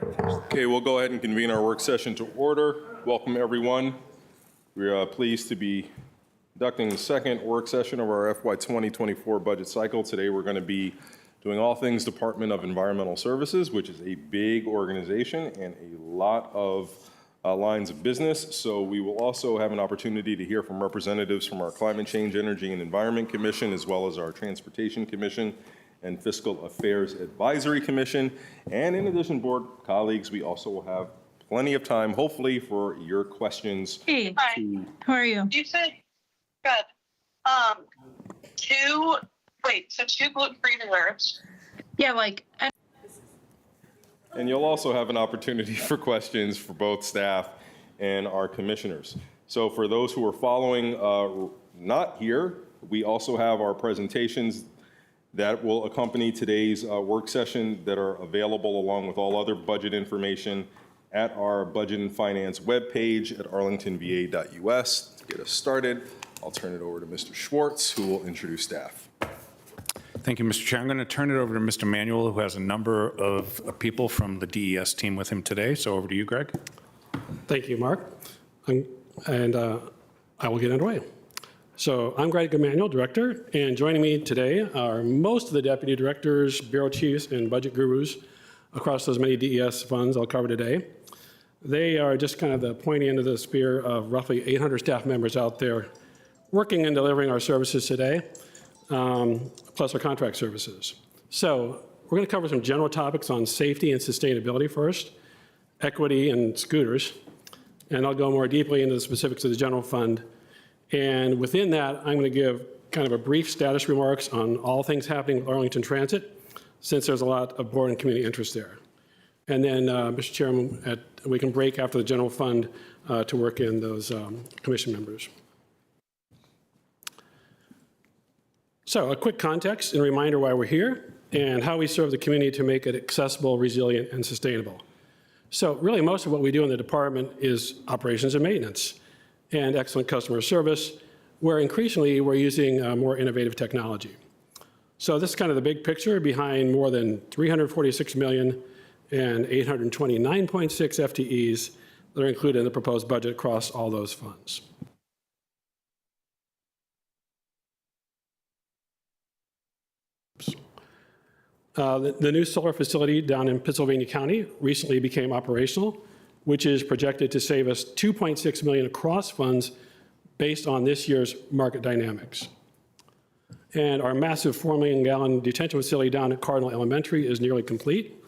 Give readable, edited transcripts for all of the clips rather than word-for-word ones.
Okay, we'll go ahead and convene our work session to order. Welcome, everyone. We are pleased to be conducting the second work session of our FY 2024 budget cycle. Today, we're going to be doing all things Department of Environmental Services, which is a big organization and a lot of lines of business. So we will also have an opportunity to hear from representatives from our Climate Change, Energy, and Environment Commission, as well as our Transportation Commission and Fiscal Affairs Advisory Commission. And in addition, board colleagues, we also will have plenty of time, hopefully, for your questions. Hey, how are you? You said, good. Two gluten-free desserts. Yeah, like, And you'll also have an opportunity for questions for both staff and our commissioners. So for those who are following not here, we also have our presentations that will accompany today's work session that are available along with all other budget information at our Budget and Finance webpage at arlingtonva.us. To get us started, I'll turn it over to Mr. Schwartz, who will introduce staff. Thank you, Mr. Chair. I'm going to turn it over to Mr. Manuel, who has a number of people from the DES team with him today. So over to you, Greg. Thank you, Mark. I will get underway. So I'm Greg Emanuel, Director, and joining me today are most of the Deputy Directors, Bureau Chiefs, and Budget Gurus across those many DES funds I'll cover today. They are just kind of the pointy end of the spear of roughly 800 staff members out there working and delivering our services today, plus our contract services. So we're going to cover some general topics on safety and sustainability first, equity and scooters, and I'll go more deeply into the specifics of the general fund. And within that, I'm going to give kind of a brief status remarks on all things happening with Arlington Transit, since there's a lot of board and community interest there. And then, Mr. Chairman, we can break after the general fund to work in those commission members. So a quick context and reminder why we're here and how we serve the community to make it accessible, resilient, and sustainable. So really most of what we do in the department is operations and maintenance and excellent customer service, where increasingly we're using more innovative technology. So this is kind of the big picture behind more than 346 million and 829.6 FTEs that are included in the proposed budget across all those funds. The new solar facility down in Pittsylvania County recently became operational, which is projected to save us $2.6 million across funds based on this year's market dynamics. And our massive 4 million gallon detention facility down at Cardinal Elementary is nearly complete.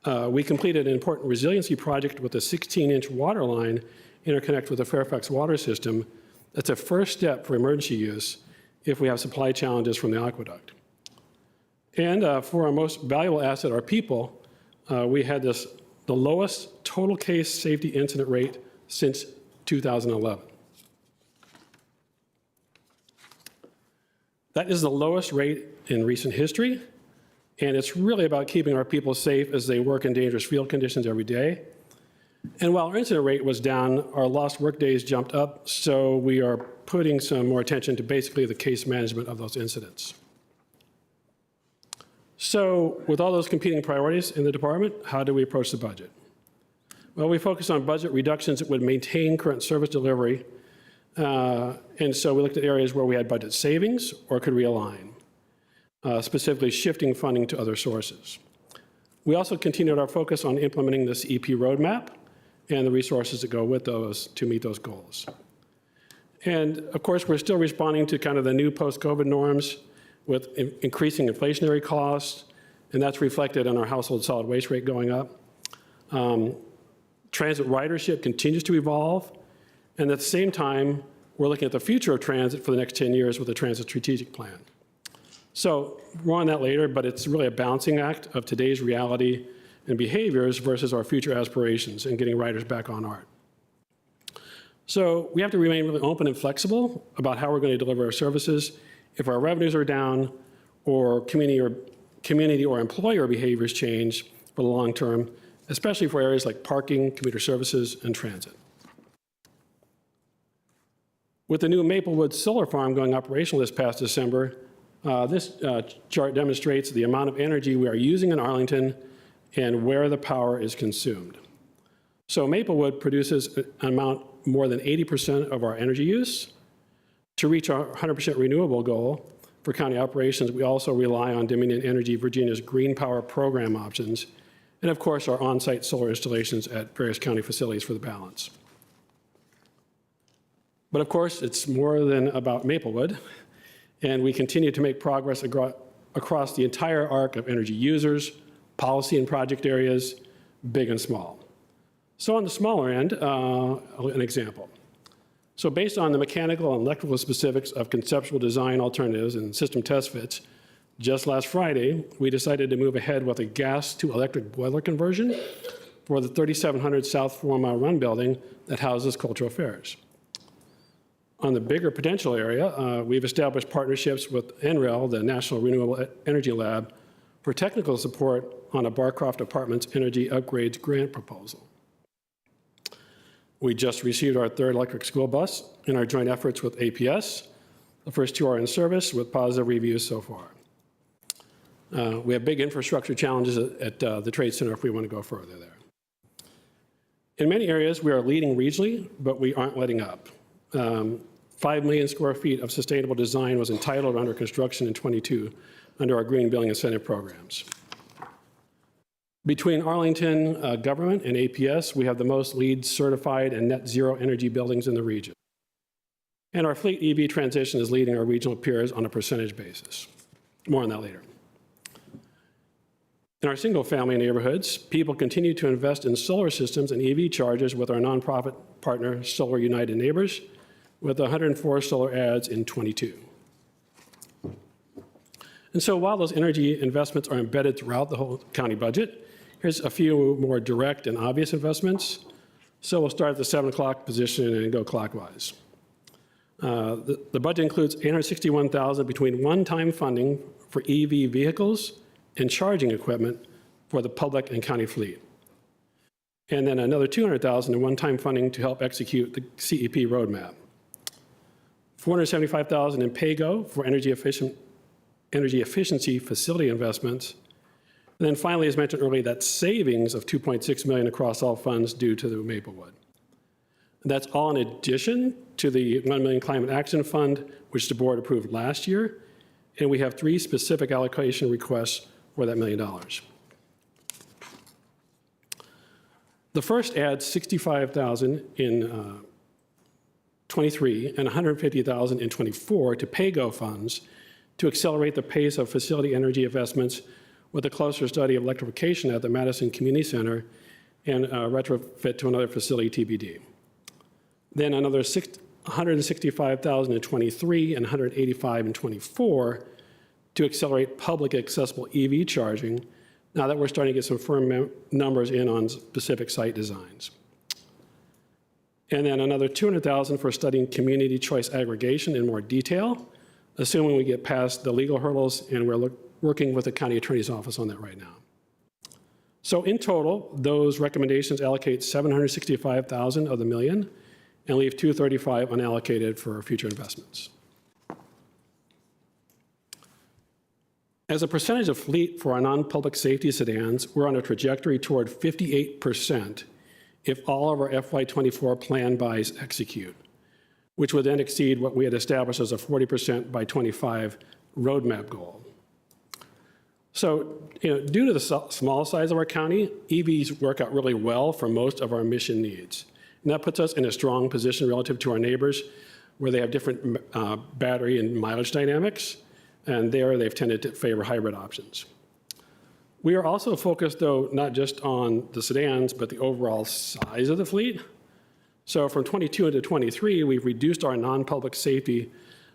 We completed an important resiliency project with a 16-inch water line interconnect with the Fairfax water system. That's a first step for emergency use if we have supply challenges from the aqueduct. And for our most valuable asset, our people, we had the lowest total case safety incident rate since 2011. That is the lowest rate in recent history, and it's really about keeping our people safe as they work in dangerous field conditions every day. And while our incident rate was down, our lost work days jumped up, so we are putting some more attention to basically the case management of those incidents. So with all those competing priorities in the department, how do we approach the budget? Well, we focus on budget reductions that would maintain current service delivery. And so we looked at areas where we had budget savings or could realign, specifically shifting funding to other sources. We also continued our focus on implementing this EP roadmap and the resources that go with those to meet those goals. And of course, we're still responding to kind of the new post-COVID norms with increasing inflationary costs, and that's reflected in our household solid waste rate going up. Transit ridership continues to evolve, and at the same time, we're looking at the future of transit for the next 10 years with a transit strategic plan. So more on that later, but it's really a balancing act of today's reality and behaviors versus our future aspirations and getting riders back on ART. So we have to remain really open and flexible about how we're going to deliver our services if our revenues are down or community or employer behaviors change for the long term, especially for areas like parking, commuter services, and transit. With the new Maplewood solar farm going operational this past December, this chart demonstrates the amount of energy we are using in Arlington and where the power is consumed. So Maplewood produces an amount more than 80% of our energy use. To reach our 100% renewable goal for county operations, we also rely on Dominion Energy Virginia's Green Power Program options, and of course, our on-site solar installations at various county facilities for the balance. But of course, it's more than about Maplewood, and we continue to make progress across the entire arc of energy users, policy and project areas, big and small. So on the smaller end, an example. So based on the mechanical and electrical specifics of conceptual design alternatives and system test fits, just last Friday, we decided to move ahead with a gas to electric boiler conversion for the 3700 South 4 Mile Run building that houses Cultural Affairs. On the bigger potential area, we've established partnerships with NREL, the National Renewable Energy Lab, for technical support on a Barcroft Apartments Energy Upgrades grant proposal. We just received our third electric school bus in our joint efforts with APS. The first two are in service with positive reviews so far. We have big infrastructure challenges at the Trade Center if we want to go further there. In many areas, we are leading regionally, but we aren't letting up. 5 million square feet of sustainable design was entitled under construction in '22 under our green building incentive programs. Between Arlington government and APS, we have the most LEED certified and net zero energy buildings in the region. And our fleet EV transition is leading our regional peers on a percentage basis. More on that later. In our single-family neighborhoods, people continue to invest in solar systems and EV chargers with our nonprofit partner, Solar United Neighbors, with 104 solar ads in '22. And so while those energy investments are embedded throughout the whole county budget, here's a few more direct and obvious investments. So we'll start at the 7 o'clock position and go clockwise. The budget includes $861,000 between one-time funding for EV vehicles and charging equipment for the public and county fleet. And then another $200,000 in one-time funding to help execute the CEP roadmap. $475,000 in PAYGO for energy efficiency facility investments. And then finally, as mentioned earlier, that savings of $2.6 million across all funds due to the Maplewood. And that's all in addition to the $1 million Climate Action Fund, which the board approved last year. And we have 3 specific allocation requests for that $1 million. The first adds $65,000 in '23 and $150,000 in '24 to PAYGO funds to accelerate the pace of facility energy investments with a closer study of electrification at the Madison Community Center and retrofit to another facility TBD. Then another $165,000 in '23 and $185,000 in '24 to accelerate public accessible EV charging, now that we're starting to get some firm numbers in on specific site designs. And then another $200,000 for studying community choice aggregation in more detail, assuming we get past the legal hurdles, and we're working with the county attorney's office on that right now. So in total, those recommendations allocate $765,000 of the $1 million and leave $235,000 unallocated for future investments. As a percentage of fleet for our non-public safety sedans, we're on a trajectory toward 58% if all of our FY24 plan buys execute, which would then exceed what we had established as a 40% by '25 roadmap goal. So, due to the small size of our county, EVs work out really well for most of our mission needs. And that puts us in a strong position relative to our neighbors, where they have different battery and mileage dynamics, and there they've tended to favor hybrid options. We are also focused, though, not just on the sedans, but the overall size of the fleet. So from '22 into '23, we've reduced our non-public safety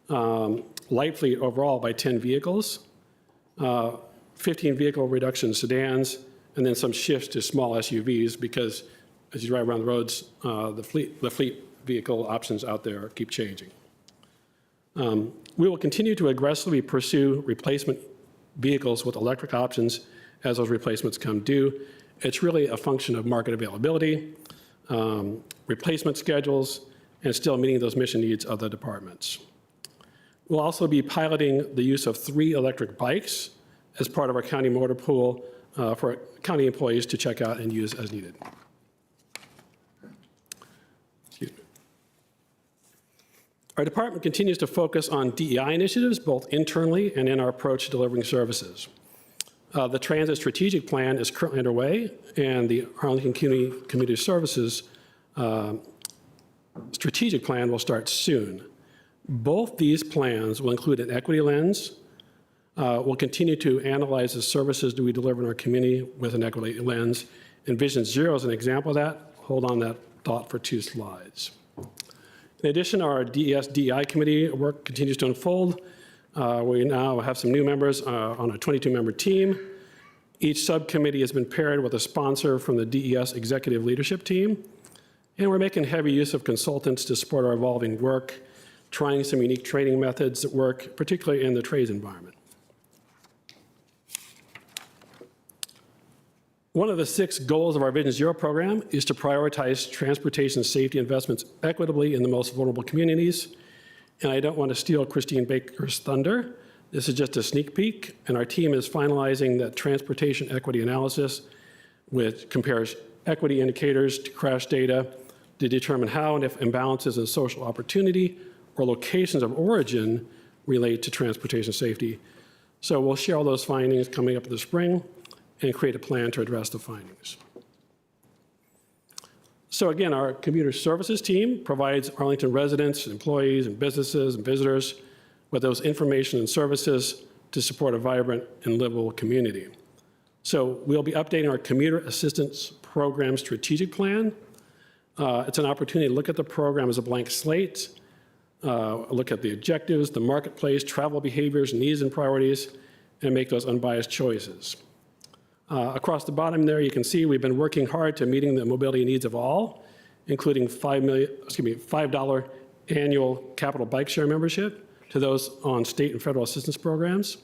light fleet overall by 10 vehicles, 15 vehicle reduction sedans, and then some shifts to small SUVs because as you drive around the roads, the fleet vehicle options out there keep changing. We will continue to aggressively pursue replacement vehicles with electric options as those replacements come due. It's really a function of market availability, replacement schedules, and still meeting those mission needs of the departments. We'll also be piloting the use of 3 electric bikes as part of our county motor pool for county employees to check out and use as needed. Excuse me. Our department continues to focus on DEI initiatives, both internally and in our approach to delivering services. The Transit Strategic Plan is currently underway, and the Arlington Community Services Strategic Plan will start soon. Both these plans will include an equity lens. We'll continue to analyze the services that we deliver in our community with an equity lens. And Vision Zero is an example of that. Hold on that thought for 2 slides. In addition, our DEI committee work continues to unfold. We now have some new members on a 22-member team. Each subcommittee has been paired with a sponsor from the DES executive leadership team. And we're making heavy use of consultants to support our evolving work, trying some unique training methods that work, particularly in the trades environment. One of the 6 goals of our Vision Zero program is to prioritize transportation safety investments equitably in the most vulnerable communities. And I don't want to steal Christine Baker's thunder. This is just a sneak peek, and our team is finalizing that transportation equity analysis, which compares equity indicators to crash data to determine how and if imbalances in social opportunity or locations of origin relate to transportation safety. So we'll share all those findings coming up in the spring and create a plan to address the findings. So again, our commuter services team provides Arlington residents, employees, and businesses and visitors with those information and services to support a vibrant and livable community. So we'll be updating our commuter assistance program strategic plan. It's an opportunity to look at the program as a blank slate, look at the objectives, the marketplace, travel behaviors, needs and priorities, and make those unbiased choices. Across the bottom there, you can see we've been working hard to meeting the mobility needs of all, including $5 annual capital bike share membership to those on state and federal assistance programs,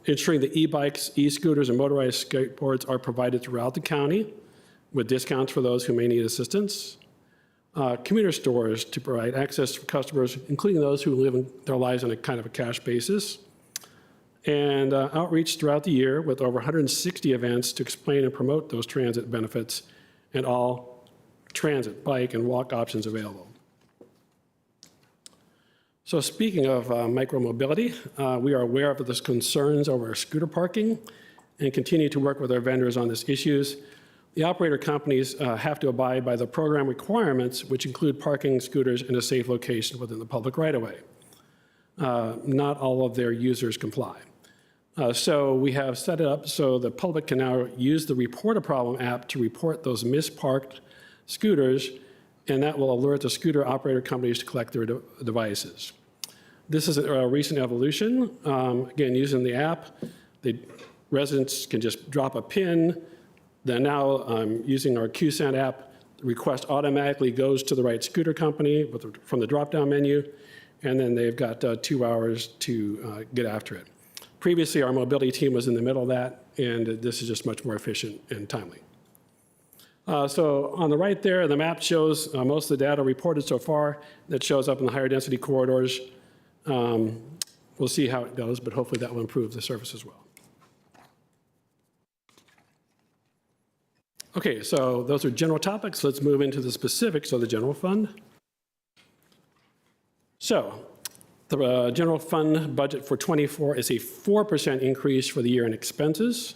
ensuring that e-bikes, e-scooters, and motorized skateboards are provided throughout the county with discounts for those who may need assistance, commuter stores to provide access for customers, including those who live their lives on a kind of a cash basis, and outreach throughout the year with over 160 events to explain and promote those transit benefits and all transit, bike, and walk options available. So speaking of micromobility, we are aware of the concerns over scooter parking and continue to work with our vendors on these issues. The operator companies have to abide by the program requirements, which include parking scooters in a safe location within the public right-of-way. Not all of their users comply. So we have set it up so the public can now use the Report a Problem app to report those misparked scooters, and that will alert the scooter operator companies to collect their devices. This is a recent evolution. Again, using the app, the residents can just drop a pin. Then now, using our QSAN app, the request automatically goes to the right scooter company from the drop-down menu, and then they've got 2 hours to get after it. Previously, our mobility team was in the middle of that, and this is just much more efficient and timely. So on the right there, the map shows most of the data reported so far that shows up in the higher density corridors. We'll see how it goes, but hopefully that will improve the service as well. Okay, so those are general topics. Let's move into the specifics of the general fund. So the general fund budget for '24 is a 4% increase for the year in expenses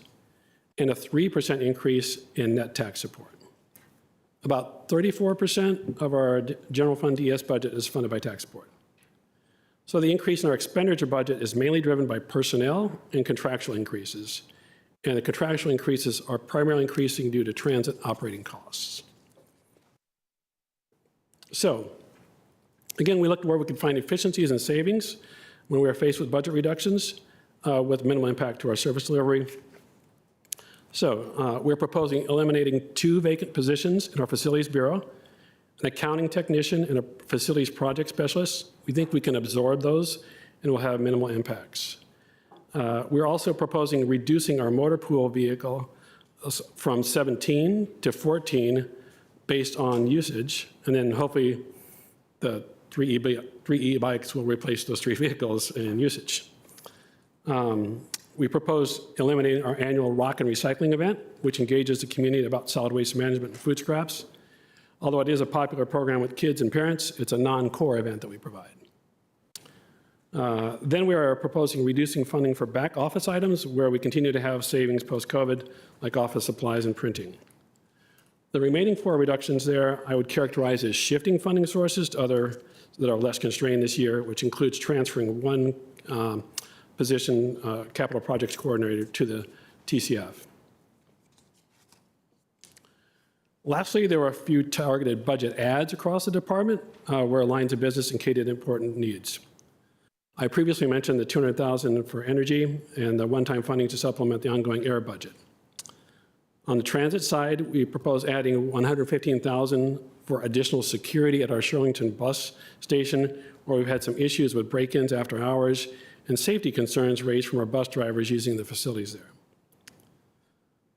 and a 3% increase in net tax support. About 34% of our general fund DS budget is funded by tax support. So the increase in our expenditure budget is mainly driven by personnel and contractual increases. And the contractual increases are primarily increasing due to transit operating costs. So again, we looked where we could find efficiencies and savings when we are faced with budget reductions with minimal impact to our service delivery. So we're proposing eliminating 2 vacant positions in our facilities bureau, an accounting technician and a facilities project specialist. We think we can absorb those and will have minimal impacts. We're also proposing reducing our motor pool vehicle from 17 to 14 based on usage, and then hopefully the 3 e-bikes will replace those 3 vehicles in usage. We propose eliminating our annual rock and recycling event, which engages the community about solid waste management and food scraps. Although it is a popular program with kids and parents, it's a non-core event that we provide. Then we are proposing reducing funding for back office items where we continue to have savings post-COVID, like office supplies and printing. The remaining 4 reductions there I would characterize as shifting funding sources to other that are less constrained this year, which includes transferring 1 position, capital projects coordinator, to the TCF. Lastly, there were a few targeted budget adds across the department where lines of business indicated important needs. I previously mentioned the $200,000 for energy and the one-time funding to supplement the ongoing air budget. On the transit side, we propose adding $115,000 for additional security at our Arlington bus station, where we've had some issues with break-ins after hours and safety concerns raised from our bus drivers using the facilities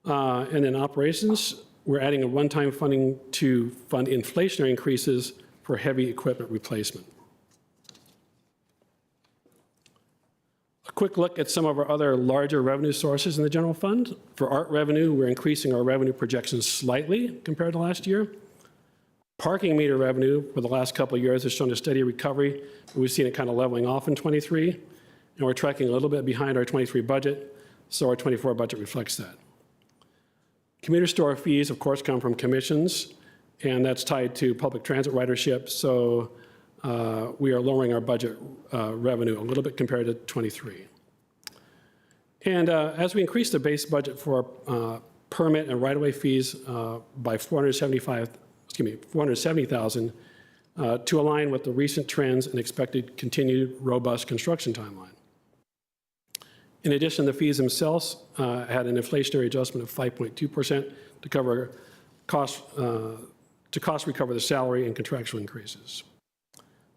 there. And in operations, we're adding a one-time funding to fund inflationary increases for heavy equipment replacement. A quick look at some of our other larger revenue sources in the general fund. For art revenue, we're increasing our revenue projections slightly compared to last year. Parking meter revenue for the last couple of years has shown a steady recovery. We've seen it kind of leveling off in '23, and we're tracking a little bit behind our '23 budget, so our '24 budget reflects that. Commuter store fees, of course, come from commissions, and that's tied to public transit ridership, so we are lowering our budget revenue a little bit compared to '23. And as we increase the base budget for permit and right-of-way fees by $470,000 to align with the recent trends and expected continued robust construction timeline. In addition, the fees themselves had an inflationary adjustment of 5.2% to cover cost recover the salary and contractual increases.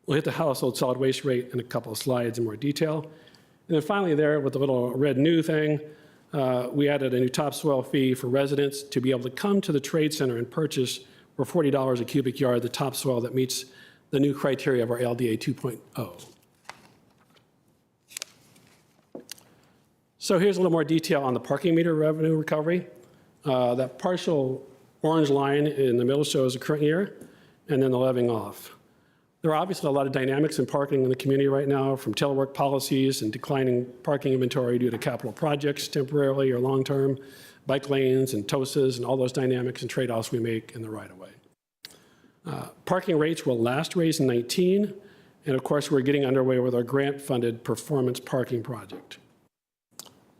We'll hit the household solid waste rate in a couple of slides in more detail. And then finally there, with the little red new thing, we added a new topsoil fee for residents to be able to come to the trade center and purchase for $40 a cubic yard the topsoil that meets the new criteria of our LDA 2.0. So here's a little more detail on the parking meter revenue recovery. That partial orange line in the middle shows the current year, and then the leveling off. There are obviously a lot of dynamics in parking in the community right now, from telework policies and declining parking inventory due to capital projects, temporarily or long-term, bike lanes and TOSAs, and all those dynamics and trade-offs we make in the right-of-way. Parking rates will last raised in '19, and of course, we're getting underway with our grant-funded performance parking project.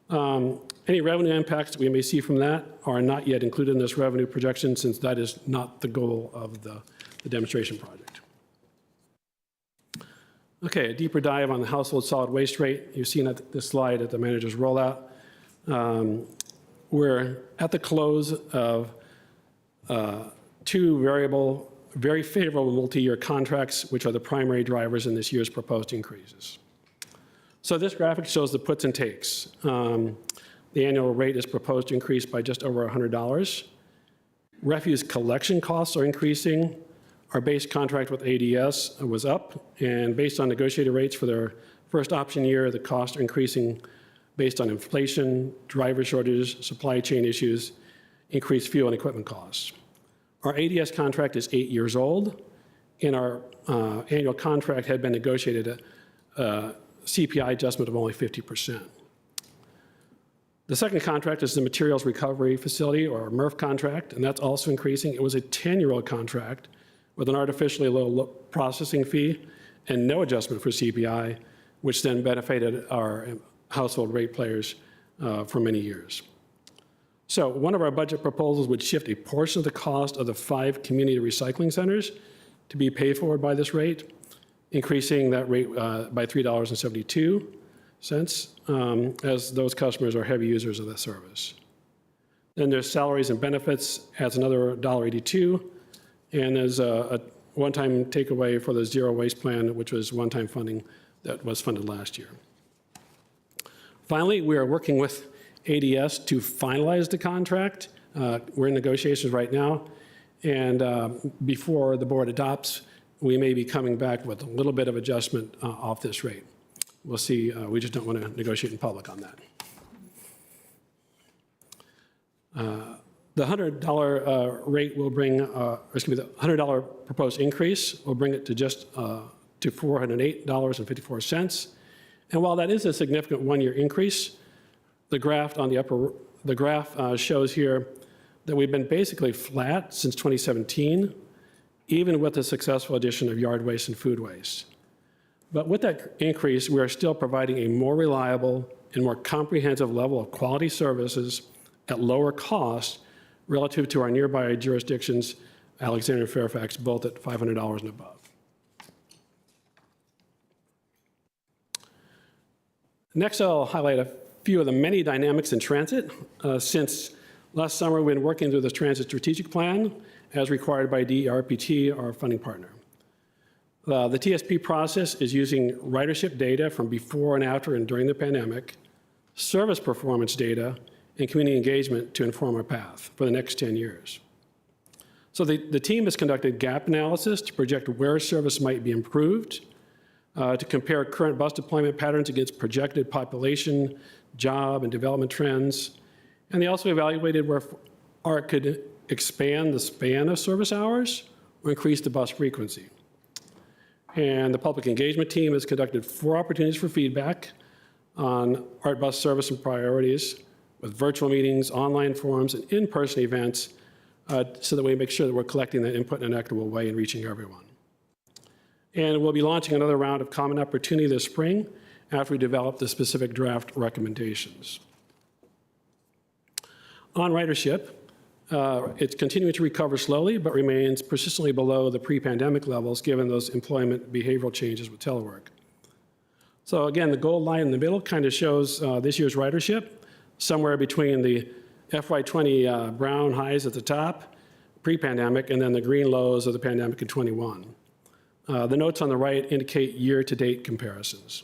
Any revenue impacts that we may see from that are not yet included in this revenue projection, since that is not the goal of the demonstration project. Okay, a deeper dive on the household solid waste rate. You've seen this slide at the manager's rollout. We're at the close of 2 very favorable multi-year contracts, which are the primary drivers in this year's proposed increases. So this graphic shows the puts and takes. The annual rate is proposed to increase by just over $100. Refuse collection costs are increasing. Our base contract with ADS was up, and based on negotiated rates for their first option year, the costs are increasing based on inflation, driver shortages, supply chain issues, increased fuel and equipment costs. Our ADS contract is 8 years old, and our annual contract had been negotiated at a CPI adjustment of only 50%. The second contract is the Materials Recovery Facility, or MRF contract, and that's also increasing. It was a 10-year-old contract with an artificially low processing fee and no adjustment for CPI, which then benefited our household rate players for many years. So one of our budget proposals would shift a portion of the cost of the 5 community recycling centers to be paid for by this rate, increasing that rate by $3.72, as those customers are heavy users of the service. Then there's salaries and benefits, adds another $1.82, and there's a one-time takeaway for the zero waste plan, which was one-time funding that was funded last year. Finally, we are working with ADS to finalize the contract. We're in negotiations right now, and before the board adopts, we may be coming back with a little bit of adjustment off this rate. We'll see. We just don't want to negotiate in public on that. The $100 rate will bring, the $100 proposed increase will bring it to just to $408.54. And while that is a significant one-year increase, the graph on the graph shows here that we've been basically flat since 2017, even with the successful addition of yard waste and food waste. But with that increase, we are still providing a more reliable and more comprehensive level of quality services at lower cost relative to our nearby jurisdictions, Alexander and Fairfax, both at $500 and above. Next, I'll highlight a few of the many dynamics in transit. Since last summer, we've been working through this transit strategic plan as required by DRPT, our funding partner. The TSP process is using ridership data from before and after and during the pandemic, service performance data, and community engagement to inform our path for the next 10 years. So the team has conducted gap analysis to project where service might be improved, to compare current bus deployment patterns against projected population, job, and development trends. And they also evaluated where ARC could expand the span of service hours or increase the bus frequency. And the public engagement team has conducted 4 opportunities for feedback on ARC bus service and priorities with virtual meetings, online forums, and in-person events so that we make sure that we're collecting that input in an equitable way and reaching everyone. And we'll be launching another round of common opportunity this spring after we develop the specific draft recommendations. On ridership, it's continuing to recover slowly, but remains persistently below the pre-pandemic levels given those employment behavioral changes with telework. So again, the gold line in the middle kind of shows this year's ridership, somewhere between the FY20 brown highs at the top, pre-pandemic, and then the green lows of the pandemic in 21. The notes on the right indicate year-to-date comparisons.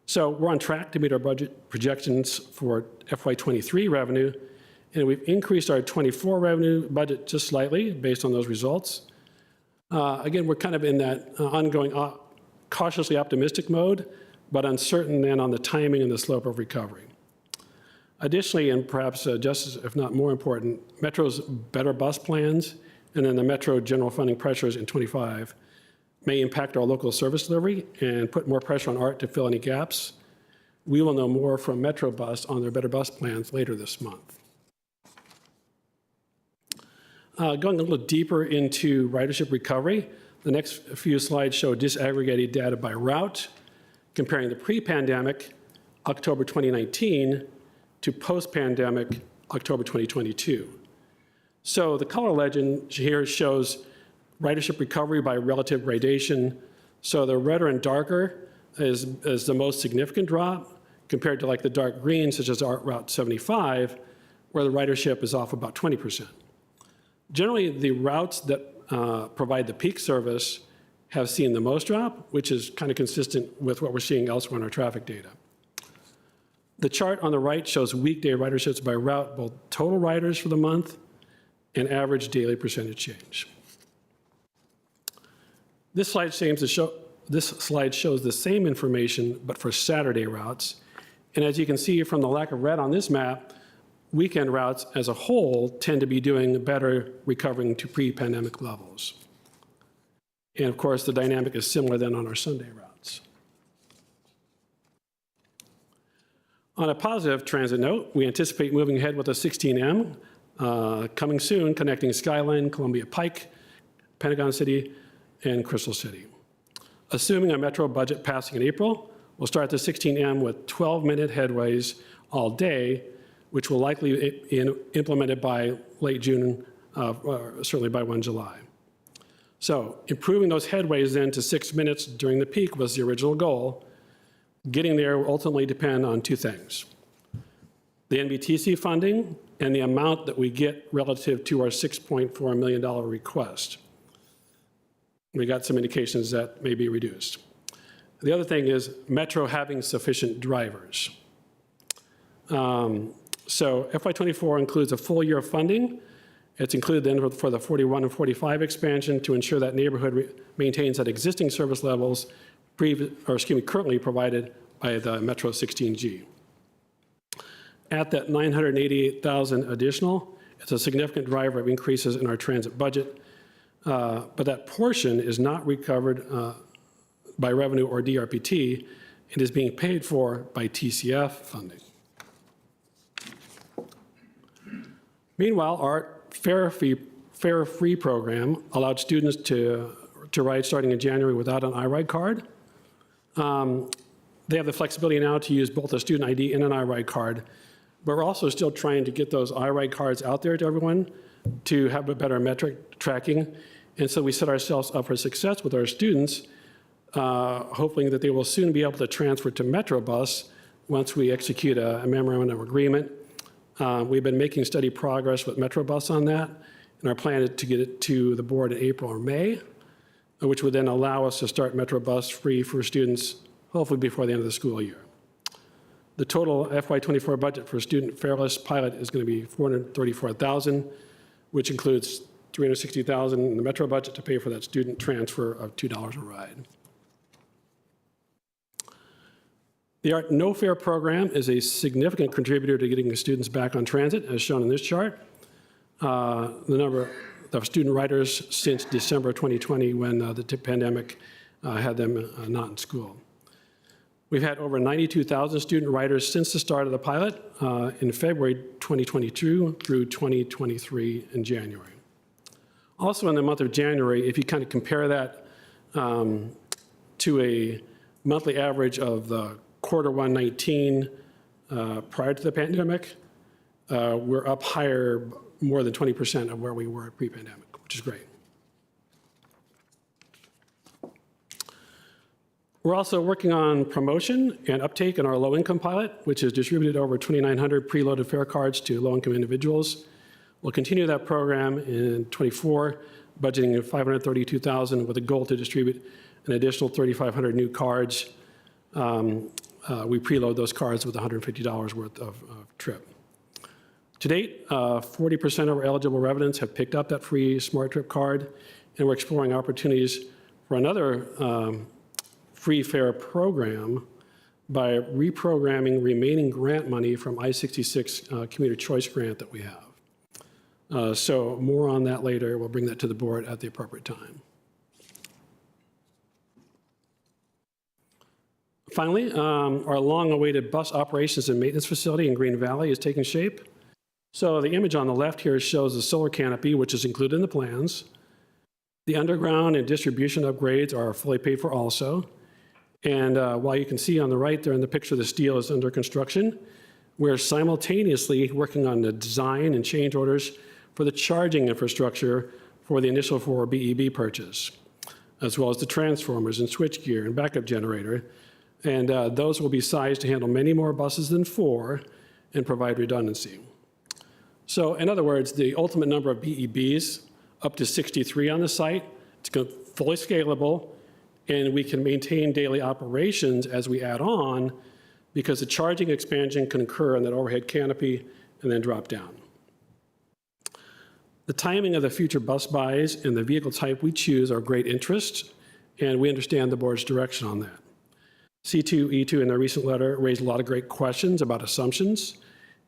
So we're on track to meet our budget projections for FY23 revenue, and we've increased our 24 revenue budget just slightly based on those results. Again, we're kind of in that ongoing cautiously optimistic mode, but uncertain then on the timing and the slope of recovery. Additionally, and perhaps just as, if not more important, Metro's better bus plans and then the Metro general funding pressures in 25 may impact our local service delivery and put more pressure on ARC to fill any gaps. We will know more from Metro Bus on their better bus plans later this month. Going a little deeper into ridership recovery, the next few slides show disaggregated data by route, comparing the pre-pandemic October 2019 to post-pandemic October 2022. So the color legend here shows ridership recovery by relative gradation. So the redder and darker is the most significant drop compared to like the dark green, such as Route 75, where the ridership is off about 20%. Generally, the routes that provide the peak service have seen the most drop, which is kind of consistent with what we're seeing elsewhere in our traffic data. The chart on the right shows weekday riderships by route, both total riders for the month and average daily percentage change. This slide shows the same information, but for Saturday routes. And as you can see from the lack of red on this map, weekend routes as a whole tend to be doing better, recovering to pre-pandemic levels. And of course, the dynamic is similar then on our Sunday routes. On a positive transit note, we anticipate moving ahead with a 16M coming soon, connecting Skyline, Columbia Pike, Pentagon City, and Crystal City. Assuming a Metro budget passing in April, we'll start the 16M with 12-minute headways all day, which will likely be implemented by late June, certainly by 1 July. So improving those headways then to 6 minutes during the peak was the original goal. Getting there will ultimately depend on 2 things: the NBTC funding and the amount that we get relative to our $6.4 million request. We got some indications that may be reduced. The other thing is Metro having sufficient drivers. So FY24 includes a full year of funding. It's included then for the 41 and 45 expansion to ensure that neighborhood maintains at existing service levels currently provided by the Metro 16G. at that $988,000 additional, it's a significant driver of increases in our transit budget, but that portion is not recovered by revenue or DRPT. It is being paid for by TCF funding. Meanwhile, our fare free program allowed students to ride starting in January without an iRide card. They have the flexibility now to use both a student ID and an iRide card, but we're also still trying to get those iRide cards out there to everyone to have a better metric tracking. And so we set ourselves up for success with our students, hoping that they will soon be able to transfer to Metrobus once we execute a memorandum of agreement. We've been making steady progress with Metrobus on that, and our plan is to get it to the board in April or May, which would then allow us to start Metrobus free for students, hopefully before the end of the school year. The total FY24 budget for student fareless pilot is going to be $434,000, which includes $360,000 in the Metro budget to pay for that student transfer of $2 a ride. The Art No Fare program is a significant contributor to getting the students back on transit, as shown in this chart. The number of student riders since December 2020, when the pandemic had them not in school. We've had over 92,000 student riders since the start of the pilot in February 2022 through 2023 in January. Also in the month of January, if you kind of compare that to a monthly average of the Q1 19 prior to the pandemic, we're up higher, more than 20% of where we were pre-pandemic, which is great. We're also working on promotion and uptake in our low-income pilot, which has distributed over 2,900 preloaded fare cards to low-income individuals. We'll continue that program in '24, budgeting $532,000 with a goal to distribute an additional 3,500 new cards. We preload those cards with $150 worth of trip. To date, 40% of our eligible residents have picked up that free Smart Trip card, and we're exploring opportunities for another free fare program by reprogramming remaining grant money from I-66 Commuter Choice Grant that we have. So more on that later. We'll bring that to the board at the appropriate time. Finally, our long-awaited bus operations and maintenance facility in Green Valley is taking shape. So the image on the left here shows the solar canopy, which is included in the plans. The underground and distribution upgrades are fully paid for also. And while you can see on the right there in the picture, the steel is under construction, we're simultaneously working on the design and change orders for the charging infrastructure for the initial 4 BEB purchase, as well as the transformers and switchgear and backup generator. And those will be sized to handle many more buses than 4 and provide redundancy. So in other words, the ultimate number of BEBs, up to 63 on the site, it's fully scalable, and we can maintain daily operations as we add on, because the charging expansion can occur on that overhead canopy and then drop down. The timing of the future bus buys and the vehicle type we choose are of great interest, and we understand the board's direction on that. C2E2 in their recent letter raised a lot of great questions about assumptions,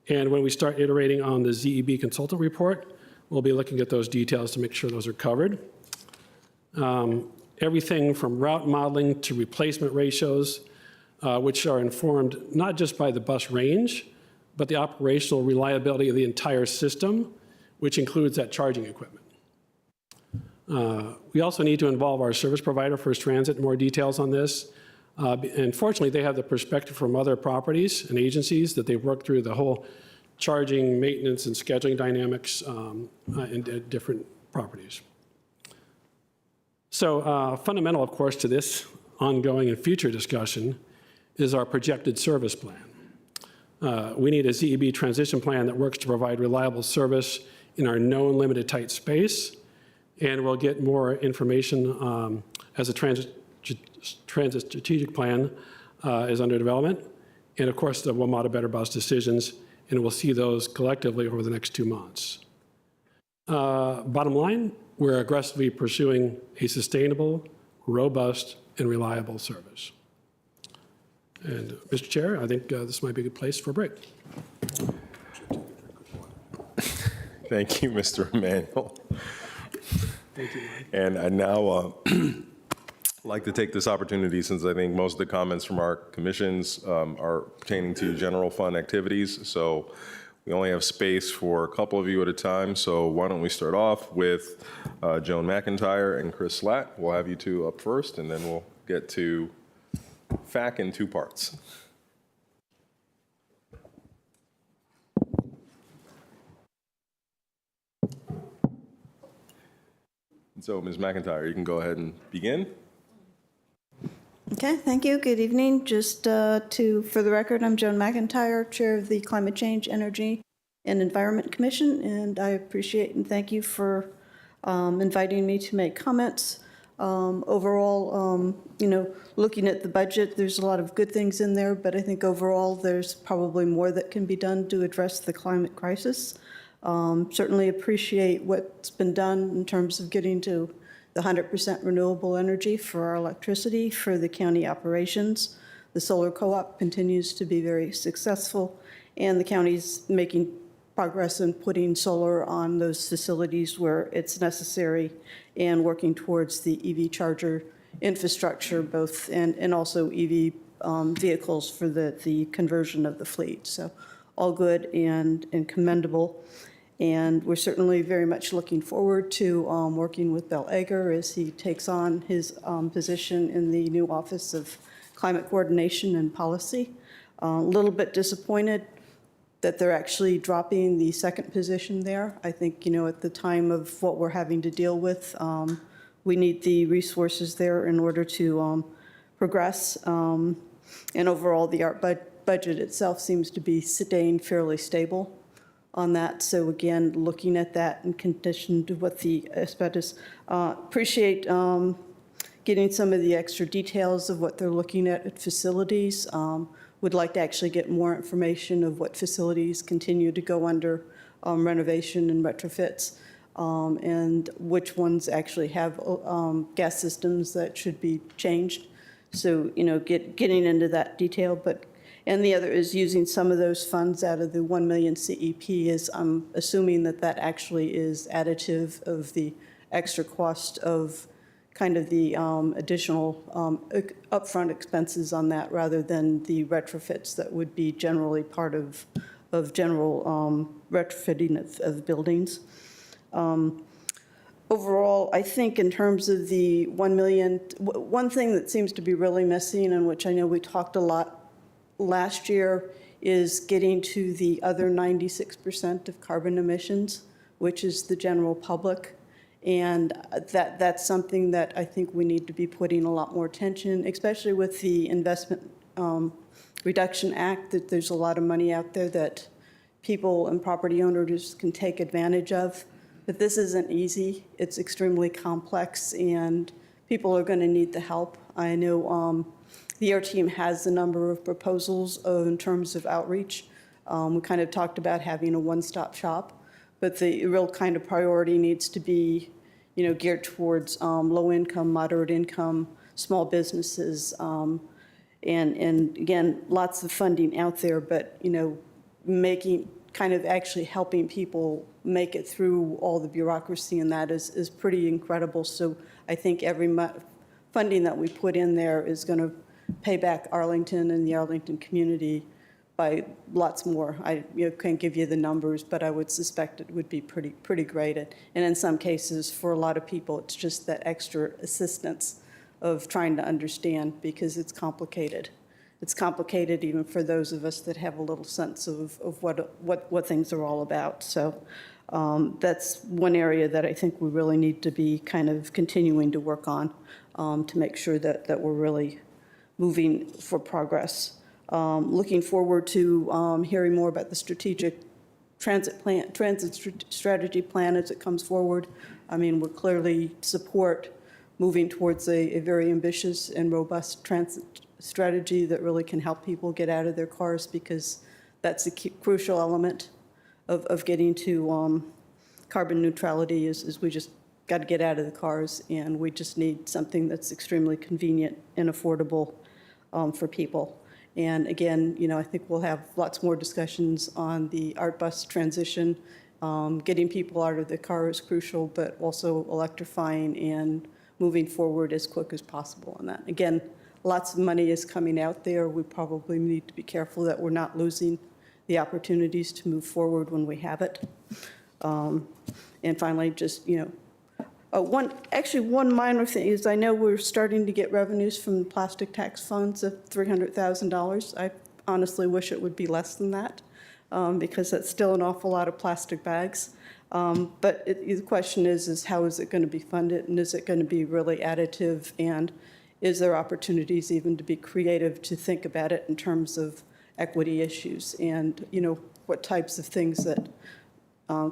and when we start iterating on the ZEB consultant report, we'll be looking at those details to make sure those are covered. Everything from route modeling to replacement ratios, which are informed not just by the bus range, but the operational reliability of the entire system, which includes that charging equipment. We also need to involve our service provider, First Transit, in more details on this. And fortunately, they have the perspective from other properties and agencies that they've worked through the whole charging, maintenance, and scheduling dynamics in different properties. So fundamental, of course, to this ongoing and future discussion is our projected service plan. We need a ZEB transition plan that works to provide reliable service in our known limited tight space, and we'll get more information as a transit strategic plan is under development, and of course the WMATA Better Bus decisions, and we'll see those collectively over the next 2 months. Bottom line, we're aggressively pursuing a sustainable, robust, and reliable service. And Mr. Chair, I think this might be a good place for a break. Thank you, Mr. Emanuel. Thank you. And I now like to take this opportunity, since I think most of the comments from our commissions are pertaining to general fund activities. So we only have space for a couple of you at a time. So why don't we start off with Joan McIntyre and Chris Slatt. We'll have you two up first, and then we'll get to FAC in two parts. So, Ms. McIntyre, you can go ahead and begin. Okay, thank you. Good evening. Just for the record, I'm Joan McIntyre, Chair of the Climate Change, Energy, and Environment Commission, and I appreciate and thank you for inviting me to make comments. Overall, looking at the budget, there's a lot of good things in there, but I think overall there's probably more that can be done to address the climate crisis. Certainly appreciate what's been done in terms of getting to the 100% renewable energy for our electricity for the county operations. The solar co-op continues to be very successful, and the county's making progress in putting solar on those facilities where it's necessary and working towards the EV charger infrastructure, both and also EV vehicles for the conversion of the fleet. So all good and commendable. And we're certainly very much looking forward to working with Bill Egger as he takes on his position in the new Office of Climate Coordination and Policy. A little bit disappointed that they're actually dropping the second position there. I think, at the time of what we're having to deal with, we need the resources there in order to progress. And overall, the art budget itself seems to be staying fairly stable on that. So again, looking at that in condition to what the aspect appreciate getting some of the extra details of what they're looking at facilities. Would like to actually get more information of what facilities continue to go under renovation and retrofits, and which ones actually have gas systems that should be changed. So, getting into that detail, and the other is using some of those funds out of the 1 million CEP is, I'm assuming that actually is additive of the extra cost of kind of the additional upfront expenses on that, rather than the retrofits that would be generally part of general retrofitting of buildings. Overall, I think in terms of the 1 million, one thing that seems to be really missing, and which I know we talked a lot last year, is getting to the other 96% of carbon emissions, which is the general public. And that's something that I think we need to be putting a lot more attention, especially with the Investment Reduction Act, that there's a lot of money out there that people and property owners can take advantage of. But this isn't easy. It's extremely complex, and people are going to need the help. I know the AIR team has a number of proposals in terms of outreach. We kind of talked about having a one-stop shop. But the real kind of priority needs to be, geared towards low income, moderate income, small businesses, and again, lots of funding out there, but, making, kind of actually helping people make it through all the bureaucracy, and that is pretty incredible. So I think every funding that we put in there is going to pay back Arlington and the Arlington community by lots more. I can't give you the numbers, but I would suspect it would be pretty great. And in some cases, for a lot of people, it's just that extra assistance of trying to understand, because it's complicated. It's complicated even for those of us that have a little sense of what things are all about. So that's one area that I think we really need to be kind of continuing to work on to make sure that we're really moving for progress. Looking forward to hearing more about the strategic transit strategy plan as it comes forward. I mean, we're clearly support moving towards a very ambitious and robust transit strategy that really can help people get out of their cars, because that's a crucial element of getting to carbon neutrality is we just got to get out of the cars, and we just need something that's extremely convenient and affordable for people. And again, I think we'll have lots more discussions on the art bus transition Getting people out of the car is crucial, but also electrifying and moving forward as quick as possible on that. Again, lots of money is coming out there. We probably need to be careful that we're not losing the opportunities to move forward when we have it. And finally, just, one minor thing is I know we're starting to get revenues from plastic tax funds of $300,000. I honestly wish it would be less than that, because that's still an awful lot of plastic bags. But the question is how is it going to be funded, and is it going to be really additive, and is there opportunities even to be creative to think about it in terms of equity issues and, what types of things that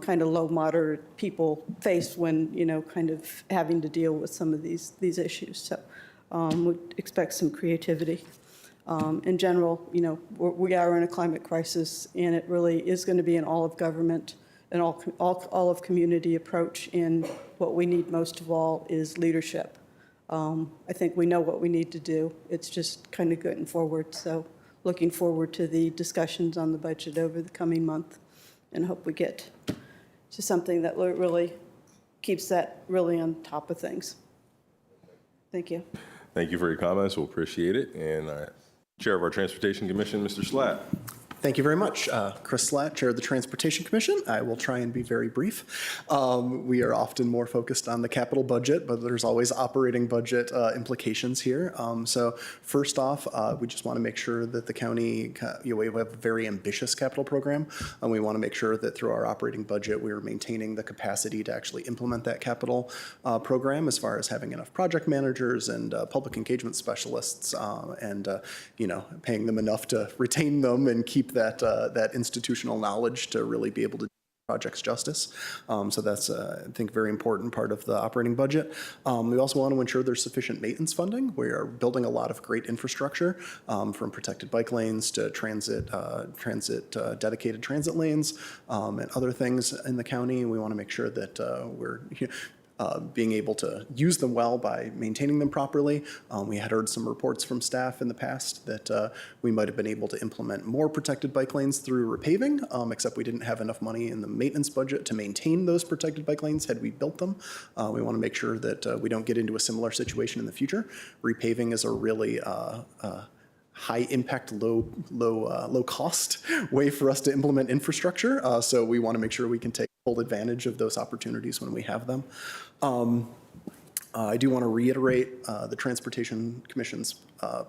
kind of low, moderate people face when, kind of having to deal with some of these issues. So we expect some creativity. In general, we are in a climate crisis, and it really is going to be an all of government and all of community approach. And what we need most of all is leadership. I think we know what we need to do. It's just kind of getting forward. So looking forward to the discussions on the budget over the coming month, and hope we get to something that really keeps that really on top of things. Thank you. Thank you for your comments. We'll appreciate it. And Chair of our Transportation Commission, Mr. Slatt. Thank you very much. Chris Slatt, Chair of the Transportation Commission. I will try and be very brief. We are often more focused on the capital budget, but there's always operating budget implications here. So first off, we just want to make sure that the county, we have a very ambitious capital program, and we want to make sure that through our operating budget, we are maintaining the capacity to actually implement that capital program as far as having enough project managers and public engagement specialists and paying them enough to retain them and keep that institutional knowledge to really be able to do projects justice. So that's, I think, a very important part of the operating budget. We also want to ensure there's sufficient maintenance funding. We are building a lot of great infrastructure, from protected bike lanes to dedicated transit lanes, and other things in the county. We want to make sure that we're being able to use them well by maintaining them properly. We had heard some reports from staff in the past that we might have been able to implement more protected bike lanes through repaving, except we didn't have enough money in the maintenance budget to maintain those protected bike lanes had we built them. We want to make sure that we don't get into a similar situation in the future. Repaving is a really high impact, low cost way for us to implement infrastructure. So we want to make sure we can take full advantage of those opportunities when we have them. I do want to reiterate the Transportation Commission's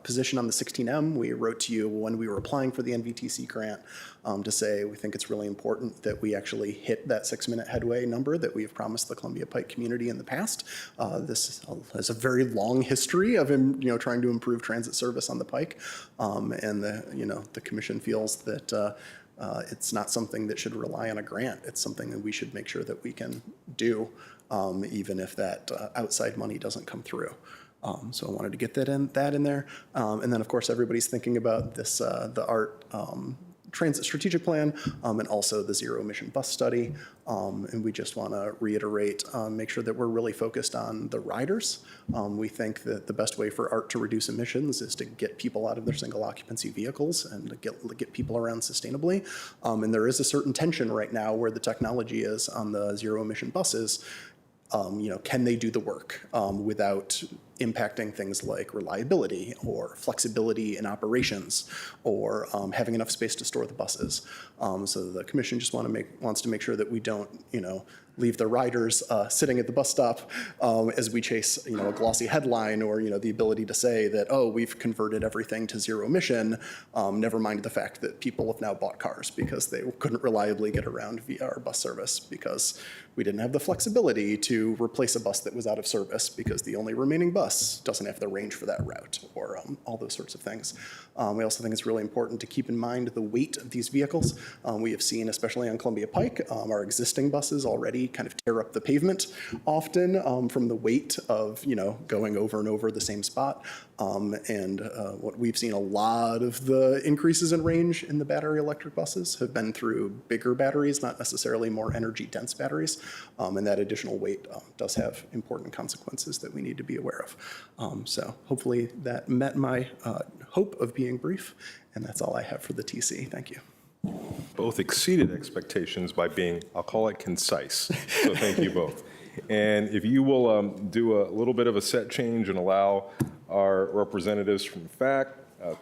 position on the 16M. We wrote to you when we were applying for the NVTC grant to say we think it's really important that we actually hit that 6-minute headway number that we have promised the Columbia Pike community in the past. This has a very long history of trying to improve transit service on the Pike, and the commission feels that it's not something that should rely on a grant. It's something that we should make sure that we can do, even if that outside money doesn't come through. So I wanted to get that in there. And then, of course, everybody's thinking about this, the ART transit strategic plan, and also the zero emission bus study. And we just want to reiterate, make sure that we're really focused on the riders. We think that the best way for ART to reduce emissions is to get people out of their single occupancy vehicles and to get people around sustainably. And there is a certain tension right now where the technology is on the zero emission buses. Can they do the work without impacting things like reliability or flexibility in operations or having enough space to store the buses? So the commission just wants to make sure that we don't, leave the riders sitting at the bus stop as we chase, a glossy headline or, the ability to say that, oh, we've converted everything to zero emission, never mind the fact that people have now bought cars because they couldn't reliably get around via our bus service because we didn't have the flexibility to replace a bus that was out of service because the only remaining bus doesn't have the range for that route or all those sorts of things. We also think it's really important to keep in mind the weight of these vehicles. We have seen, especially on Columbia Pike, our existing buses already kind of tear up the pavement often from the weight of, going over and over the same spot. What we've seen, a lot of the increases in range in the battery electric buses have been through bigger batteries, not necessarily more energy dense batteries. And that additional weight does have important consequences that we need to be aware of. So hopefully that met my hope of being brief. And that's all I have for the TC. Thank you. Both exceeded expectations by being, I'll call it concise. So thank you both. And if you will do a little bit of a set change and allow our representatives from FAC,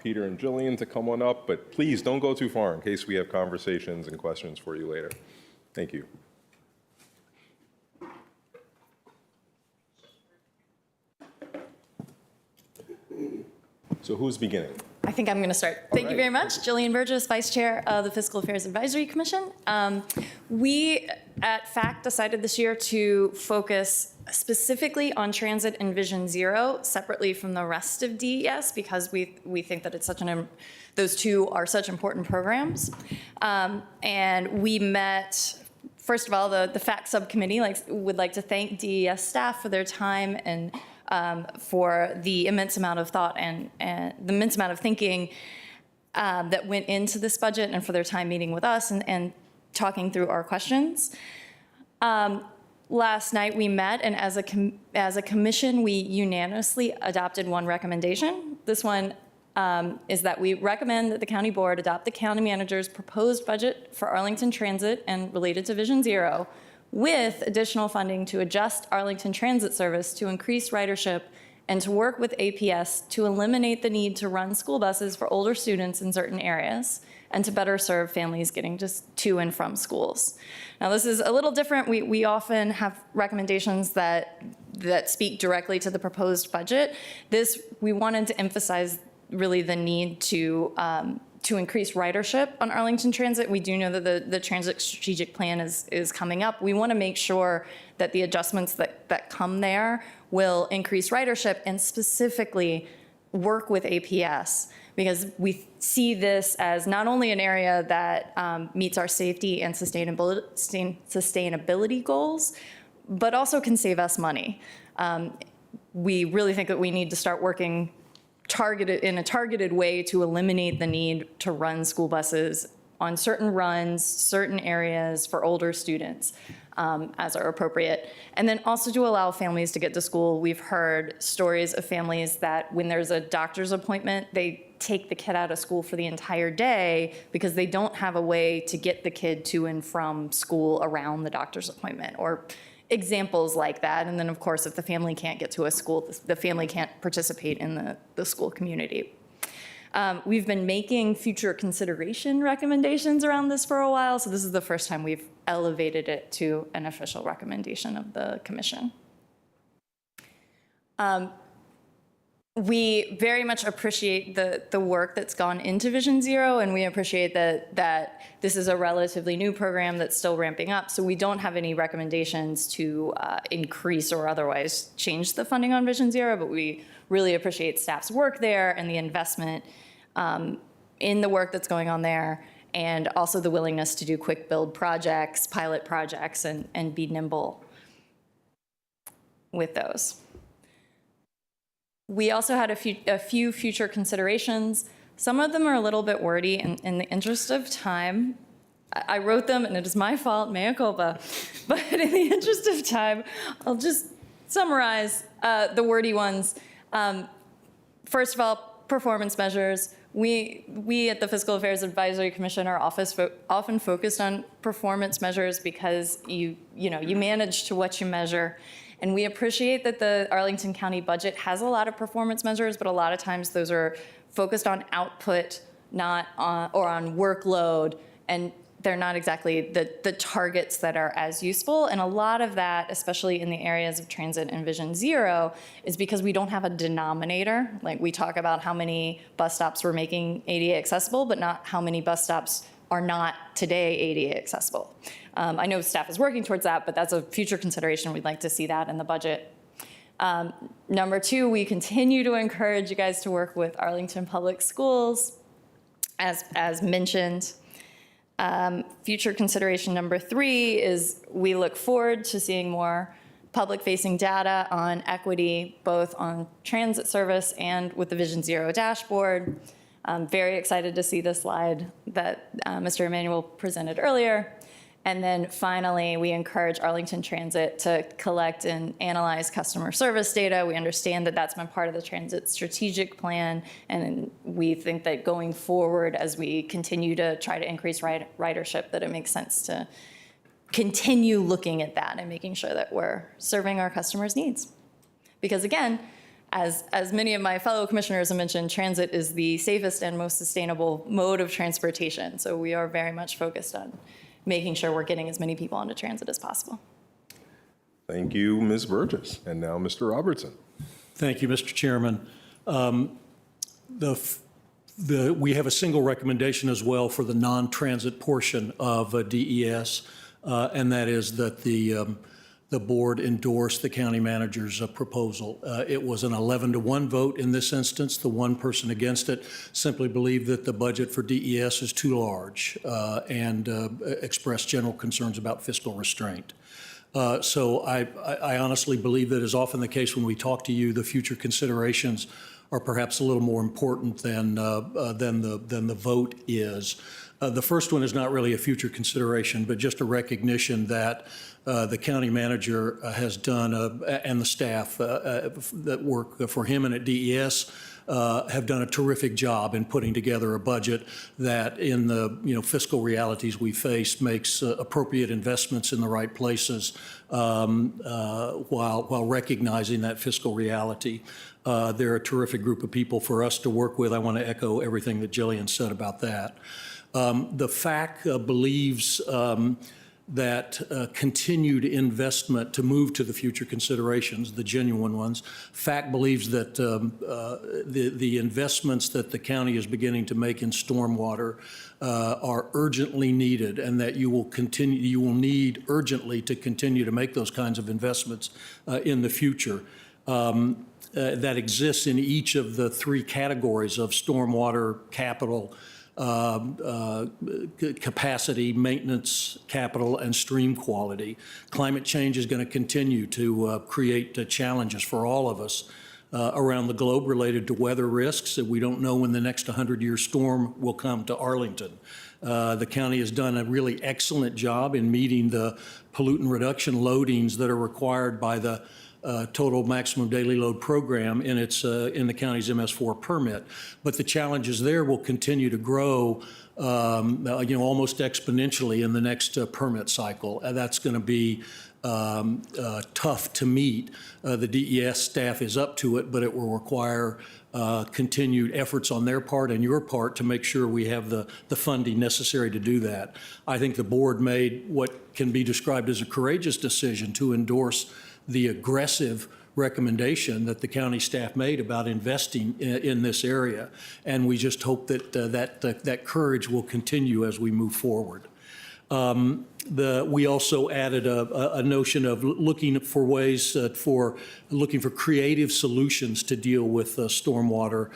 Peter and Jillian, to come on up, but please don't go too far in case we have conversations and questions for you later. Thank you. So who's beginning? I think I'm going to start. Thank you very much. Jillian Burgess, Vice Chair of the Fiscal Affairs Advisory Commission. We at FAC decided this year to focus specifically on transit and Vision Zero separately from the rest of DES because we think that it's those two are such important programs. And we met, first of all, the FAC subcommittee would like to thank DES staff for their time and for the immense amount of thought and the immense amount of thinking that went into this budget and for their time meeting with us and talking through our questions. Last night we met, and as a commission, we unanimously adopted one recommendation. This one is that we recommend that the county board adopt the county manager's proposed budget for Arlington Transit and related to Vision Zero, with additional funding to adjust Arlington Transit service to increase ridership and to work with APS to eliminate the need to run school buses for older students in certain areas and to better serve families getting just to and from schools. Now, this is a little different. We often have recommendations that speak directly to the proposed budget. We wanted to emphasize really the need to increase ridership on Arlington Transit. We do know that the transit strategic plan is coming up. We want to make sure that the adjustments that come there will increase ridership and specifically work with APS, because we see this as not only an area that meets our safety and sustainability goals, but also can save us money. We really think that we need to start working in a targeted way to eliminate the need to run school buses on certain runs, certain areas for older students as are appropriate. And then also to allow families to get to school. We've heard stories of families that when there's a doctor's appointment, they take the kid out of school for the entire day because they don't have a way to get the kid to and from school around the doctor's appointment, or examples like that. And then, of course, if the family can't get to a school, the family can't participate in the school community. We've been making future consideration recommendations around this for a while, so this is the first time we've elevated it to an official recommendation of the commission. We very much appreciate the work that's gone into Vision Zero, and we appreciate that this is a relatively new program that's still ramping up, so we don't have any recommendations to increase or otherwise change the funding on Vision Zero, but we really appreciate staff's work there and the investment in the work that's going on there, and also the willingness to do quick build projects, pilot projects, and be nimble with those. We also had a few future considerations. Some of them are a little bit wordy, and in the interest of time, I wrote them, and it is my fault, mea culpa. But in the interest of time, I'll just summarize the wordy ones. First of all, performance measures. We at the Fiscal Affairs Advisory Commission are often focused on performance measures because you manage to what you measure. And we appreciate that the Arlington County budget has a lot of performance measures, but a lot of times those are focused on output, not on, or on workload, and they're not exactly the targets that are as useful. And a lot of that, especially in the areas of transit and Vision Zero, is because we don't have a denominator. Like, we talk about how many bus stops we're making ADA accessible, but not how many bus stops are not today ADA accessible. I know staff is working towards that, but that's a future consideration. We'd like to see that in the budget. Number two, we continue to encourage you guys to work with Arlington Public Schools, as mentioned. Future consideration number three is we look forward to seeing more public-facing data on equity, both on transit service and with the Vision Zero dashboard. I'm very excited to see the slide that Mr. Emanuel presented earlier. And then finally, we encourage Arlington Transit to collect and analyze customer service data. We understand that that's been part of the transit strategic plan, and we think that going forward, as we continue to try to increase ridership, that it makes sense to continue looking at that and making sure that we're serving our customers' needs. Because again, as many of my fellow commissioners have mentioned, transit is the safest and most sustainable mode of transportation. So we are very much focused on making sure we're getting as many people onto transit as possible. Thank you, Ms. Burgess. And now Mr. Robertson. Thank you, Mr. Chairman. We have a single recommendation as well for the non-transit portion of DES, and that is that the board endorse the county manager's proposal. It was an 11-to-1 vote in this instance. The one person against it simply believed that the budget for DES is too large and expressed general concerns about fiscal restraint. So I honestly believe that is often the case when we talk to you, the future considerations are perhaps a little more important than the vote is. The first one is not really a future consideration, but just a recognition that the county manager has done, and the staff that work for him and at DES have done a terrific job in putting together a budget that, in the fiscal realities we face, makes appropriate investments in the right places while recognizing that fiscal reality. They're a terrific group of people for us to work with. I want to echo everything that Jillian said about that. The FAC believes that continued investment to move to the future considerations, the genuine ones. FAC believes that the investments that the county is beginning to make in stormwater are urgently needed, and that you will need urgently to continue to make those kinds of investments in the future. That exists in each of the three categories of stormwater, capital, capacity, maintenance, capital, and stream quality. Climate change is going to continue to create challenges for all of us around the globe related to weather risks. We don't know when the next 100-year storm will come to Arlington. The county has done a really excellent job in meeting the pollutant reduction loadings that are required by the total maximum daily load program in the county's MS4 permit. But the challenges there will continue to grow, almost exponentially in the next permit cycle. That's going to be tough to meet. The DES staff is up to it, but it will require continued efforts on their part and your part to make sure we have the funding necessary to do that. I think the board made what can be described as a courageous decision to endorse the aggressive recommendation that the county staff made about investing in this area. And we just hope that that courage will continue as we move forward. We also added a notion of looking for ways looking for creative solutions to deal with stormwater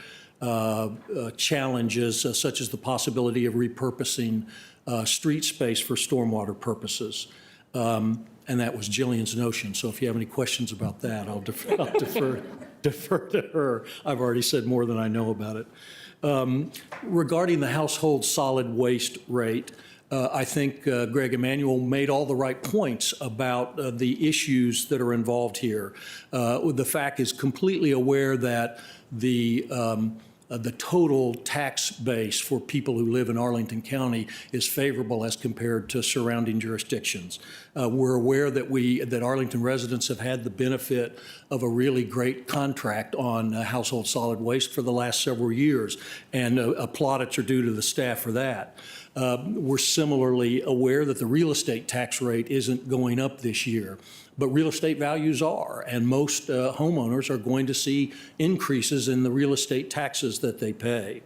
challenges, such as the possibility of repurposing street space for stormwater purposes. And that was Jillian's notion. So if you have any questions about that, I'll defer to her. I've already said more than I know about it. Regarding the household solid waste rate, I think Greg Emanuel made all the right points about the issues that are involved here. The FAC is completely aware that the total tax base for people who live in Arlington County is favorable as compared to surrounding jurisdictions. We're aware that Arlington residents have had the benefit of a really great contract on household solid waste for the last several years, and plaudits are due to the staff for that. We're similarly aware that the real estate tax rate isn't going up this year, but real estate values are, and most homeowners are going to see increases in the real estate taxes that they pay.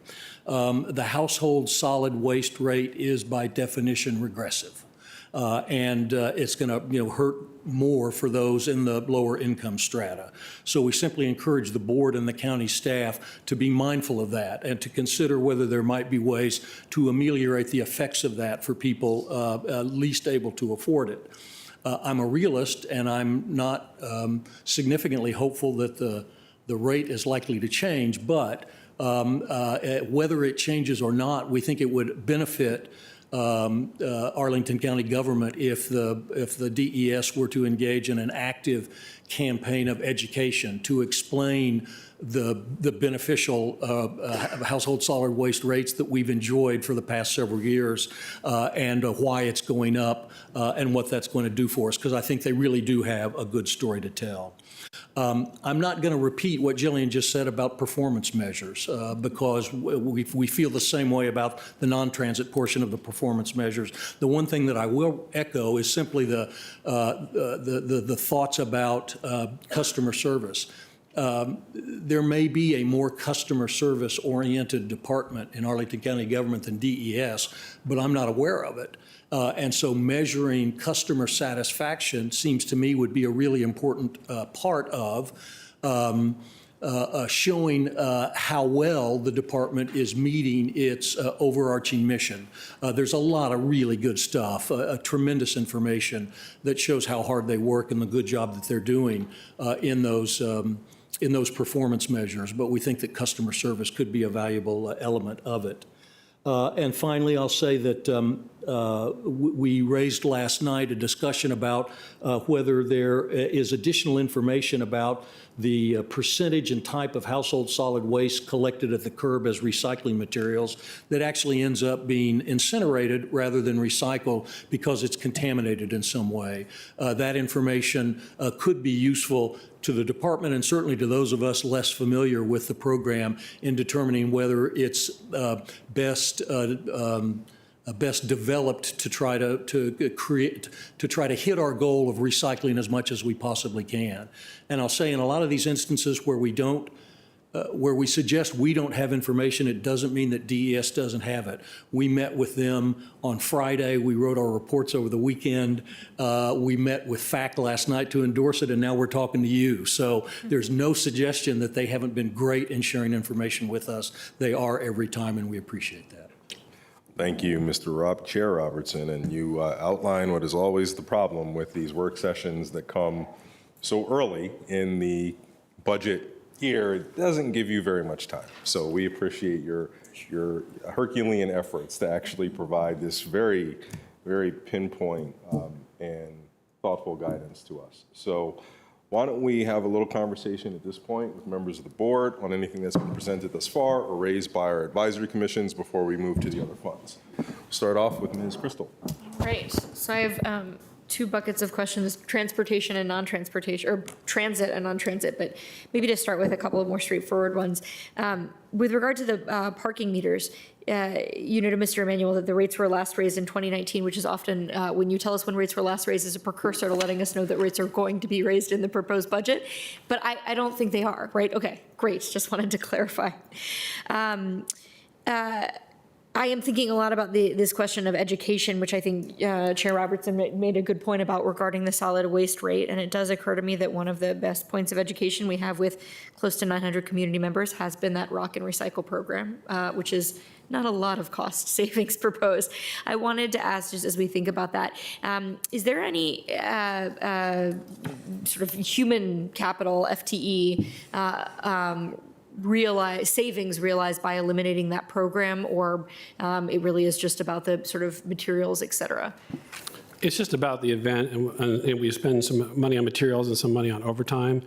The household solid waste rate is by definition regressive, and it's going to hurt more for those in the lower income strata. So we simply encourage the board and the county staff to be mindful of that and to consider whether there might be ways to ameliorate the effects of that for people least able to afford it. I'm a realist, and I'm not significantly hopeful that the rate is likely to change, but whether it changes or not, we think it would benefit Arlington County government if the DES were to engage in an active campaign of education to explain the beneficial household solid waste rates that we've enjoyed for the past several years and why it's going up and what that's going to do for us, because I think they really do have a good story to tell. I'm not going to repeat what Jillian just said about performance measures because we feel the same way about the non-transit portion of the performance measures. The one thing that I will echo is simply the thoughts about customer service. There may be a more customer service oriented department in Arlington County government than DES, but I'm not aware of it. And so measuring customer satisfaction seems to me would be a really important part of showing how well the department is meeting its overarching mission. There's a lot of really good stuff, tremendous information that shows how hard they work and the good job that they're doing in those performance measures, but we think that customer service could be a valuable element of it. And finally, I'll say that we raised last night a discussion about whether there is additional information about the percentage and type of household solid waste collected at the curb as recycling materials that actually ends up being incinerated rather than recycled because it's contaminated in some way. That information could be useful to the department and certainly to those of us less familiar with the program in determining whether it's best developed to try to hit our goal of recycling as much as we possibly can. And I'll say in a lot of these instances where we suggest we don't have information, it doesn't mean that DES doesn't have it. We met with them on Friday. We wrote our reports over the weekend. We met with FAC last night to endorse it, and now we're talking to you. So there's no suggestion that they haven't been great in sharing information with us. They are every time, and we appreciate that. Thank you, Chair Robertson, and you outline what is always the problem with these work sessions that come so early in the budget year. It doesn't give you very much time. So we appreciate your Herculean efforts to actually provide this very, very pinpoint and thoughtful guidance to us. So why don't we have a little conversation at this point with members of the board on anything that's been presented thus far or raised by our advisory commissions before we move to the other funds. Start off with Ms. Crystal. Right. So I have two buckets of questions, transportation and non-transportation, or transit and non-transit, but maybe to start with a couple of more straightforward ones. With regard to the parking meters, you noted, Mr. Emanuel, that the rates were last raised in 2019, which is often, when you tell us when rates were last raised, is a precursor to letting us know that rates are going to be raised in the proposed budget. But I don't think they are, right? Okay, great. Just wanted to clarify. I am thinking a lot about this question of education, which I think Chair Robertson made a good point about regarding the solid waste rate. And it does occur to me that one of the best points of education we have with close to 900 community members has been that Rock and Recycle program, which is not a lot of cost savings proposed. I wanted to ask, just as we think about that, is there any sort of human capital, FTE, savings realized by eliminating that program, or it really is just about the sort of materials, et cetera? It's just about the event, and we spend some money on materials and some money on overtime.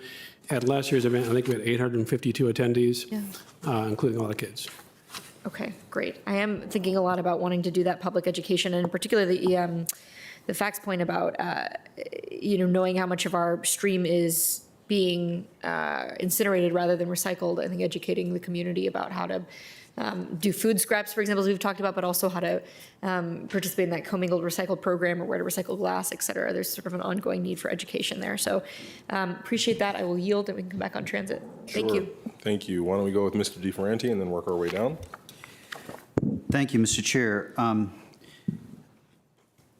At last year's event, I think we had 852 attendees, including all the kids. Okay, great. I am thinking a lot about wanting to do that public education, and particularly the facts point about knowing how much of our stream is being incinerated rather than recycled. I think educating the community about how to do food scraps, for example, as we've talked about, but also how to participate in that commingled recycled program or where to recycle glass, et cetera. There's sort of an ongoing need for education there. So appreciate that. I will yield and we can come back on transit. Thank you. Thank you. Why don't we go with Mr. DeFerranti and then work our way down? Thank you, Mr. Chair.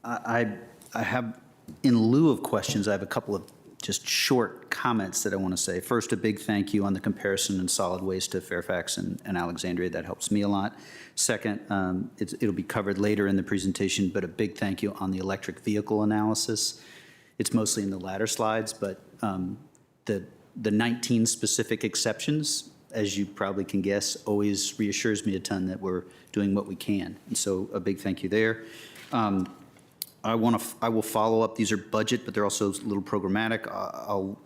I have, in lieu of questions, I have a couple of just short comments that I want to say. First, a big thank you on the comparison in solid waste to Fairfax and Alexandria. That helps me a lot. Second, it'll be covered later in the presentation, but a big thank you on the electric vehicle analysis. It's mostly in the latter slides, but the 19 specific exceptions as you probably can guess, always reassures me a ton that we're doing what we can. And so a big thank you there. I will follow up. These are budget, but they're also a little programmatic. I'll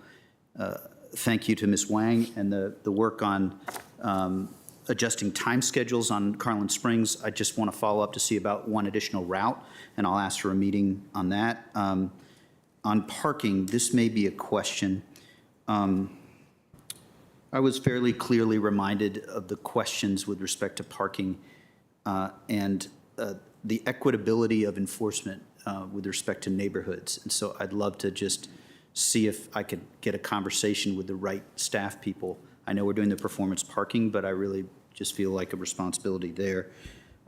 thank you to Ms. Wang and the work on adjusting time schedules on Carlin Springs. I just want to follow up to see about one additional route, and I'll ask for a meeting on that. On parking, this may be a question. I was fairly clearly reminded of the questions with respect to parking and the equitability of enforcement with respect to neighborhoods. And so I'd love to just see if I could get a conversation with the right staff people. I know we're doing the performance parking, but I really just feel like a responsibility there.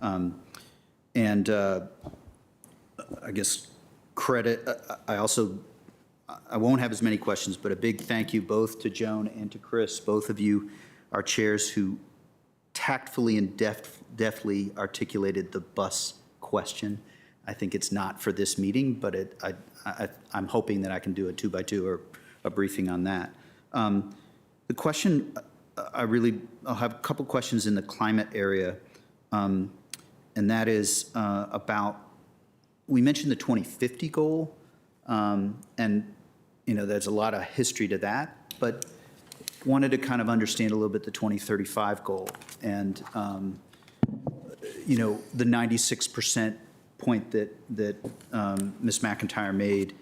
And I guess credit, I won't have as many questions, but a big thank you both to Joan and to Chris. Both of you are chairs who tactfully and deftly articulated the bus question. I think it's not for this meeting, but I'm hoping that I can do a 2x2 or a briefing on that. The question, I'll have a couple questions in the climate area, and that is about, we mentioned the 2050 goal, and there's a lot of history to that, but wanted to kind of understand a little bit the 2035 goal and the 96% point that Ms. McIntyre made.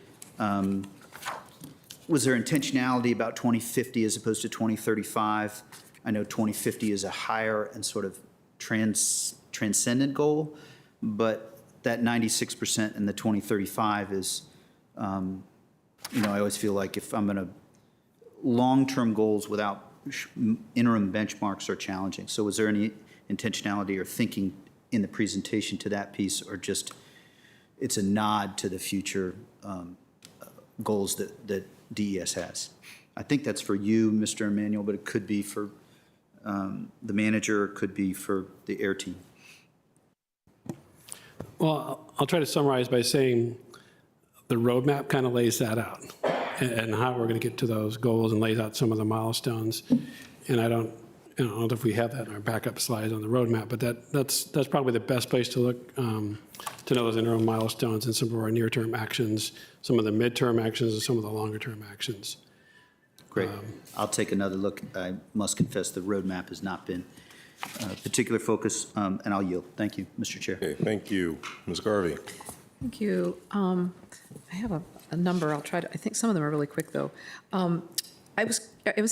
Was there intentionality about 2050 as opposed to 2035? I know 2050 is a higher and sort of transcendent goal, but that 96% in the 2035 is, I always feel like if I'm going to, long-term goals without interim benchmarks are challenging. So was there any intentionality or thinking in the presentation to that piece, or just it's a nod to the future goals that DES has? I think that's for you, Mr. Emanuel, but it could be for the manager, it could be for the air team. Well, I'll try to summarize by saying the roadmap kind of lays that out and how we're going to get to those goals and lays out some of the milestones. And I don't know if we have that in our backup slides on the roadmap, but that's probably the best place to look to know those interim milestones and some of our near-term actions, some of the midterm actions, and some of the longer-term actions. Great. I'll take another look. I must confess the roadmap has not been a particular focus, and I'll yield. Thank you, Mr. Chair. Okay, thank you. Ms. Garvey. Thank you. I have a number. I'll try to, I think some of them are really quick, though. I was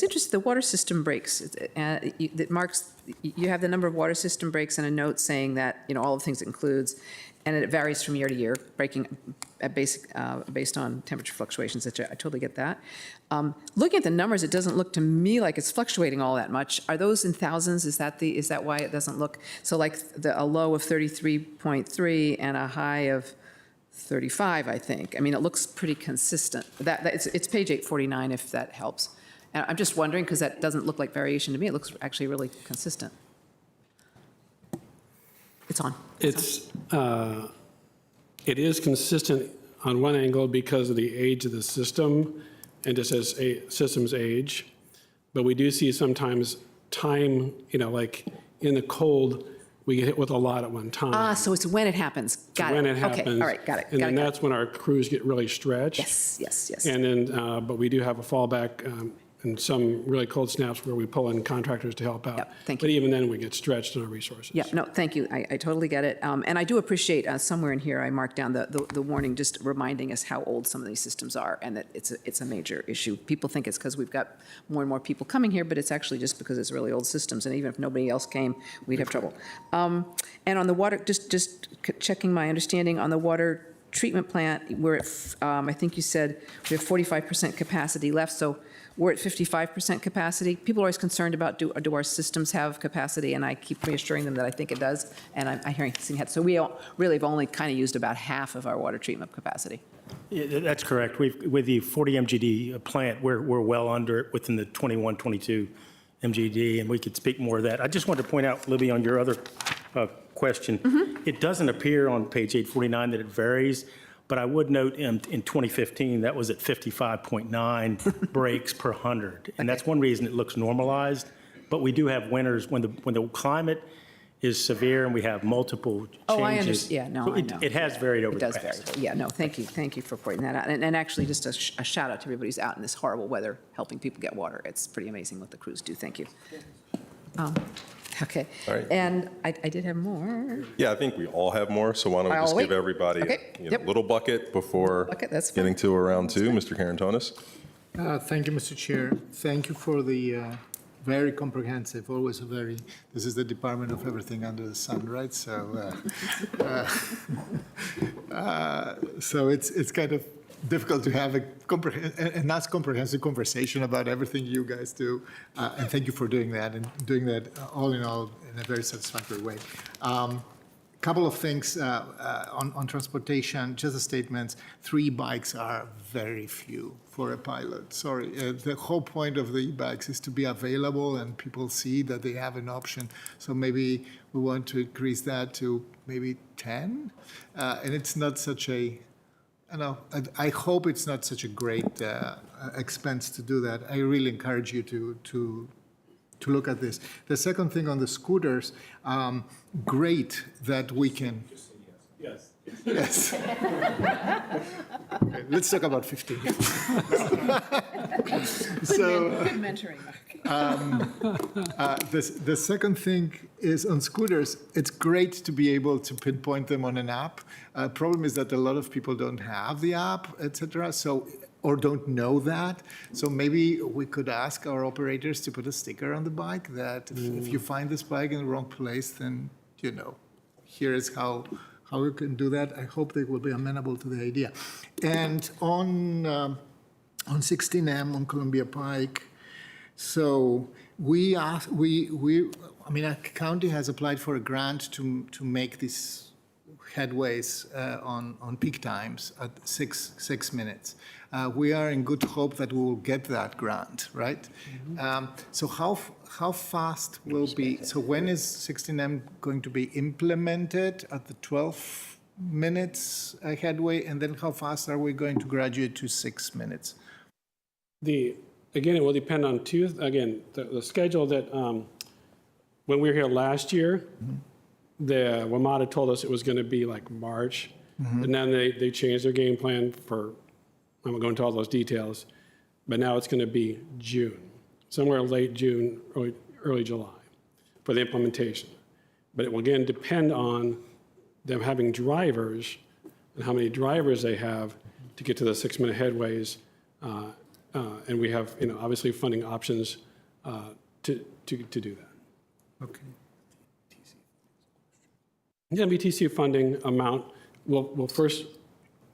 interested, the water system breaks, that marks, you have the number of water system breaks and a note saying that, all the things it includes, and it varies from year to year, breaking based on temperature fluctuations, which I totally get that. Looking at the numbers, it doesn't look to me like it's fluctuating all that much. Are those in thousands? Is that why it doesn't look, so like a low of 33.3 and a high of 35, I think. I mean, it looks pretty consistent. It's page 849, if that helps. And I'm just wondering, because that doesn't look like variation to me. It looks actually really consistent. It's on. It is consistent on one angle because of the age of the system and just as systems age. But we do see sometimes time, like in the cold, we get hit with a lot at one time. So it's when it happens. Got it. When it happens. Okay, all right, got it. And then that's when our crews get really stretched. Yes. And then, but we do have a fallback and some really cold snaps where we pull in contractors to help out. Yep, thank you. But even then, we get stretched in our resources. Yeah, no, thank you. I totally get it. And I do appreciate, somewhere in here, I marked down the warning, just reminding us how old some of these systems are, and that it's a major issue. People think it's because we've got more and more people coming here, but it's actually just because it's really old systems, and even if nobody else came, we'd have trouble. And on the water, just checking my understanding, on the water treatment plant, we're at, I think you said we have 45% capacity left, so we're at 55% capacity. People are always concerned about do our systems have capacity, and I keep reassuring them that I think it does, and I'm hearing that. So we really have only kind of used about half of our water treatment capacity. Yeah, that's correct. With the 40 MGD plant, we're well under it within the 21, 22 MGD, and we could speak more of that. I just wanted to point out, Libby, on your other question, it doesn't appear on page 849 that it varies, but I would note in 2015, that was at 55.9 breaks per 100. And that's one reason it looks normalized, but we do have winters when the climate is severe and we have multiple changes. Oh, I understand. Yeah, no, So I know. It has varied over It the does past. vary. Yeah, no, thank you for pointing that out. And actually, just a shout out to everybody who's out in this horrible weather, helping people get water. It's pretty amazing what the crews do. Thank you. Okay. All right. And I did have more. Yeah, I think we all have more, so why don't we I'll just give wait. everybody Okay, a yep. little bucket before Bucket, that's fine. getting to a round two. Mr. Carantonis? Thank you, Mr. Chair. Thank you for the very comprehensive, always a very, this is the department of everything under the sun, right? So, so it's kind of difficult to have a nice comprehensive conversation about everything you guys do. And thank you for doing that and doing that all in all in a very satisfactory way. Couple of things on transportation, just a statement. 3 bikes are very few for a pilot. Sorry, the whole point of the e-bikes is to be available and people see that they have an option. So maybe we want to increase that to maybe 10. And it's not such a, I hope it's not such a great expense to do that. I really encourage you to look at this. The second thing on the scooters, great that we can. Yes. Yes. Okay, let's talk about 15. So, Good mentoring. the second thing is on scooters, it's great to be able to pinpoint them on an app. Problem is that a lot of people don't have the app, etc. So, or don't know that. So maybe we could ask our operators to put a sticker on the bike that if you find this bike in the wrong place, then, here is how we can do that. I hope they will be amenable to the idea. And on 16M, on Columbia Pike, so our county has applied for a grant to make these headways on peak times at 6 minutes. We are in good hope that we will get that grant, right? So how fast will be, so when is 16M going to be implemented at the 12 minutes headway? And then how fast are we going to graduate to 6 minutes? Again, it will depend on the schedule that, when we were here last year, the WMATA told us it was going to be like March, and then they changed their game plan for, I won't go into all those details, but now it's going to be June, somewhere late June, early July for the implementation. But it will again depend on them having drivers and how many drivers they have to get to the 6-minute headways. And we have, obviously funding options to do that. Okay. The MVTC funding amount, we'll first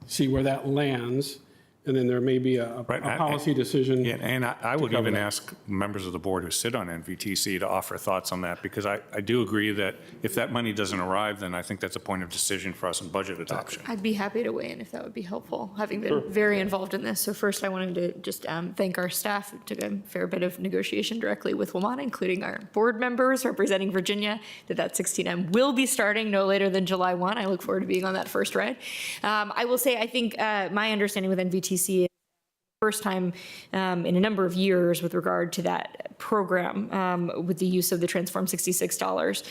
see where that lands, and then there may be a policy decision. Yeah, and I would even ask members of the board who sit on NVTC to offer thoughts on that, because I do agree that if that money doesn't arrive, then I think that's a point of decision for us in budget adoption. I'd be happy to weigh in if that would be helpful, having been very involved in this. So first, I wanted to just thank our staff who took a fair bit of negotiation directly with WMATA, including our board members representing Virginia, that 16M will be starting no later than July 1. I look forward to being on that first ride. I will say, I think my understanding with NVTC is first time in a number of years with regard to that program with the use of the Transform $66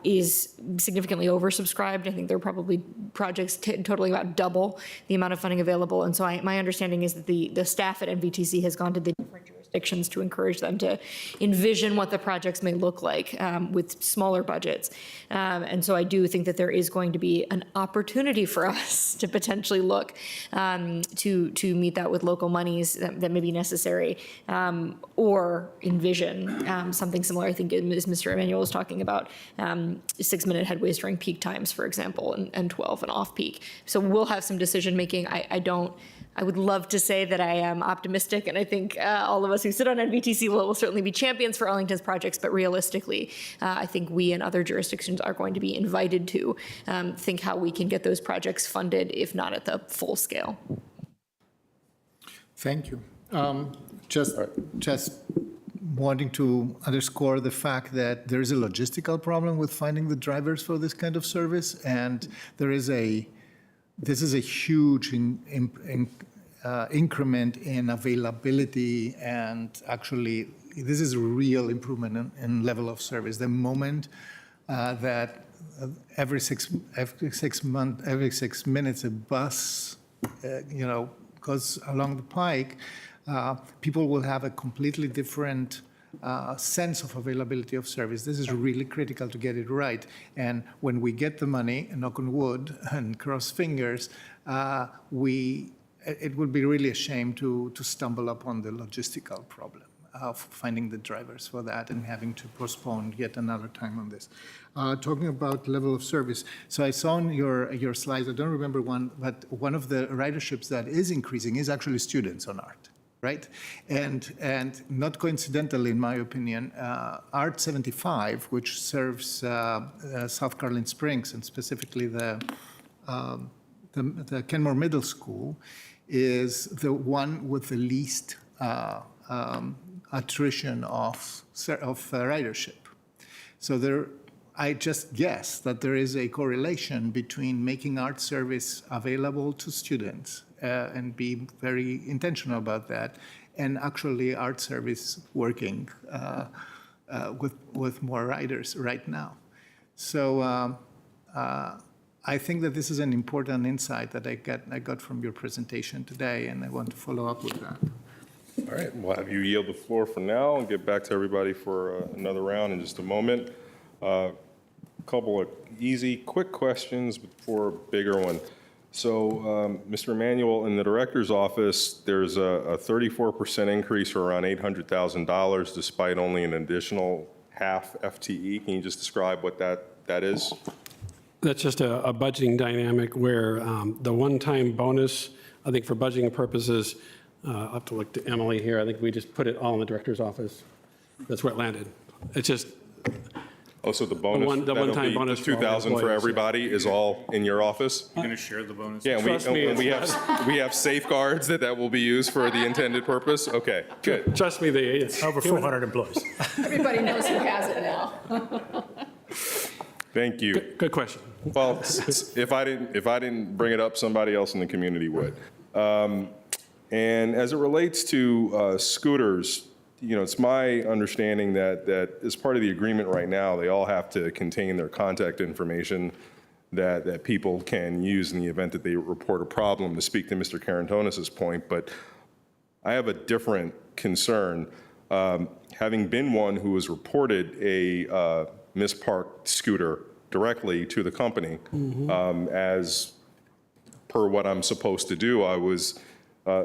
is significantly oversubscribed. I think there are probably projects totaling about double the amount of funding available. And so my understanding is that the staff at NVTC has gone to the different jurisdictions to encourage them to envision what the projects may look like with smaller budgets. And so I do think that there is going to be an opportunity for us to potentially look to meet that with local monies that may be necessary, or envision something similar. I think as Mr. Emanuel was talking about 6-minute headways during peak times, for example, and 12 and off peak. So we'll have some decision making. I would love to say that I am optimistic, and I think all of us who sit on NVTC will certainly be champions for Arlington's projects, but realistically, I think we and other jurisdictions are going to be invited to think how we can get those projects funded, if not at the full scale. Thank you. Just wanting to underscore the fact that there is a logistical problem with finding the drivers for this kind of service, and this is a huge increment in availability and actually this is a real improvement in level of service. The moment that every 6 minutes a bus, goes along the pike, people will have a completely different sense of availability of service. This is really critical to get it right. And when we get the money, knock on wood and cross fingers, it would be really a shame to stumble upon the logistical problem of finding the drivers for that and having to postpone yet another time on this. Talking about level of service, so I saw on your slides, I don't remember one, but one of the riderships that is increasing is actually students on art, right? And not coincidentally, in my opinion, Art 75, which serves South Carolina Springs and specifically the Kenmore Middle School, is the one with the least attrition of ridership. So I just guess that there is a correlation between making art service available to students and be very intentional about that, and actually art service working with more riders right now. So I think that this is an important insight that I got from your presentation today, and I want to follow up with that. All right, we'll have you yield the floor for now and get back to everybody for another round in just a moment. A couple of easy, quick questions before a bigger one. So, Mr. Emanuel, in the director's office, there's a 34% increase, or around $800,000, despite only an additional half FTE. Can you just describe what that is? That's just a budgeting dynamic where the one-time bonus, I think for budgeting purposes, I'll have to look to Emily here. I think we just put it all in the director's office. That's where it landed. It's just. Oh, so the bonus, the one-time bonus the 2,000 for everybody is all in your office? You're going to share the bonus? Yeah, and we have safeguards that will be used for the intended purpose? Okay, good. Trust me, Over 400 employees. Everybody knows who has it now. Thank you. Good question. Well, if I didn't bring it up, somebody else in the community would. And as it relates to scooters, it's my understanding that as part of the agreement right now, they all have to contain their contact information that people can use in the event that they report a problem, to speak to Mr. Carantonis' point. But I have a different concern. Having been one who has reported a misparked scooter directly to the company, as per what I'm supposed to do, I was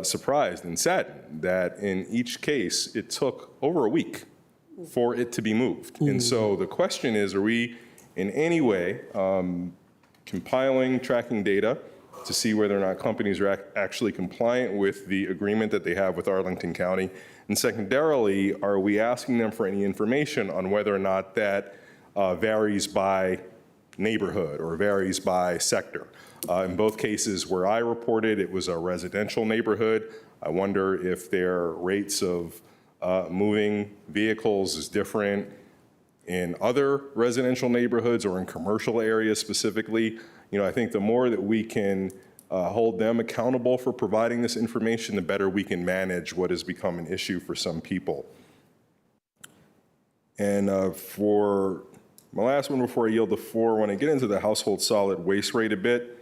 surprised and saddened that in each case, it took over a week for it to be moved. And so the question is, are we in any way compiling, tracking data to see whether or not companies are actually compliant with the agreement that they have with Arlington County? And secondarily, are we asking them for any information on whether or not that varies by neighborhood or varies by sector? In both cases where I reported, it was a residential neighborhood. I wonder if their rates of moving vehicles is different in other residential neighborhoods or in commercial areas specifically. I think the more that we can hold them accountable for providing this information, the better we can manage what has become an issue for some people. And for my last one before I yield the floor, when I get into the household solid waste rate a bit,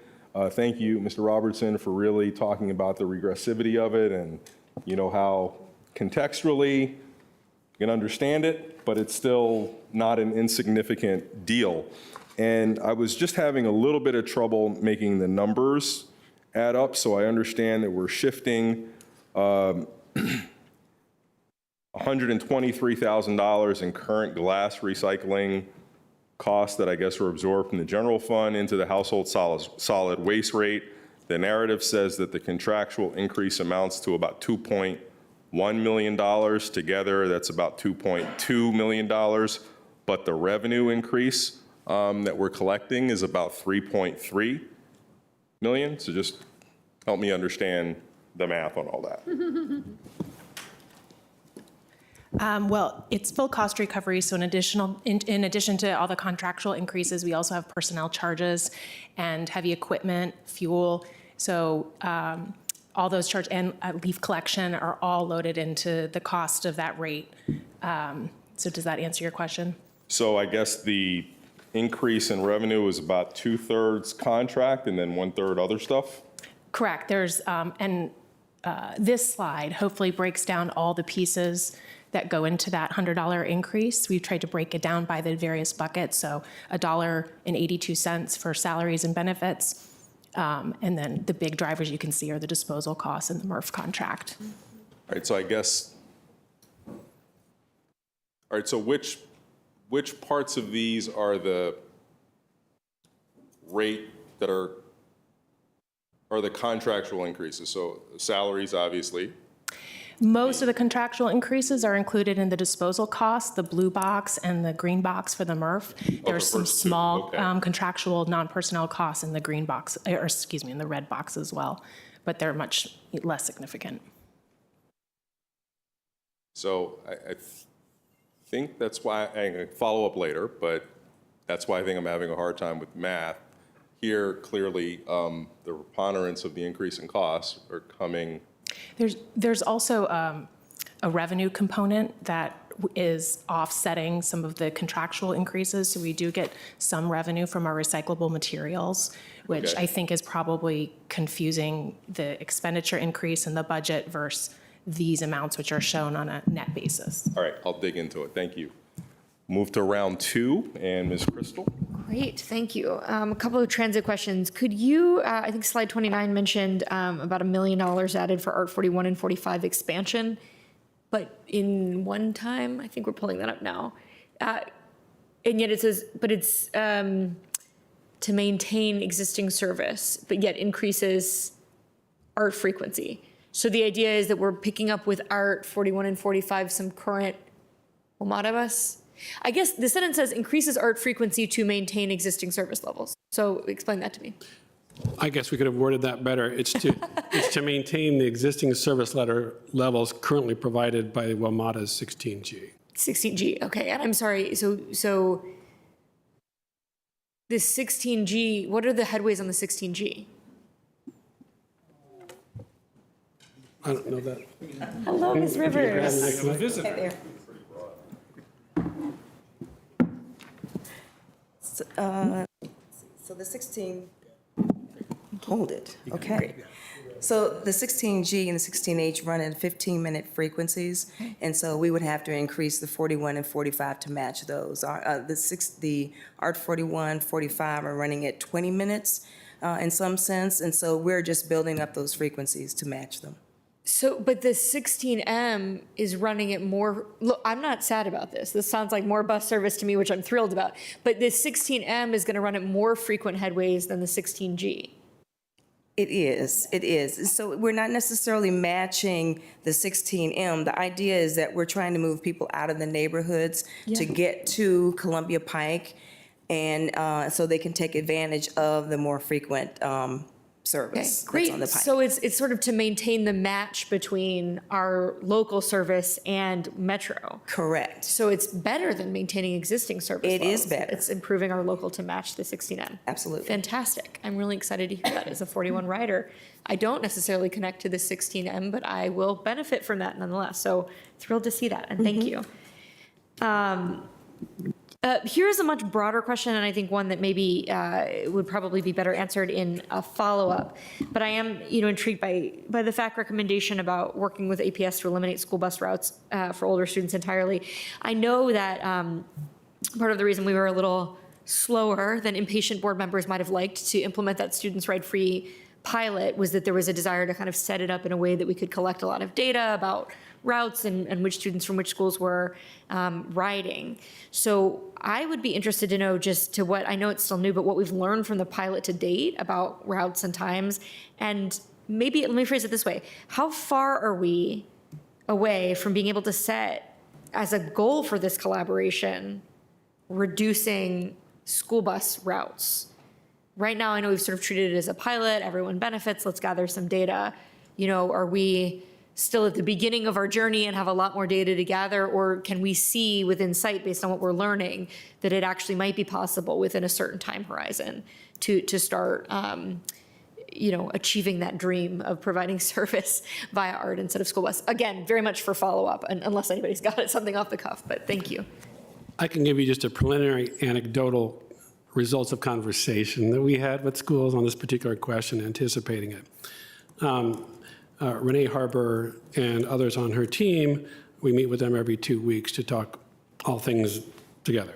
thank you, Mr. Robertson, for really talking about the regressivity of it and how contextually you can understand it, but it's still not an insignificant deal. And I was just having a little bit of trouble making the numbers add up, so I understand that we're shifting $123,000 in current glass recycling costs that I guess were absorbed from the general fund into the household solid waste rate. The narrative says that the contractual increase amounts to about $2.1 million. Together, that's about $2.2 million. But the revenue increase that we're collecting is about $3.3 million. So just help me understand the math on all that. Well, it's full cost recovery, so in addition to all the contractual increases, we also have personnel charges and heavy equipment, fuel. So all those charges and leaf collection are all loaded into the cost of that rate. So does that answer your question? So I guess the increase in revenue is about 2/3 contract and then 1/3 other stuff? Correct. There's, this slide hopefully breaks down all the pieces that go into that $100 increase. We've tried to break it down by the various buckets. So $1.82 for salaries and benefits. And then the big drivers you can see are the disposal costs and the MRF contract. All right, so I guess, all right, so which parts of these are the rate that are the contractual increases? So salaries, obviously. Most of the contractual increases are included in the disposal costs, the blue box and the green box for the MRF. There's some first two, small okay. contractual non-personnel costs in the green box, or excuse me, in the red box as well, but they're much less significant. So I think that's why, I can follow up later, but that's why I think I'm having a hard time with math. Here, clearly, the preponderance of the increase in costs are coming. There's also a revenue component that is offsetting some of the contractual increases. So we do get some revenue from our recyclable materials, which Okay. I think is probably confusing the expenditure increase in the budget versus these amounts, which are shown on a net basis. All right, I'll dig into it. Thank you. Move to round 2, and Ms. Crystal. Great, thank you. A couple of transit questions. Could you, I think slide 29 mentioned about $1 million added for Art 41 and 45 expansion, but in one time, I think we're pulling that up now. And yet it says, but it's to maintain existing service, but yet increases art frequency. So the idea is that we're picking up with Art 41 and 45 some current WMATA bus. I guess the sentence says increases art frequency to maintain existing service levels. So explain that to me. I guess we could have worded that better. It's to maintain the existing service levels currently provided by WMATA's 16G. 16G, okay. And I'm sorry, so the 16G, what are the headways on the 16G? I don't know that. Hello, Ms. Rivers. So the 16, hold it, okay. So the 16G and the 16H run at 15-minute frequencies, and so we would have to increase the 41 and 45 to match those. The Art 41, 45 are running at 20 minutes in some sense, and so we're just building up those frequencies to match them. So, but the 16M is running at more, look, I'm not sad about this. This sounds like more bus service to me, which I'm thrilled about. But the 16M is going to run at more frequent headways than the 16G. It is. So we're not necessarily matching the 16M. The idea is that we're trying to move people out of the neighborhoods to get to Columbia Pike, and so they can take advantage of the more frequent service Great. that's on the Pike. So it's sort of to maintain the match between our local service and Metro. Correct. So it's better than maintaining existing service It levels. is better. It's improving our local to match the 16M. Absolutely. Fantastic. I'm really excited to hear that as a 41 rider. I don't necessarily connect to the 16M, but I will benefit from that nonetheless. So thrilled to see that, and thank you. Here's a much broader question, and I think one that maybe would probably be better answered in a follow-up. But I am, intrigued by the FAC recommendation about working with APS to eliminate school bus routes for older students entirely. I know that part of the reason we were a little slower than impatient board members might have liked to implement that Students Ride Free pilot was that there was a desire to kind of set it up in a way that we could collect a lot of data about routes and which students from which schools were riding. So I would be interested to know just to what, I know it's still new, but what we've learned from the pilot to date about routes and times. And maybe, let me phrase it this way. How far are we away from being able to set as a goal for this collaboration, reducing school bus routes? Right now, I know we've sort of treated it as a pilot, everyone benefits, let's gather some data. Are we still at the beginning of our journey and have a lot more data to gather, or can we see within sight, based on what we're learning, that it actually might be possible within a certain time horizon to start achieving that dream of providing service via art instead of school bus. Again, very much for follow-up, unless anybody's got something off the cuff, but thank you. I can give you just a preliminary anecdotal results of conversation that we had with schools on this particular question, anticipating it. Renee Harbour and others on her team, we meet with them every 2 weeks to talk all things together.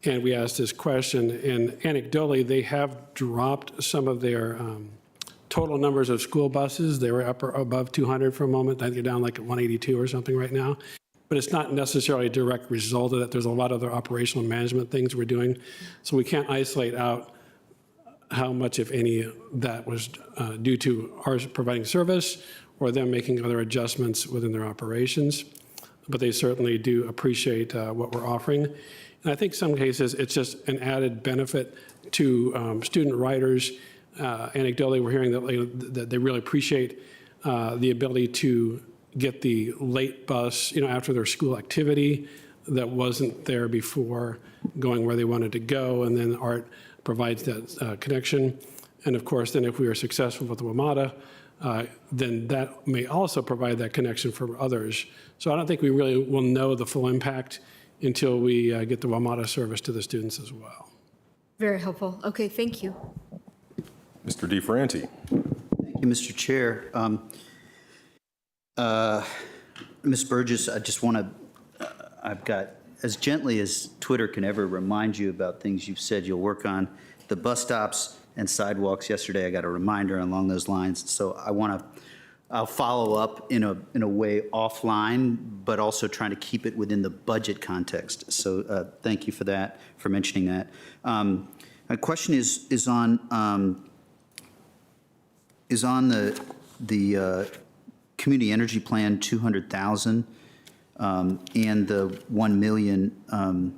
And we asked this question, and anecdotally, they have dropped some of their total numbers of school buses. They were up or above 200 for a moment. I think they're down like at 182 or something right now. But it's not necessarily a direct result of that. There's a lot of other operational management things we're doing. So we can't isolate out how much, if any, that was due to ours providing service or them making other adjustments within their operations. But they certainly do appreciate what we're offering. And I think some cases it's just an added benefit to student riders. Anecdotally, we're hearing that they really appreciate the ability to get the late bus, after their school activity that wasn't there before, going where they wanted to go, and then ART provides that connection. And of course, then if we are successful with the WMATA, then that may also provide that connection for others. So I don't think we really will know the full impact until we get the WMATA service to the students as well. Very helpful. Okay, thank you. Mr. DeFranti. Thank you, Mr. Chair. Ms. Burgess, I just want to, I've got, as gently as Twitter can ever remind you about things you've said you'll work on, the bus stops and sidewalks yesterday, I got a reminder along those lines. So I'll follow up in a way offline, but also trying to keep it within the budget context. So thank you for that, for mentioning that. My question is on the community energy plan, 200,000, and the 1 million.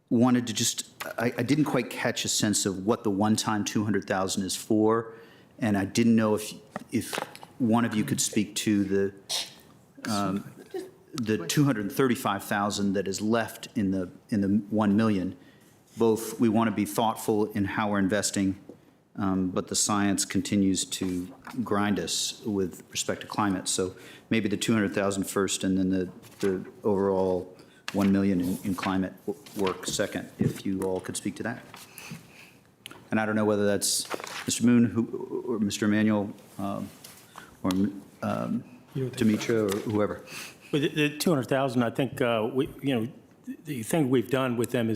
Wanted to just, I didn't quite catch a sense of what the one-time 200,000 is for, and I didn't know if one of you could speak to the 235,000 that is left in the 1 million. Both, we want to be thoughtful in how we're investing, but the science continues to grind us with respect to climate. So maybe the 200,000 first, and then the overall 1 million in climate work second, if you all could speak to that. And I don't know whether that's Mr. Moon or Mr. Emanuel or Demetra or whoever. With the 200,000, I think the thing we've done with them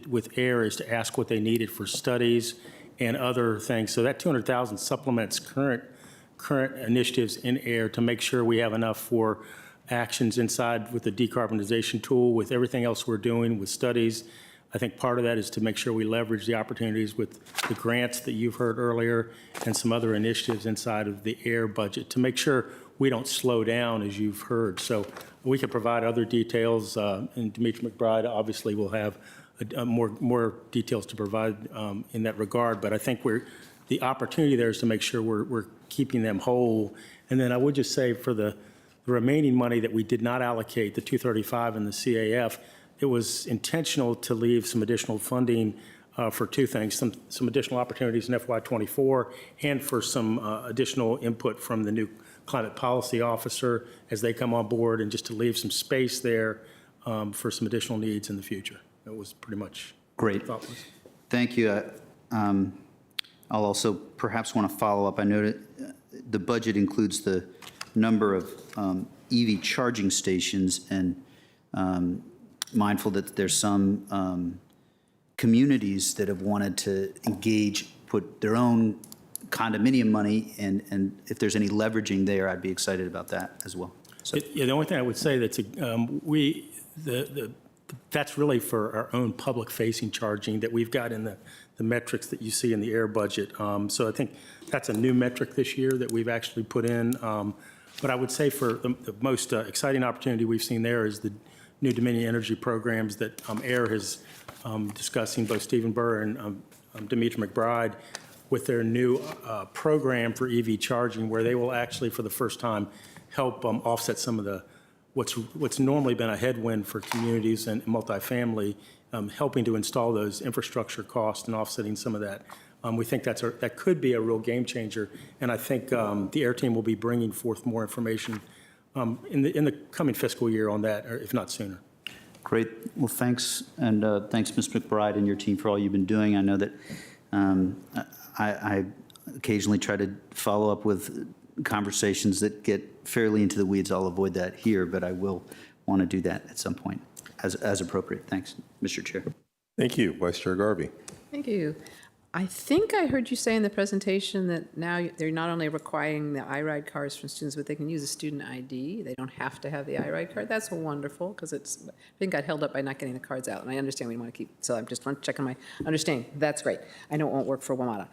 with AIR is to ask what they needed for studies and other things. So that 200,000 supplements current initiatives in AIR to make sure we have enough for actions inside with the decarbonization tool, with everything else we're doing with studies. I think part of that is to make sure we leverage the opportunities with the grants that you've heard earlier and some other initiatives inside of the AIR budget to make sure we don't slow down, as you've heard. So we can provide other details, and Demetra McBride obviously will have more details to provide in that regard. But I think the opportunity there is to make sure we're keeping them whole. And then I would just say for the remaining money that we did not allocate, the 235 and the CAF, it was intentional to leave some additional funding for two things, some additional opportunities in FY24 and for some additional input from the new climate policy officer as they come on board, and just to leave some space there for some additional needs in the future. That was pretty much great. Thoughtless. Thank you. I'll also perhaps want to follow up. I noted the budget includes the number of EV charging stations, and mindful that there's some communities that have wanted to engage, put their own condominium money, and if there's any leveraging there, I'd be excited about that as well. So. Yeah, the only thing I would say that's that's really for our own public-facing charging that we've got in the metrics that you see in the AIR budget. So I think that's a new metric this year that we've actually put in. But I would say for the most exciting opportunity we've seen there is the new Dominion Energy programs that AIR is discussing, both Stephen Burr and Demetra McBride, with their new program for EV charging, where they will actually, for the first time, help offset some of the what's normally been a headwind for communities and multifamily, helping to install those infrastructure costs and offsetting some of that We think that could be a real game changer, and I think the AIR team will be bringing forth more information in the coming fiscal year on that, or if not sooner. Great. Well, thanks, and thanks, Ms. McBride and your team for all you've been doing. I know that I occasionally try to follow up with conversations that get fairly into the weeds. I'll avoid that here, but I will want to do that at some point as appropriate. Thanks, Mr. Chair. Thank you, Vice Chair Garvey. Thank you. I think I heard you say in the presentation that now they're not only requiring the iRide cards from students, but they can use a student ID. They don't have to have the iRide card. That's wonderful, because I think got held up by not getting the cards out, and I understand we want to keep, so I'm just checking my understanding. That's great. I know it won't work for WMATA.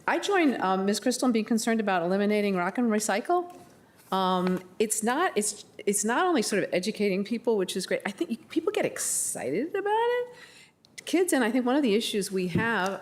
I join Ms. Crystal in being concerned about eliminating rock and recycle. It's not only sort of educating people, which is great. I think people get excited about it. Kids, and I think one of the issues we have,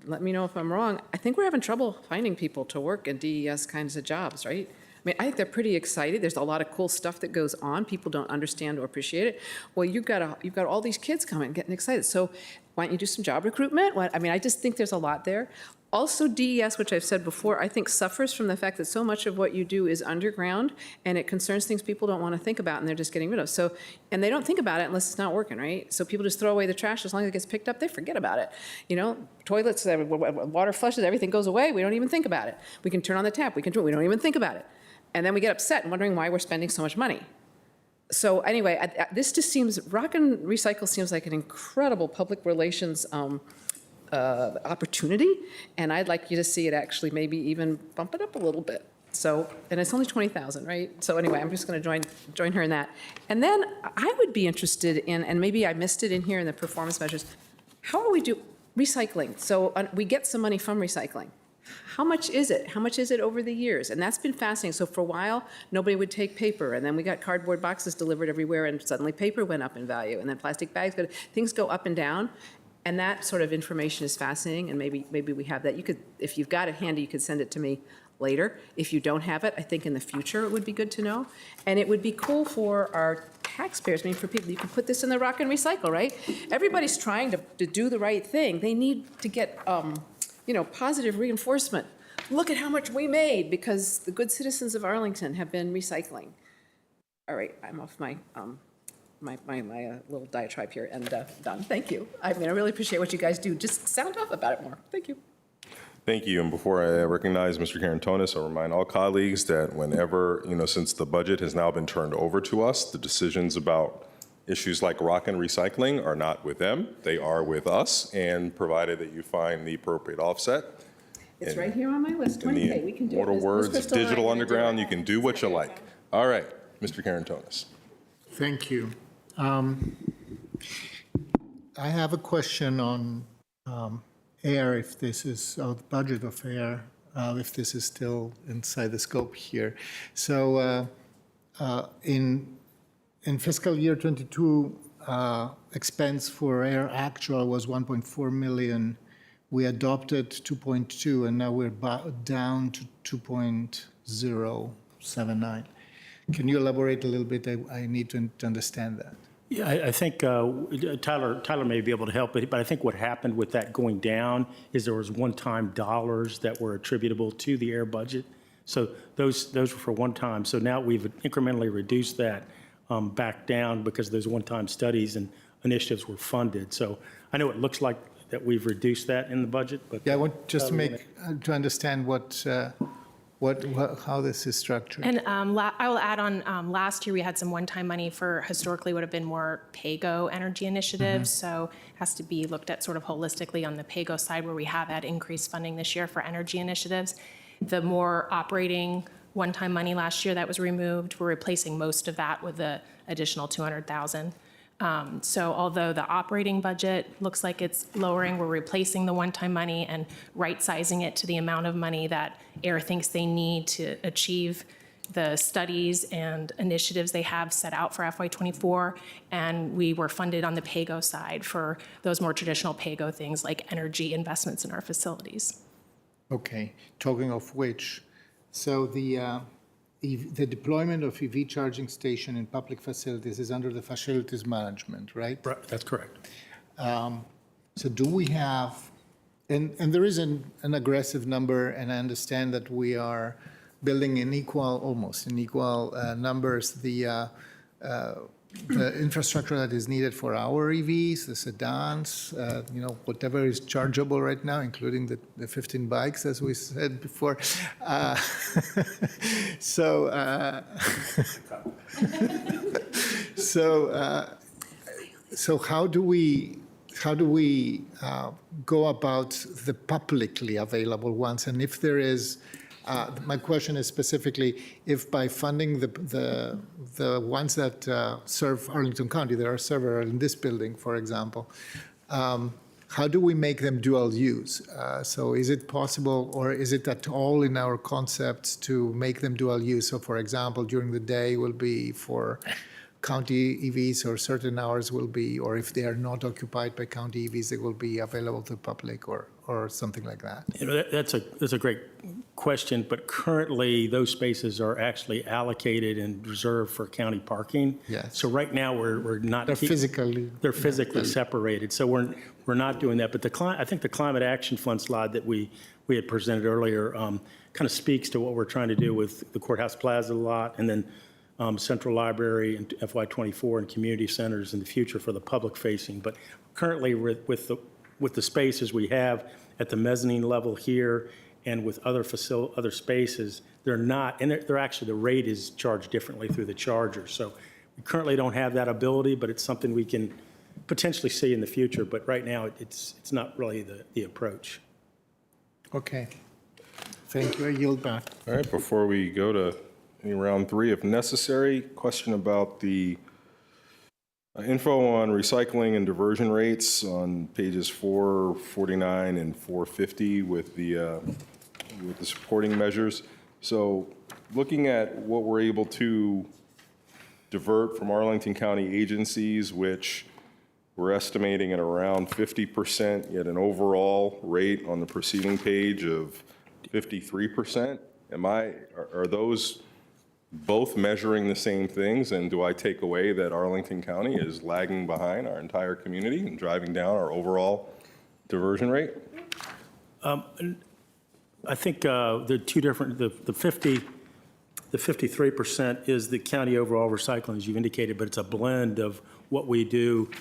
let me know if I'm wrong, I think we're having trouble finding people to work in DES kinds of jobs, right? I mean, I think they're pretty excited. There's a lot of cool stuff that goes on. People don't understand or appreciate it. Well, you've got all these kids coming, getting excited. So why don't you do some job recruitment? I just think there's a lot there. Also, DES, which I've said before, I think suffers from the fact that so much of what you do is underground, and it concerns things people don't want to think about, and they're just getting rid of. So, and they don't think about it unless it's not working, right? So people just throw away the trash. As long as it gets picked up, they forget about it. You know, toilets, water flushes, everything goes away. We don't even think about it. We can turn on the tap. We don't even think about it. And then we get upset and wondering why we're spending so much money. So anyway, this just seems, rock and recycle seems like an incredible public relations opportunity, and I'd like you to see it actually maybe even bump it up a little bit. So, and it's only 20,000, right? So anyway, I'm just going to join her in that. And then I would be interested in, and maybe I missed it in here in the performance measures, how do we do recycling? So we get some money from recycling. How much is it? How much is it over the years? And that's been fascinating. So for a while, nobody would take paper, and then we got cardboard boxes delivered everywhere, and suddenly paper went up in value, and then plastic bags, things go up and down. And that sort of information is fascinating, and maybe we have that. You could, if you've got it handy, you could send it to me later. If you don't have it, I think in the future it would be good to know. And it would be cool for our taxpayers, I mean, for people, you can put this in the rock and recycle, right? Everybody's trying to do the right thing. They need to get, positive reinforcement. Look at how much we made because the good citizens of Arlington have been recycling. All right, I'm off my little diatribe here and done. Thank you. I mean, I really appreciate what you guys do. Just sound off about it more. Thank you. Thank you. And before I recognize Mr. Karantonis, I'll remind all colleagues that whenever, since the budget has now been turned over to us, the decisions about issues like rock and recycling are not with them. They are with us, and provided that you find the appropriate offset. It's right here on my list, 20K. We can do it. Mortal words, digital underground, you can do what you like. All right, Mr. Karantonis. Thank you. I have a question on AIR, if this is, the budget of AIR, if this is still inside the scope here. So in fiscal year 22, expense for AIR actual was 1.4 million. We adopted 2.2, and now we're down to 2.079. Can you elaborate a little bit? I need to understand that. Yeah, I think Tyler may be able to help, but I think what happened with that going down is there was one-time dollars that were attributable to the AIR budget. So those were for one time. So now we've incrementally reduced that back down because those one-time studies and initiatives were funded. So I know it looks like that we've reduced that in the budget, but yeah, I want just to understand how this is structured. And I will add on, last year we had some one-time money for historically would have been more PAYGO energy initiatives. So it has to be looked at sort of holistically on the PAYGO side where we have had increased funding this year for energy initiatives. The more operating one-time money last year that was removed, we're replacing most of that with the additional 200,000. So although the operating budget looks like it's lowering, we're replacing the one-time money and right-sizing it to the amount of money that AIR thinks they need to achieve the studies and initiatives they have set out for FY24. And we were funded on the PAYGO side for those more traditional PAYGO things like energy investments in our facilities. Okay, talking of which, so the deployment of EV charging station in public facilities is under the facilities management, right? That's correct. So do we have And there is an aggressive number, and I understand that we are building in almost in equal numbers, the infrastructure that is needed for our EVs, the sedans, whatever is chargeable right now, including the 15 bikes, as we said before. So how do we go about the publicly available ones? And if there is, my question is specifically, if by funding the ones that serve Arlington County, there are several in this building, for example, how do we make them dual use? So is it possible, or is it at all in our concepts to make them dual use? So for example, during the day will be for county EVs, or certain hours will be, or if they are not occupied by county EVs, they will be available to the public, or something like that? That's a great question, but currently those spaces are actually allocated and reserved for county parking. Yes. So right now we're not. They're physically separated. So we're not doing that. But I think the Climate Action Fund slide that we had presented earlier kind of speaks to what we're trying to do with the Courthouse Plaza lot, and then Central Library and FY24 and community centers in the future for the public facing. But currently with the spaces we have at the mezzanine level here and with other spaces, they're not, and they're actually, the rate is charged differently through the charger. So we currently don't have that ability, but it's something we can potentially see in the future. But right now, it's not really the approach. Okay. Thank you. I yield back. All right, before we go to round three, if necessary, question about the info on recycling and diversion rates on pages 449 and 450 with the supporting measures. So looking at what we're able to divert from Arlington County agencies, which we're estimating at around 50%, yet an overall rate on the preceding page of 53%. Are those both measuring the same things, and do I take away that Arlington County is lagging behind our entire community and driving down our overall diversion rate? I think the two different, the 53% is the county overall recycling, as you've indicated, but it's a blend of what we do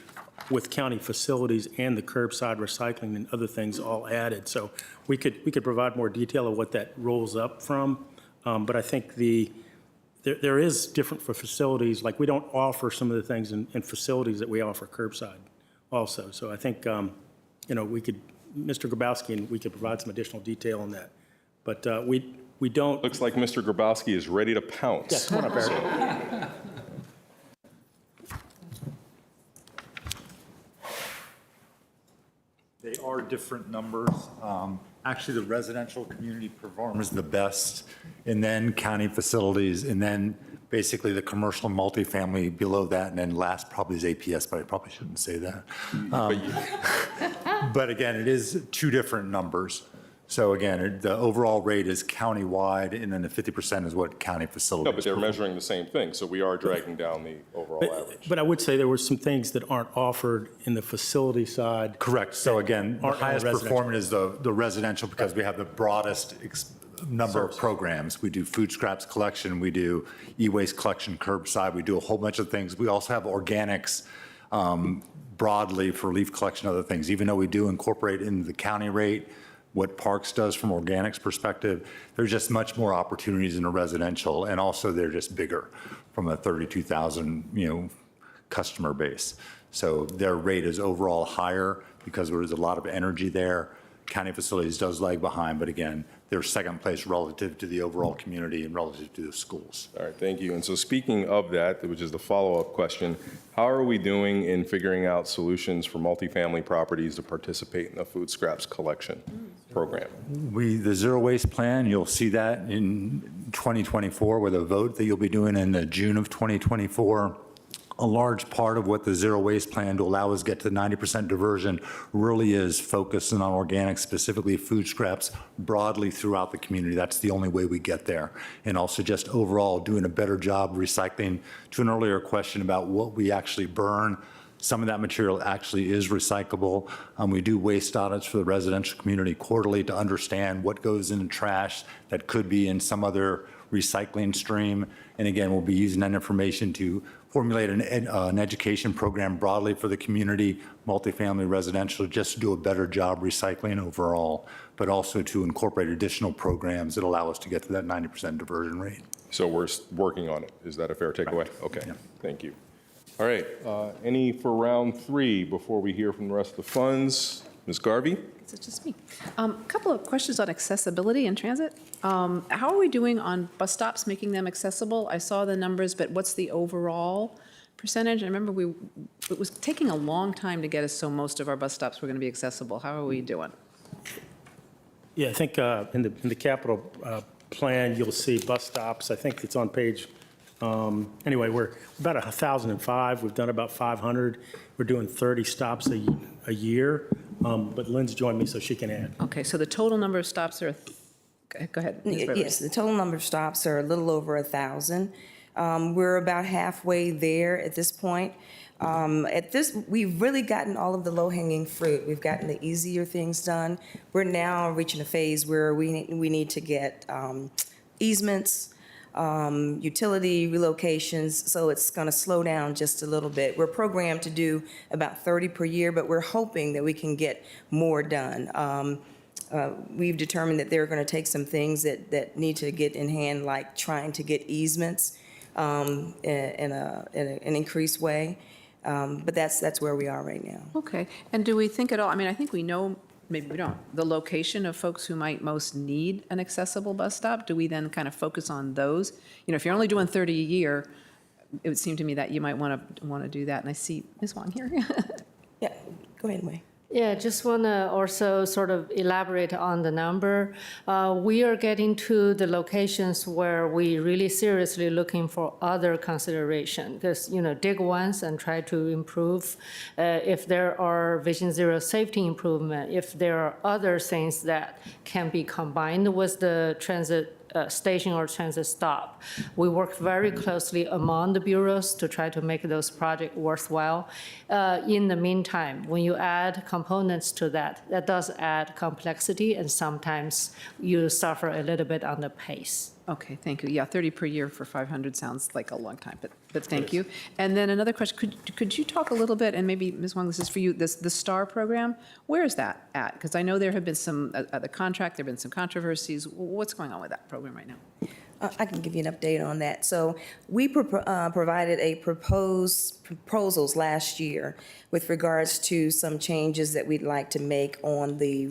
with county facilities and the curbside recycling and other things all added. So we could provide more detail of what that rolls up from, but I think there is different for facilities. Like, we don't offer some of the things in facilities that we offer curbside also. So I think, we could, Mr. Grabowski, and we could provide some additional detail on that. But we don't. Looks like Mr. Grabowski is ready to pounce. Yes, come on up, Eric. They are different numbers. Actually, the residential community performs the best, and then county facilities, and then basically the commercial multifamily below that, and then last probably is APS, but I probably shouldn't say that. But again, it is two different numbers. So again, the overall rate is countywide, and then the 50% is what county facilities. No, but they're measuring the same thing, so we are dragging down the overall average. But I would say there were some things that aren't offered in the facility side. Correct. So again, the Aren't highest residential. performing is the residential, because we have the broadest number of programs. We do food scraps collection, we do e-waste collection curbside, we do a whole bunch of things. We also have organics broadly for leaf collection, other things. Even though we do incorporate in the county rate what Parks does from organics perspective, there's just much more opportunities in a residential, and also they're just bigger from a 32,000 customer base. So their rate is overall higher because there's a lot of energy there. County facilities does lag behind, but again, they're second place relative to the overall community and relative to the schools. All right, thank you. And so speaking of that, which is the follow-up question, how are we doing in figuring out solutions for multifamily properties to participate in the food scraps collection program? The zero waste plan, you'll see that in 2024 with a vote that you'll be doing in the June of 2024. A large part of what the zero waste plan to allow us to get to 90% diversion really is focusing on organics, specifically food scraps, broadly throughout the community. That's the only way we get there. And also just overall doing a better job recycling. To an earlier question about what we actually burn, Some of that material actually is recyclable. We do waste audits for the residential community quarterly to understand what goes into trash that could be in some other recycling stream. And again, we'll be using that information to formulate an education program broadly for the community, multifamily residential, just to do a better job recycling overall, but also to incorporate additional programs that allow us to get to that 90% diversion rate. So we're working on it. Is that a fair takeaway? Okay, thank you. All right, any for round 3 before we hear from the rest of the funds? Ms. Garvey? Is it just me? Couple of questions on accessibility in transit. How are we doing on bus stops, making them accessible? I saw the numbers, but what's the overall percentage? I remember it was taking a long time to get us so most of our bus stops were going to be accessible. How are we doing? Yeah, I think in the capital plan, you'll see bus stops. I think it's on page, anyway, we're about 1,005. We've done about 500. We're doing 30 stops a year. But Lynn's joined me, so she can add. Okay, so the total number of stops are, go ahead. Ms. Beverly. Yes, the total number of stops are a little over 1,000. We're about halfway there at this point. We've really gotten all of the low-hanging fruit. We've gotten the easier things done. We're now reaching a phase where we need to get easements, utility relocations, so it's going to slow down just a little bit. We're programmed to do about 30 per year, but we're hoping that we can get more done. We've determined that they're going to take some things that need to get in hand, like trying to get easements in an increased way. But that's where we are right now. Okay, and do we think at all, I mean, I think we know, maybe we don't, the location of folks who might most need an accessible bus stop? Do we then kind of focus on those? You know, if you're only doing 30 a year, it would seem to me that you might want to do that. And I see Ms. Wong here. Yeah, go ahead, Wei. Yeah, just want to also sort of elaborate on the number. We are getting to the locations where we really seriously looking for other consideration, because, you know, dig once and try to improve. If there are Vision Zero safety improvement, if there are other things that can be combined with the transit station or transit stop. We work very closely among the bureaus to try to make those projects worthwhile. In the meantime, when you add components to that, that does add complexity, and sometimes you suffer a little bit on the pace. Okay, thank you. Yeah, 30 per year for 500 sounds like a long time, but thank you. And then another question, could you talk a little bit, and maybe Ms. Wong, this is for you, the STAR program, where is that at? Because I know there have been some, the contract, there have been some controversies. What's going on with that program right now? I can give you an update on that. So we provided a proposals last year with regards to some changes that we'd like to make on the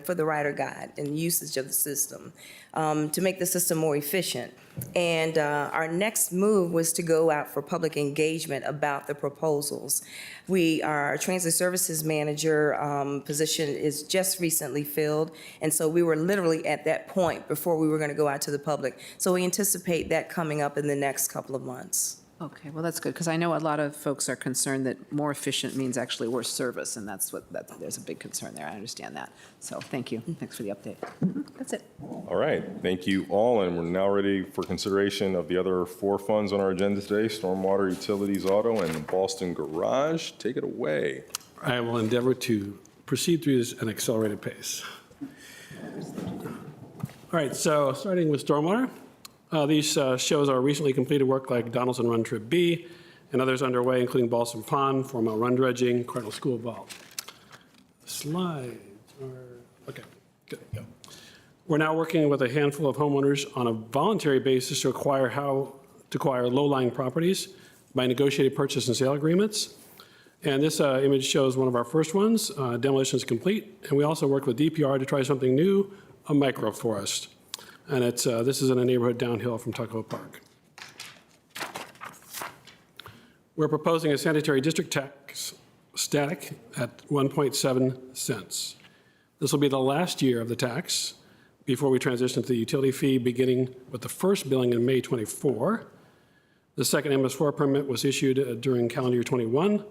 for the rider guide and usage of the system to make the system more efficient. And our next move was to go out for public engagement about the proposals. Our transit services manager position is just recently filled, and so we were literally at that point before we were going to go out to the public. So we anticipate that coming up in the next couple of months. Okay, well, that's good, because I know a lot of folks are concerned that more efficient means actually worse service, and there's a big concern there. I understand that. So thank you. Thanks for the update. That's it. All right, thank you all, and we're now ready for consideration of the other 4 funds on our agenda today: Stormwater, Utilities, Auto, and Boston Garage. Take it away. I will endeavor to proceed through this at an accelerated pace. All right, so starting with Stormwater. These shows our recently completed work like Donaldson Run Trip B and others underway, including Balsam Pond, 4-mile run dredging, Cardinal School Vault. Slides are, okay, good, go. We're now working with a handful of homeowners on a voluntary basis to acquire low-lying properties by negotiated purchase and sale agreements. And this image shows one of our first ones. Demolition is complete. And we also worked with DPR to try something new, a microforest. And this is in a neighborhood downhill from Tuckahoe Park. We're proposing a sanitary district tax static at 1.7 cents. This will be the last year of the tax before we transition to the utility fee, beginning with the first billing in May 24. The second MS4 permit was issued during calendar year 21.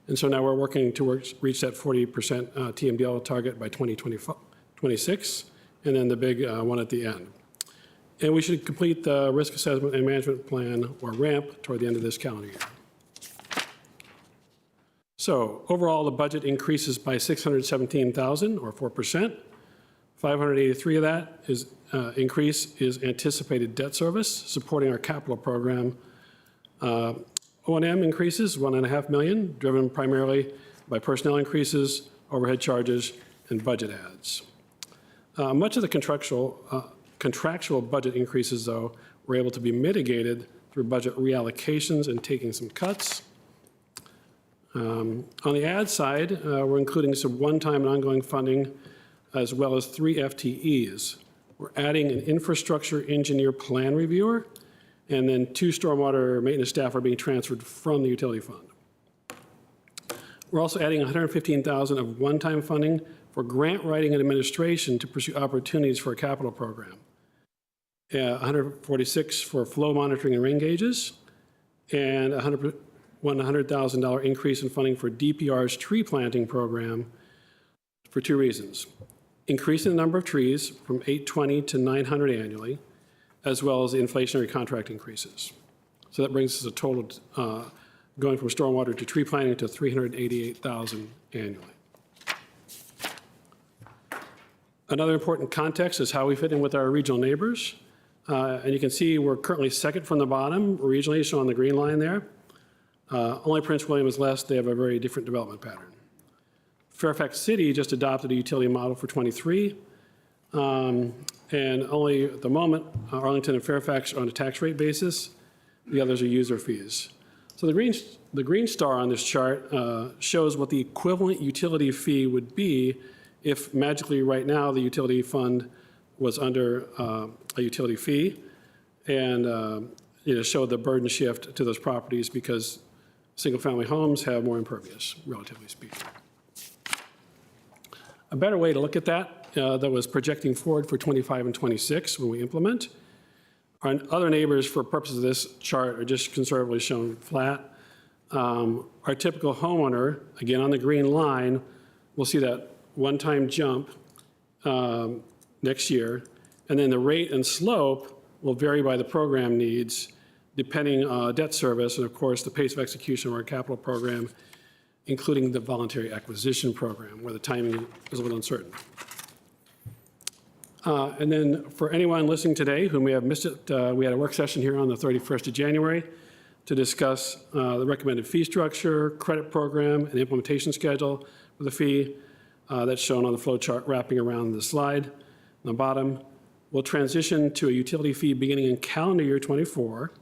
And so now we're working to reach that 40% TMDL target by 2026, and then the big one at the end. And we should complete the risk assessment and management plan, or RAMP, toward the end of this calendar year. So overall, the budget increases by $617,000 or 4%. 583 of that increase is anticipated debt service supporting our capital program. O&M increases $1.5 million, driven primarily by personnel increases, overhead charges, and budget adds. Much of the contractual budget increases, though, were able to be mitigated through budget reallocations and taking some cuts. On the ad side, we're including some one-time and ongoing funding, as well as 3 FTEs. We're adding an infrastructure engineer plan reviewer, and then 2 stormwater maintenance staff are being transferred from the utility fund. We're also adding $115,000 of one-time funding for grant writing and administration to pursue opportunities for a capital program. $146,000 for flow monitoring and rain gauges, and $100,000 increase in funding for DPR's tree planting program for 2 reasons. Increasing the number of trees from 820 to 900 annually, as well as the inflationary contract increases. So that brings us a total, going from stormwater to tree planting to $388,000 annually. Another important context is how we fit in with our regional neighbors. And you can see we're currently second from the bottom regionally, shown on the green line there. Only Prince William is less. They have a very different development pattern. Fairfax City just adopted a utility model for 23. And only at the moment, Arlington and Fairfax are on a tax rate basis. The others are user fees. So the green star on this chart shows what the equivalent utility fee would be if magically right now the utility fund was under a utility fee, and show the burden shift to those properties because single-family homes have more impervious, relatively speaking. A better way to look at that was projecting forward for 25 and 26 when we implement. Our other neighbors, for purposes of this chart, are just conservatively shown flat. Our typical homeowner, again on the green line, will see that one-time jump next year, and then the rate and slope will vary by the program needs, depending on debt service and, of course, the pace of execution of our capital program, including the voluntary acquisition program, where the timing is a little uncertain. And then for anyone listening today who may have missed it, we had a work session here on the 31st of January to discuss the recommended fee structure, credit program, and implementation schedule for the fee. That's shown on the flow chart wrapping around the slide. On the bottom, we'll transition to a utility fee beginning in calendar year 24.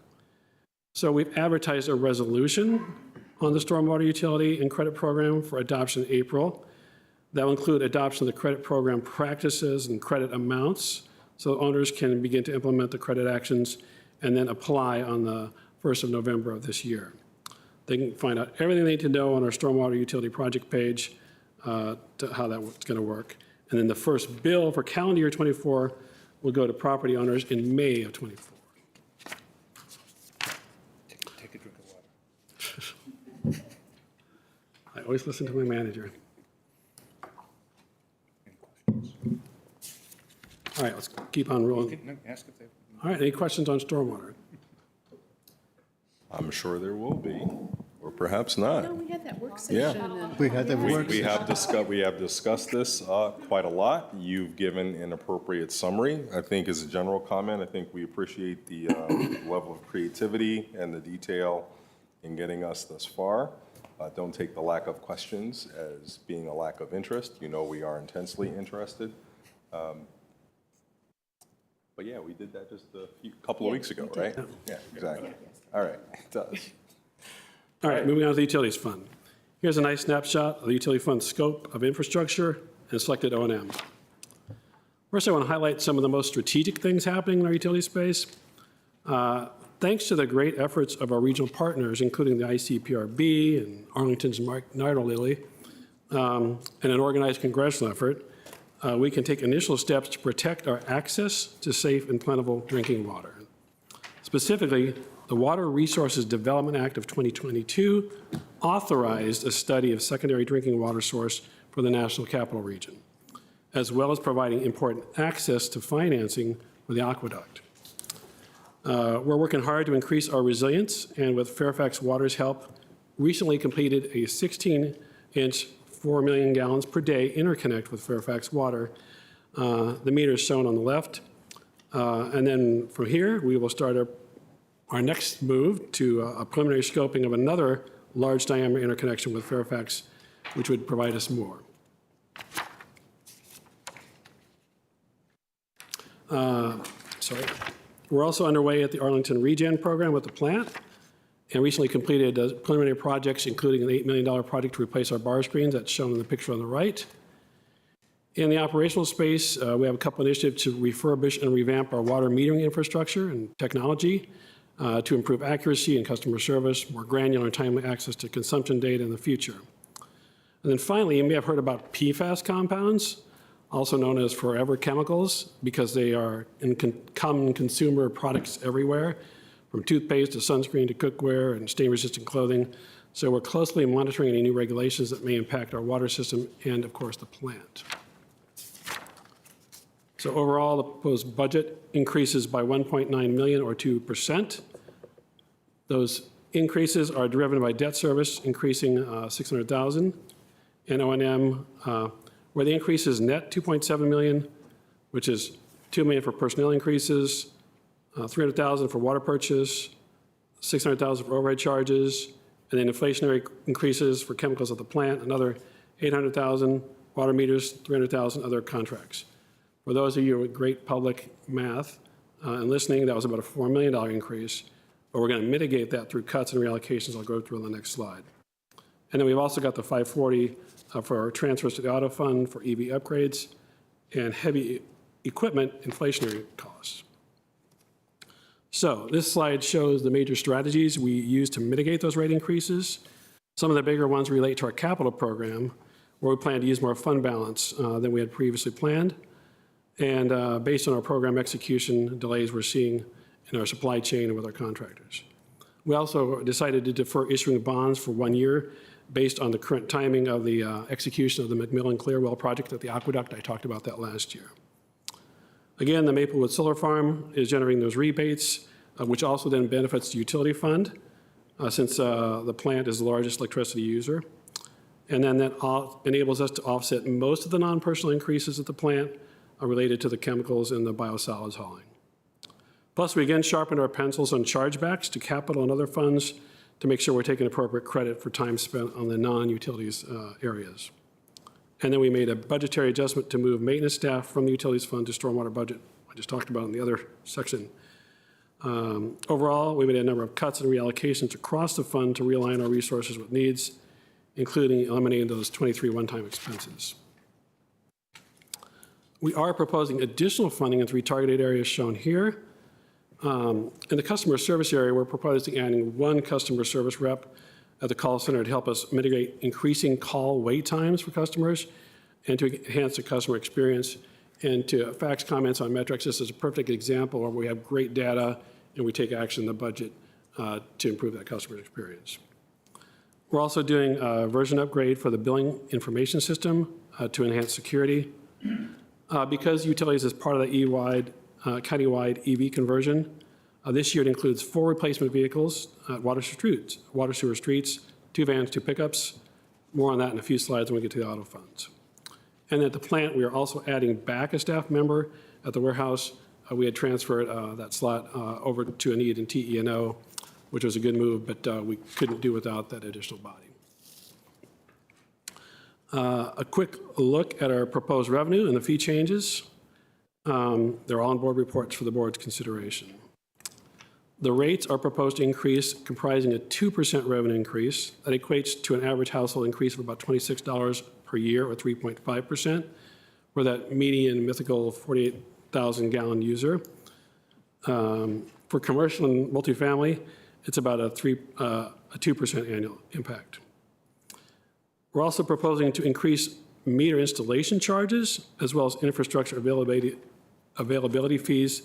So we've advertised a resolution on the stormwater utility and credit program for adoption in April. That will include adoption of the credit program practices and credit amounts, so owners can begin to implement the credit actions and then apply on the 1st of November of this year. They can find out everything they need to know on our stormwater utility project page to how that's going to work. And then the first bill for calendar year 24 will go to property owners in May of 24. Take a drink of water. I always listen to my manager. All right, let's keep on rolling. Ask if they. All right, any questions on stormwater? I'm sure there will be, or perhaps not. No, we had that work Yeah. session. and- We had that work. We have discussed this quite a lot. You've given an appropriate summary. I think as a general comment, I think we appreciate the level of creativity and the detail in getting us thus far. Don't take the lack of questions as being a lack of interest. You know we are intensely interested. But yeah, we did that just a couple of weeks ago, right? Yeah, exactly. All right, it does. All right, moving on to the utilities fund. Here's a nice snapshot of the utility fund's scope of infrastructure and selected O&M. First, I want to highlight some of the most strategic things happening in our utility space. Thanks to the great efforts of our regional partners, including the ICPRB and Arlington's Nardo Lilly, and an organized congressional effort, we can take initial steps to protect our access to safe and plentiful drinking water. Specifically, the Water Resources Development Act of 2022 authorized a study of secondary drinking water source for the National Capital Region, as well as providing important access to financing for the aqueduct. We're working hard to increase our resilience, and with Fairfax Water's help, recently completed a 16-inch, 4 million gallons per day interconnect with Fairfax Water. The meter is shown on the left. And then from here, we will start our next move to a preliminary scoping of another large diameter interconnection with Fairfax, which would provide us more. We're also underway at the Arlington Regen program with the plant, and recently completed preliminary projects, including an $8 million project to replace our bar screens that's shown in the picture on the right. In the operational space, we have a couple initiatives to refurbish and revamp our water metering infrastructure and technology to improve accuracy and customer service, more granular and timely access to consumption data in the future. And then finally, you may have heard about PFAS compounds, also known as forever chemicals, because they are in common consumer products everywhere, from toothpaste to sunscreen to cookware and stain-resistant clothing. So we're closely monitoring any new regulations that may impact our water system and, of course, the plant. So overall, the proposed budget increases by 1.9 million or 2%. Those increases are driven by debt service increasing 600,000, and O&M, where the increase is net 2.7 million, which is 2 million for personnel increases, 300,000 for water purchase, 600,000 for overhead charges, and then inflationary increases for chemicals at the plant, another 800,000, water meters, 300,000, other contracts. For those of you with great public math and listening, that was about a $4 million increase, but we're going to mitigate that through cuts and reallocations I'll go through on the next slide. And then we've also got the 540 for our transfers to the auto fund for EV upgrades and heavy equipment inflationary costs. So this slide shows the major strategies we use to mitigate those rate increases. Some of the bigger ones relate to our capital program, where we plan to use more fund balance than we had previously planned. And based on our program execution delays we're seeing in our supply chain and with our contractors. We also decided to defer issuing bonds for 1 year based on the current timing of the execution of the McMillan Clearwell project at the aqueduct. I talked about that last year. Again, the Maplewood Solar Farm is generating those rebates, which also then benefits the utility fund, since the plant is the largest electricity user. And then that enables us to offset most of the non-personal increases at the plant related to the chemicals and the biosolids hauling. Plus, we again sharpened our pencils on chargebacks to capital and other funds to make sure we're taking appropriate credit for time spent on the non-utilities areas. And then we made a budgetary adjustment to move maintenance staff from the utilities fund to stormwater budget. I just talked about in the other section. Overall, we made a number of cuts and reallocations across the fund to realign our resources with needs, including eliminating those 23 one-time expenses. We are proposing additional funding in 3 targeted areas shown here. In the customer service area, we're proposing adding 1 customer service rep at the call center to help us mitigate increasing call wait times for customers and to enhance the customer experience. And to fax comments on metrics, this is a perfect example where we have great data and we take action in the budget to improve that customer experience. We're also doing a version upgrade for the billing information system to enhance security. Because utilities is part of the countywide EV conversion, this year it includes 4 replacement vehicles at water sewer streets, 2 vans, 2 pickups. More on that in a few slides when we get to the auto funds. And at the plant, we are also adding back a staff member. At the warehouse, we had transferred that slot over to a need in TE&O, which was a good move, but we couldn't do without that additional body. A quick look at our proposed revenue and the fee changes. They're all on board reports for the board's consideration. The rates are proposed to increase, comprising a 2% revenue increase. That equates to an average household increase of about $26 per year, or 3.5%, for that median mythical 48,000 gallon user. For commercial and multifamily, it's about a 2% annual impact. We're also proposing to increase meter installation charges as well as infrastructure availability fees.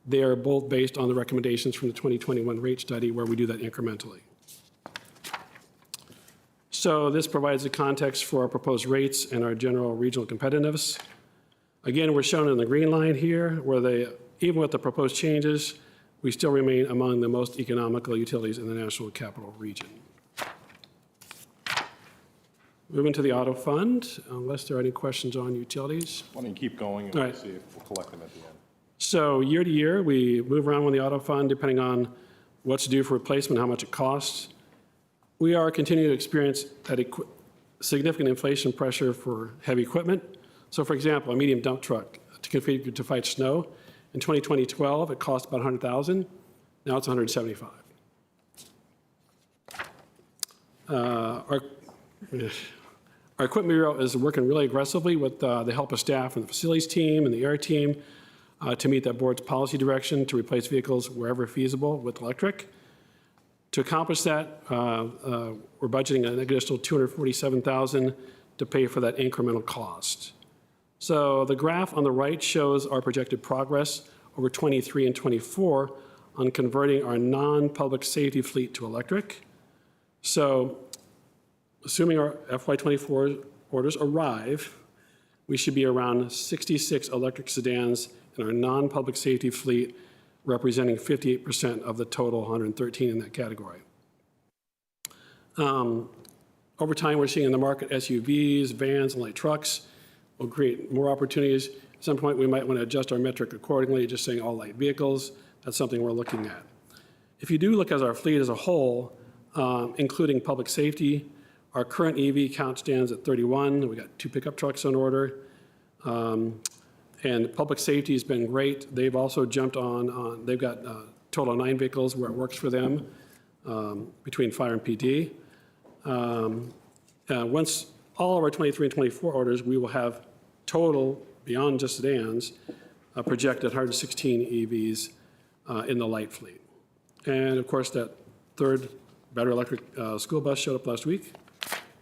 They are both based on the recommendations from the 2021 rate study, where we do that incrementally. So this provides the context for our proposed rates and our general regional competitiveness. Again, we're shown in the green line here, where even with the proposed changes, we still remain among the most economical utilities in the National Capital Region. Moving to the auto fund, unless there are any questions on utilities. Why don't you keep going and All we'll right. see if we'll collect them at the end. So year to year, we move around with the auto fund depending on what's due for replacement, how much it costs. We are continuing to experience that significant inflation pressure for heavy equipment. So for example, a medium dump truck to configure to fight snow, in 2012, it cost about $100,000. Now it's $175,000. Our equipment bureau is working really aggressively with the help of staff and the facilities team and the air team to meet that board's policy direction to replace vehicles wherever feasible with electric. To accomplish that, we're budgeting an additional $247,000 to pay for that incremental cost. So the graph on the right shows our projected progress over 23 and 24 on converting our non-public safety fleet to electric. So assuming our FY24 orders arrive, we should be around 66 electric sedans in our non-public safety fleet, representing 58% of the total 113 in that category. Over time, we're seeing in the market SUVs, vans, and light trucks will create more opportunities. At some point, we might want to adjust our metric accordingly, just saying all light vehicles. That's something we're looking at. If you do look at our fleet as a whole, including public safety, our current EV count stands at 31. We got 2 pickup trucks on order. And public safety has been great. They've also jumped on they've got a total of 9 vehicles where it works for them between fire and PD. Once all of our 23 and 24 orders, we will have total, beyond just sedans, projected 116 EVs in the light fleet. And of course, that third battery electric school bus showed up last week,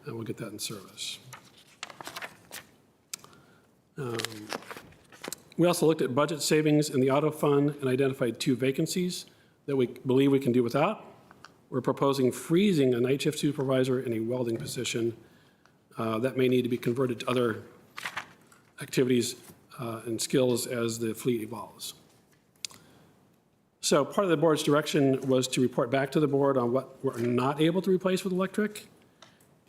and we'll get that in service. We also looked at budget savings in the auto fund and identified 2 vacancies that we believe we can do without. We're proposing freezing a night shift supervisor in a welding position that may need to be converted to other activities and skills as the fleet evolves. So part of the board's direction was to report back to the board on what we're not able to replace with electric.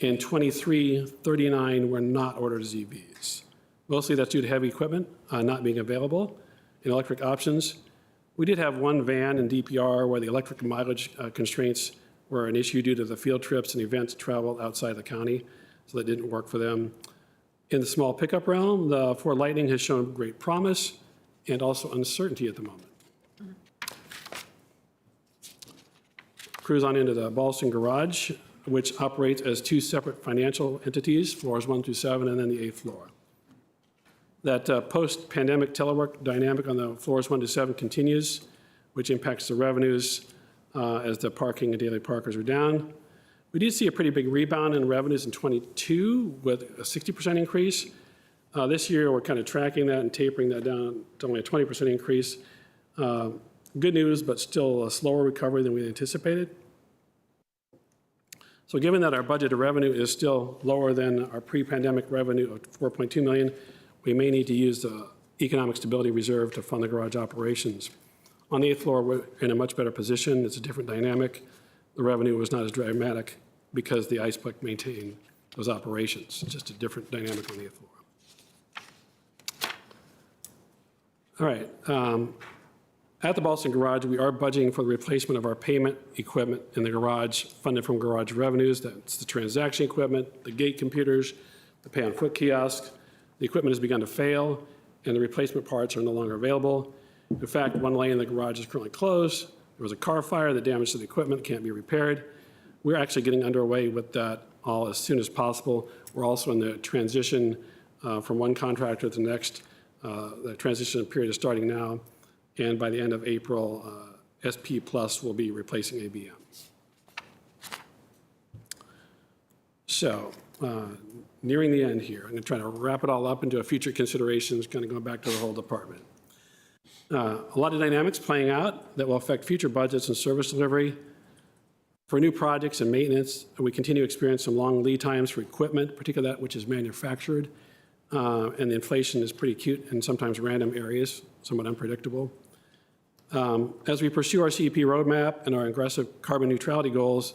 In 23, 39 were not ordered as EVs. Mostly that's due to heavy equipment not being available in electric options. We did have 1 van in DPR where the electric mileage constraints were an issue due to the field trips and events traveled outside the county, so that didn't work for them. In the small pickup realm, the Ford Lightning has shown great promise and also uncertainty at the moment. Cruise on into the Ballston Garage, which operates as 2 separate financial entities, floors 1 through 7, and then the 8th floor. That post-pandemic telework dynamic on the floors 1 to 7 continues, which impacts the revenues as the parking and daily parkers are down. We did see a pretty big rebound in revenues in 22 with a 60% increase. This year, we're kind of tracking that and tapering that down to only a 20% increase. Good news, but still a slower recovery than we anticipated. So given that our budgeted revenue is still lower than our pre-pandemic revenue of $4.2 million, we may need to use the Economic Stability Reserve to fund the garage operations. On the 8th floor, we're in a much better position. It's a different dynamic. The revenue was not as dramatic because the ISPEC maintained those operations. It's just a different dynamic on the 8th floor. All right. At the Ballston Garage, we are budgeting for the replacement of our payment equipment in the garage, funded from garage revenues. That's the transaction equipment, the gate computers, the pay-on-foot kiosks. The equipment has begun to fail, and the replacement parts are no longer available. In fact, 1 lane in the garage is currently closed. There was a car fire that damaged the equipment, can't be repaired. We're actually getting underway with that all as soon as possible. We're also in the transition from one contractor to the next. The transition period is starting now, and by the end of April, SP Plus will be replacing ABM. So, nearing the end here, I'm going to try to wrap it all up into a future considerations, kind of going back to the whole department. A lot of dynamics playing out that will affect future budgets and service delivery. For new projects and maintenance, we continue to experience some long lead times for equipment, particularly that which is manufactured. And the inflation is pretty acute in sometimes random areas, somewhat unpredictable. As we pursue our CEP roadmap and our aggressive carbon neutrality goals,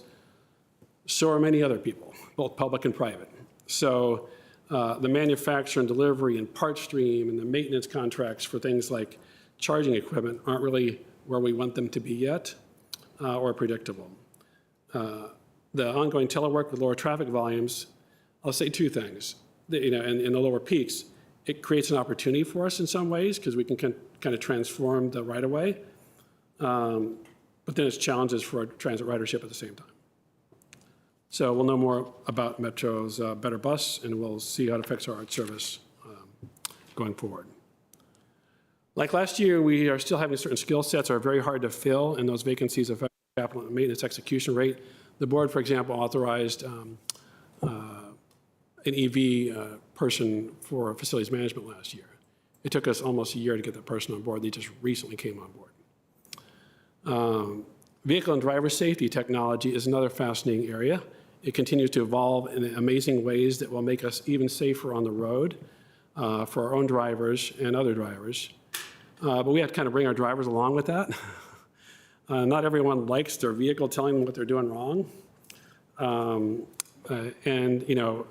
so are many other people, both public and private. So the manufacture and delivery and part stream and the maintenance contracts for things like charging equipment aren't really where we want them to be yet or predictable. The ongoing telework with lower traffic volumes, I'll say two things. In the lower peaks, it creates an opportunity for us in some ways because we can kind of transform the right-of-way. But then it's challenges for transit ridership at the same time. So we'll know more about Metro's Better Bus, and we'll see how it affects our art service going forward. Like last year, we are still having certain skill sets that are very hard to fill, and those vacancies affect capital and maintenance execution rate. The board, for example, authorized an EV person for facilities management last year. It took us almost a year to get that person on board. They just recently came on board. Vehicle and driver safety technology is another fascinating area. It continues to evolve in amazing ways that will make us even safer on the road for our own drivers and other drivers. But we have to kind of bring our drivers along with that. Not everyone likes their vehicle telling them what they're doing wrong. And,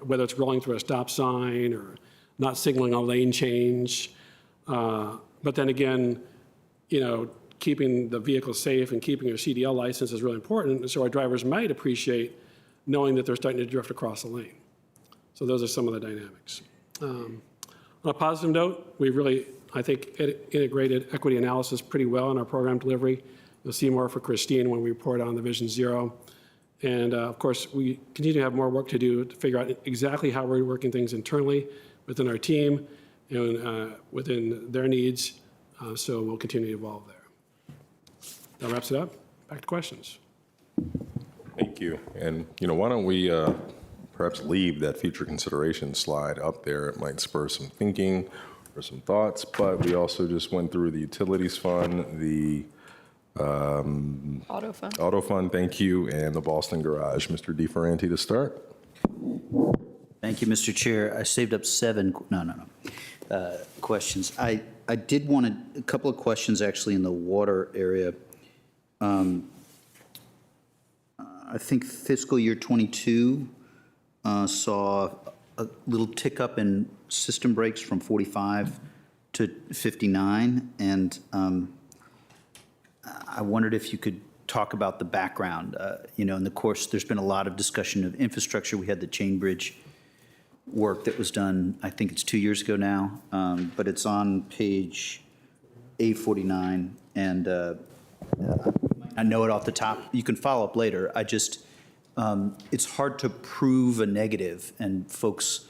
whether it's rolling through a stop sign or not signaling a lane change. But then again, keeping the vehicle safe and keeping your CDL license is really important. And so our drivers might appreciate knowing that they're starting to drift across the lane. So those are some of the dynamics. On a positive note, we really, I think, integrated equity analysis pretty well in our program delivery. You'll see more for Christine when we report on the Vision Zero. And of course, we continue to have more work to do to figure out exactly how we're working things internally within our team and within their needs. So we'll continue to evolve there. That wraps it up. Back to questions. Thank you. And, why don't we perhaps leave that future consideration slide up there? It might spur some thinking or some thoughts, but we also just went through the utilities fund, the auto fund, thank you, and the Boston Garage. Mr. DeFerranti to start. Thank you, Mr. Chair. I saved up questions. I did want a couple of questions actually in the water area. I think fiscal year 22 saw a little tick up in system breaks from 45 to 59, and I wondered if you could talk about the background. In the course, there's been a lot of discussion of infrastructure. We had the chain bridge work that was done, I think it's 2 years ago now, but it's on page A49, and I know it off the top. You can follow up later. It's hard to prove a negative, and folks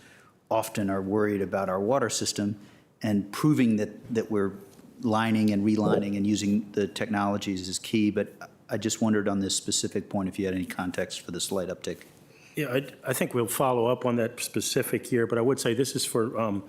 often are worried about our water system, and proving that we're lining and relining and using the technologies is key. But I just wondered on this specific point if you had any context for the slight uptick. Yeah, I think we'll follow up on that specific year, but I would say this is for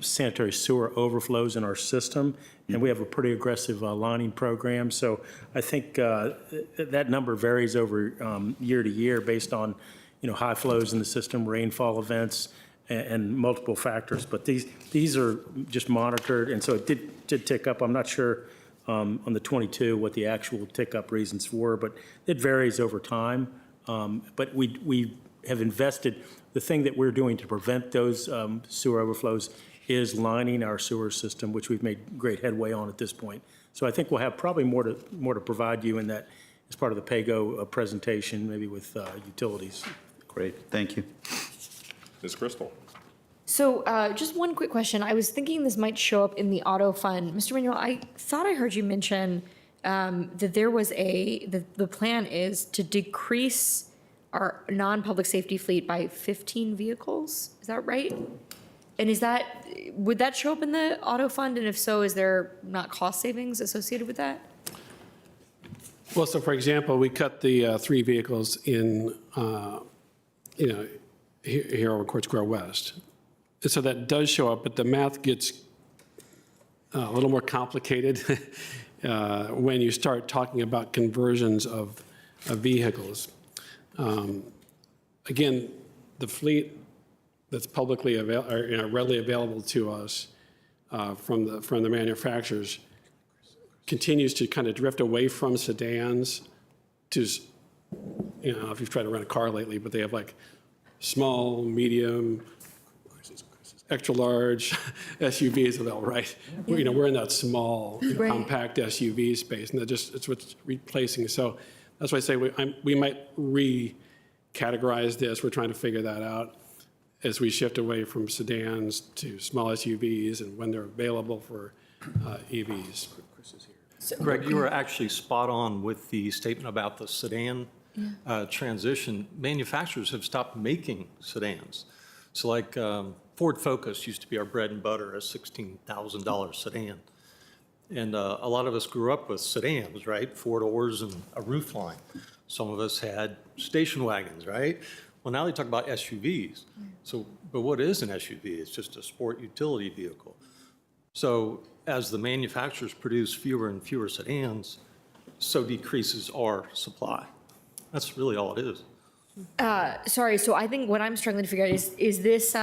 sanitary sewer overflows in our system, and we have a pretty aggressive lining program. So I think that number varies over year to year based on, high flows in the system, rainfall events, and multiple factors. But these are just monitored, and so it did tick up. I'm not sure on the 22 what the actual tick up reasons were, but it varies over time. But we have invested. The thing that we're doing to prevent those sewer overflows is lining our sewer system, which we've made great headway on at this point. So I think we'll have probably more to provide you in that as part of the PAYGO presentation, maybe with utilities. Great, thank you. Ms. Crystal. So just one quick question. I was thinking this might show up in the auto fund. Mr. Manuel, I thought I heard you mention that there was the plan is to decrease our non-public safety fleet by 15 vehicles. Is that right? And would that show up in the auto fund? And if so, is there not cost savings associated with that? Well, so for example, we cut the 3 vehicles in, here over Court Square West. And so that does show up, but the math gets a little more complicated when you start talking about conversions of vehicles. Again, the fleet that's publicly readily available to us from the manufacturers continues to kind of drift away from sedans to, if you've tried to rent a car lately, but they have like small, medium, extra large SUVs available, right? We're in that small, Right. compact SUV space, and it's what's replacing. So that's why I say we might recategorize this. We're trying to figure that out as we shift away from sedans to small SUVs and when they're available for EVs. Greg, you were actually spot on with the statement about the sedan transition. Manufacturers have stopped making sedans. So like Ford Focus used to be our bread and butter, a $16,000 sedan. And a lot of us grew up with sedans, right? 4 doors and a roof line. Some of us had station wagons, right? Well, now they talk about SUVs. So, but what is an SUV? It's just a sport utility vehicle. So as the manufacturers produce fewer and fewer sedans, so decreases our supply. That's really all it is. Sorry, so I think what I'm struggling to figure out is this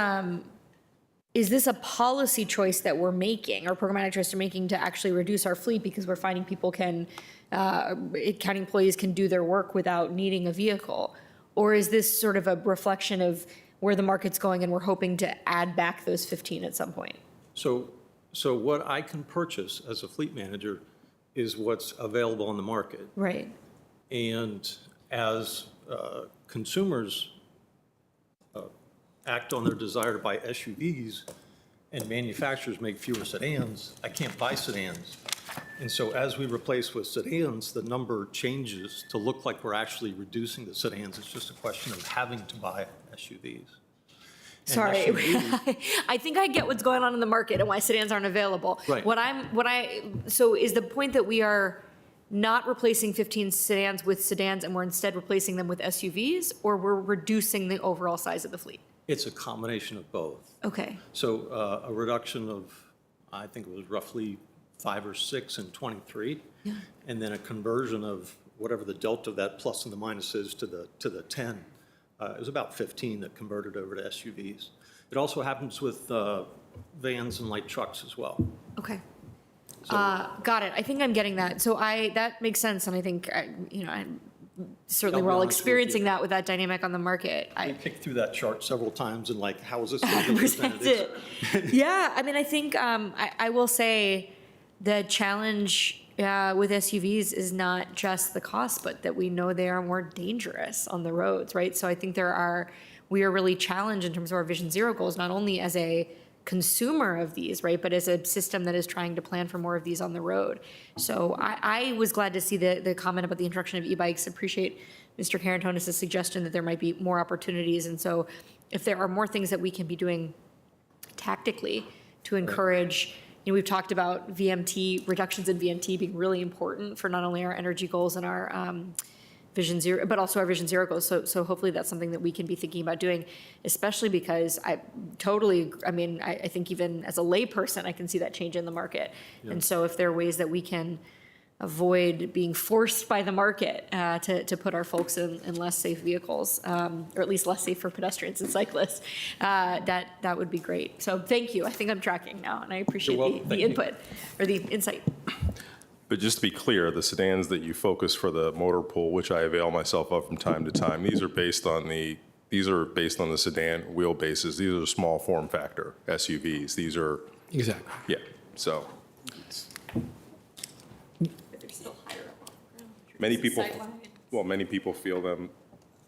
a policy choice that we're making, or programmatic choice we're making to actually reduce our fleet because we're finding people county employees can do their work without needing a vehicle? Or is this sort of a reflection of where the market's going and we're hoping to add back those 15 at some point? So what I can purchase as a fleet manager is what's available on the market. Right. And as consumers act on their desire to buy SUVs and manufacturers make fewer sedans, I can't buy sedans. And so as we replace with sedans, the number changes to look like we're actually reducing the sedans. It's just a question of having to buy SUVs. And Sorry, SUVs I think I get what's going on in the market and why sedans aren't available. Right. So is the point that we are not replacing 15 sedans with sedans and we're instead replacing them with SUVs, or we're reducing the overall size of the fleet? It's a combination of both. Okay. So a reduction of, I think it was roughly 5 or 6 in '23, and then a conversion of whatever the delta of that plus and the minus is to the 10. It was about 15 that converted over to SUVs. It also happens with vans and light trucks as well. Okay. Got it. I think I'm getting that. So that makes sense, and I think certainly we're all experiencing that with that dynamic on the market. I kicked through that chart several times and like, how is this? Present it. Yeah, I mean, I think I will say the challenge with SUVs is not just the cost, but that we know they are more dangerous on the roads, right? So I think we are really challenged in terms of our Vision Zero goals, not only as a consumer of these, right, but as a system that is trying to plan for more of these on the road. So I was glad to see the comment about the introduction of e-bikes. Appreciate Mr. Carantonis' suggestion that there might be more opportunities. And so if there are more things that we can be doing tactically to encourage, we've talked about VMT, reductions in VMT being really important for not only our energy goals and our Vision Zero, but also our Vision Zero goals. So hopefully that's something that we can be thinking about doing, especially because I think even as a layperson, I can see that change in the market. Yeah. And so if there are ways that we can avoid being forced by the market to put our folks in less safe vehicles, or at least less safe for pedestrians and cyclists, that would be great. So thank you. I think I'm tracking now, and I appreciate the input or the insight. But just to be clear, the sedans that you focus for the motor pool, which I avail myself of from time to time, these are based on the sedan wheelbases. These are small form factor SUVs. These are exactly. Yeah. So many people feel that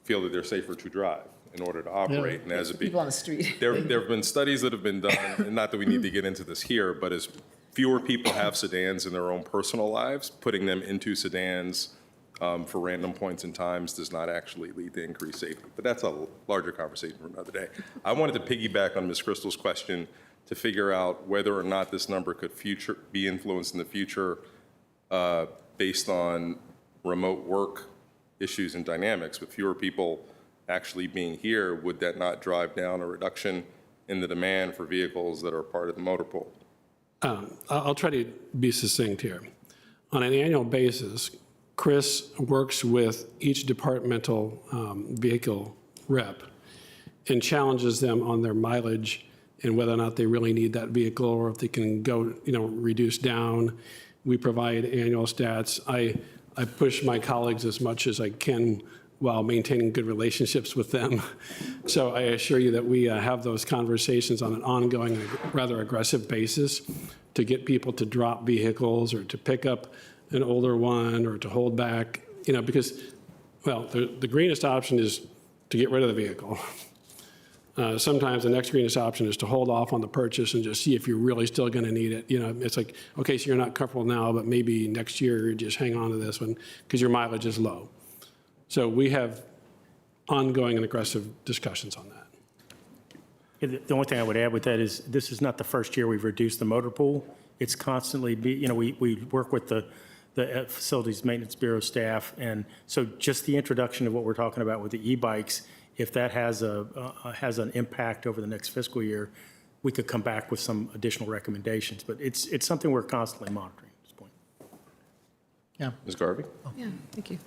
they're safer to drive in order to operate. And as people on the street. there have been studies that have been done, and not that we need to get into this here, but as fewer people have sedans in their own personal lives, putting them into sedans for random points in times does not actually lead to increased safety. But that's a larger conversation for another day. I wanted to piggyback on Ms. Crystal's question to figure out whether or not this number could be influenced in the future based on remote work issues and dynamics. With fewer people actually being here, would that not drive down a reduction in the demand for vehicles that are part of the motor pool? I'll try to be succinct here. On an annual basis, Chris works with each departmental vehicle rep and challenges them on their mileage and whether or not they really need that vehicle or if they can go, reduce down. We provide annual stats. I push my colleagues as much as I can while maintaining good relationships with them. So I assure you that we have those conversations on an ongoing, rather aggressive basis to get people to drop vehicles or to pick up an older one or to hold back, because, well, the greenest option is to get rid of the vehicle. Sometimes the next greenest option is to hold off on the purchase and just see if you're really still going to need it. It's like, okay, so you're not comfortable now, but maybe next year just hang on to this one because your mileage is low. So we have ongoing and aggressive discussions on that. The only thing I would add with that is this is not the first year we've reduced the motor pool. It's constantly, we work with the Facilities Maintenance Bureau staff. And so just the introduction of what we're talking about with the e-bikes, if that has an impact over the next fiscal year, we could come back with some additional recommendations. But it's something we're constantly monitoring at this point. Yeah. Ms. Garvey? Yeah, thank you.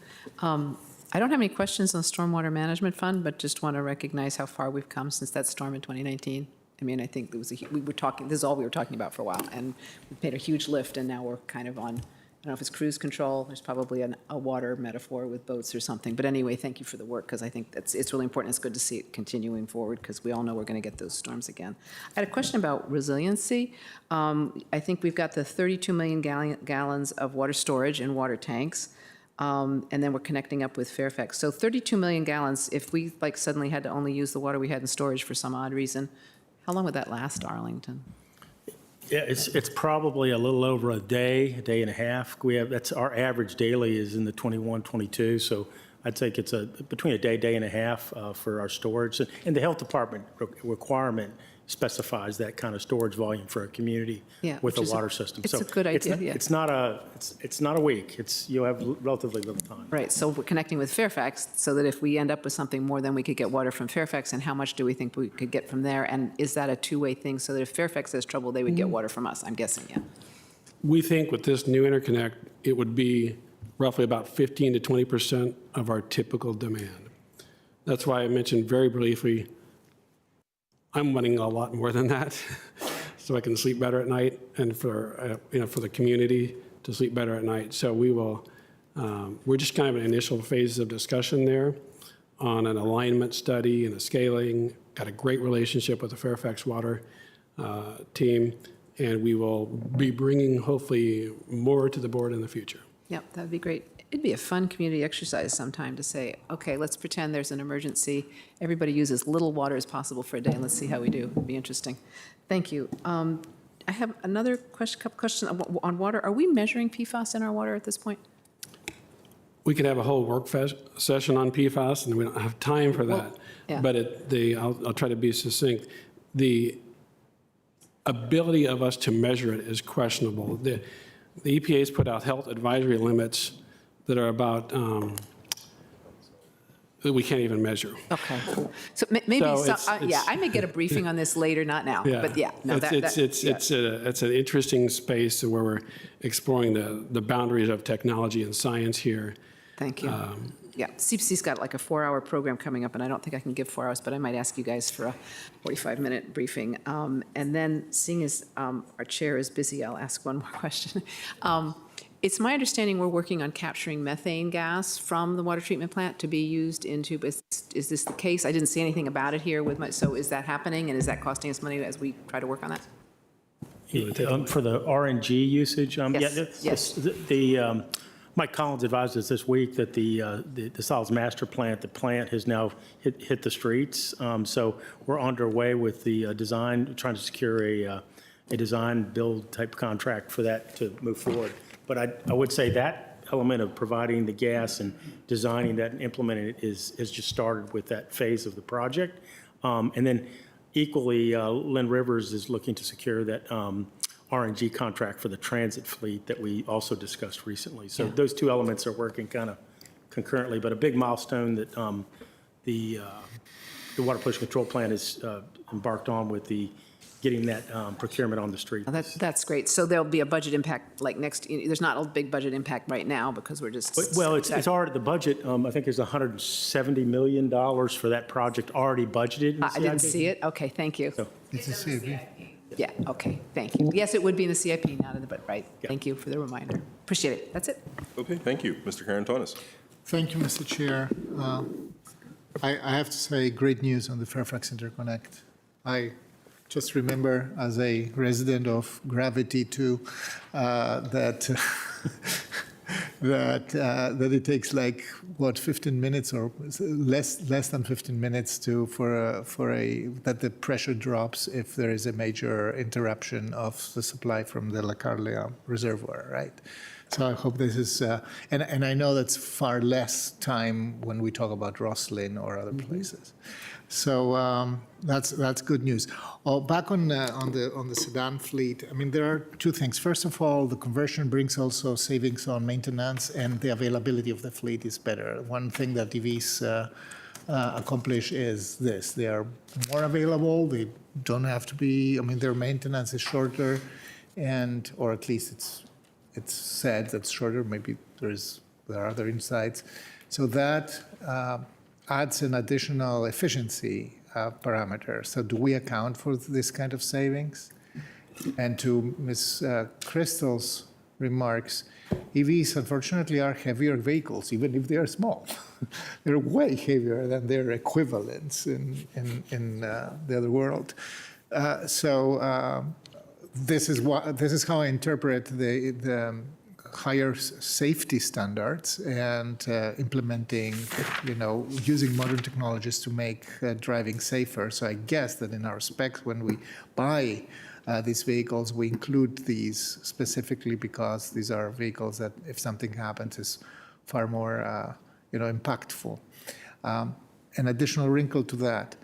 I don't have any questions on the Stormwater Management Fund, but just want to recognize how far we've come since that storm in 2019. I mean, I think it was we were talking, this is all we were talking about for a while, and we've made a huge lift, and now we're kind of on, I don't know if it's cruise control, there's probably a water metaphor with boats or something, but anyway, thank you for the work, because I think it's really important. It's good to see it continuing forward, because we all know we're going to get those storms again. I had a question about resiliency. I think we've got the 32 million gallons of water storage and water tanks. And then we're connecting up with Fairfax. So 32 million gallons, if we suddenly had to only use the water we had in storage for some odd reason, how long would that last, Arlington? Yeah, it's probably a little over a day and a half. That's our average daily is in the 21, 22. So I'd say it's between a day and a half for our storage. And the health department requirement specifies that kind of storage volume for a community with a water system. It's a good idea, yeah. It's not a week. You'll have relatively little time. Right, so we're connecting with Fairfax so that if we end up with something more, then we could get water from Fairfax, and how much do we think we could get from there? And is that a two-way thing, so that if Fairfax has trouble, they would get water from us? I'm guessing, yeah. We think with this new interconnect, it would be roughly about 15 to 20% of our typical demand. That's why I mentioned very briefly, I'm wanting a lot more than that so I can sleep better at night and for the community to sleep better at night. So we're just kind of in initial phases of discussion there on an alignment study and a scaling. Got a great relationship with the Fairfax Water team, and we will be bringing hopefully more to the board in the future. Yeah, that'd be great. It'd be a fun community exercise sometime to say, okay, let's pretend there's an emergency. Everybody uses as little water as possible for a day, and let's see how we do. It'd be interesting. Thank you. I have another couple questions on water. Are we measuring PFAS in our water at this point? We could have a whole work session on PFAS, and we don't have time for that. Well, yeah. But I'll try to be succinct. The ability of us to measure it is questionable. The EPA's put out health advisory limits that are about, that we can't even measure. Okay. So maybe, I may get a briefing on this later, not now, but yeah. No, it's an interesting space where we're exploring the boundaries of technology and science here. Thank you. Yeah, CPC's got like a 4-hour program coming up, and I don't think I can give 4 hours, but I might ask you guys for a 45-minute briefing. And then, seeing as our chair is busy, I'll ask one more question. It's my understanding we're working on capturing methane gas from the water treatment plant to be used into, is this the case? I didn't see anything about it here so is that happening, and is that costing us money as we try to work on that? For the RNG usage? Yes. Mike Collins advised us this week that the solids master plant, the plant has now hit the streets. So we're underway with the design, trying to secure a design build type contract for that to move forward. But I would say that element of providing the gas and designing that and implementing it has just started with that phase of the project. And then equally, Lynn Rivers is looking to secure that RNG contract for the transit fleet that we also discussed recently. So those two elements are working kind of concurrently, but a big milestone that the Water Pollution Control Plant is embarked on with getting that procurement on the street. Oh, that's great. So there'll be a budget impact like next, there's not a big budget impact right now because we're just. Well, it's already, the budget, I think there's $170 million for that project already budgeted in the CIP. I didn't see it. Okay, thank you. It's a CIP. Yeah, okay, thank you. Yes, it would be in the CIP, not in the, but right. Yeah. Thank you for the reminder. Appreciate it. That's it. Okay, thank you. Mr. Karantonis. Thank you, Mr. Chair. I have to say, great news on the Fairfax Interconnect. I just remember as a resident of Gravity 2 that that it takes like, what, 15 minutes or less than 15 minutes that the pressure drops if there is a major interruption of the supply from the La Carlia reservoir, right? So I hope this is, and I know that's far less time when we talk about Roslyn or other places. So that's good news. Back on the sedan fleet, I mean, there are two things. First of all, the conversion brings also savings on maintenance, and the availability of the fleet is better. One thing that EVs accomplish is this: they are more available. They don't have to be. I mean, their maintenance is shorter, or at least it's said that's shorter. Maybe there are other insights. So that adds an additional efficiency parameter. So do we account for this kind of savings? And to Ms. Crystal's remarks, EVs unfortunately are heavier vehicles, even if they are small. They're way heavier than their equivalents in the other world. This is how I interpret the higher safety standards and implementing, using modern technologies to make driving safer. So I guess that in our specs, when we buy these vehicles, we include these specifically because these are vehicles that, if something happens, is far more, impactful. An additional wrinkle to that.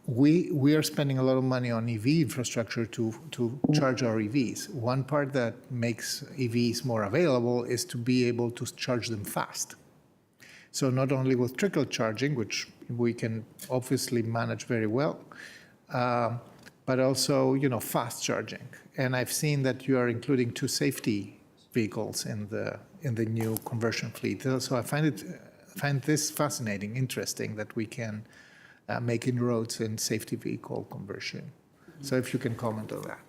We are spending a lot of money on EV infrastructure to charge our EVs. One part that makes EVs more available is to be able to charge them fast. So not only with trickle charging, which we can obviously manage very well, but also fast charging. And I've seen that you are including 2 safety vehicles in the new conversion fleet. So I find this fascinating, interesting that we can make inroads in safety vehicle conversion. So if you can comment on that.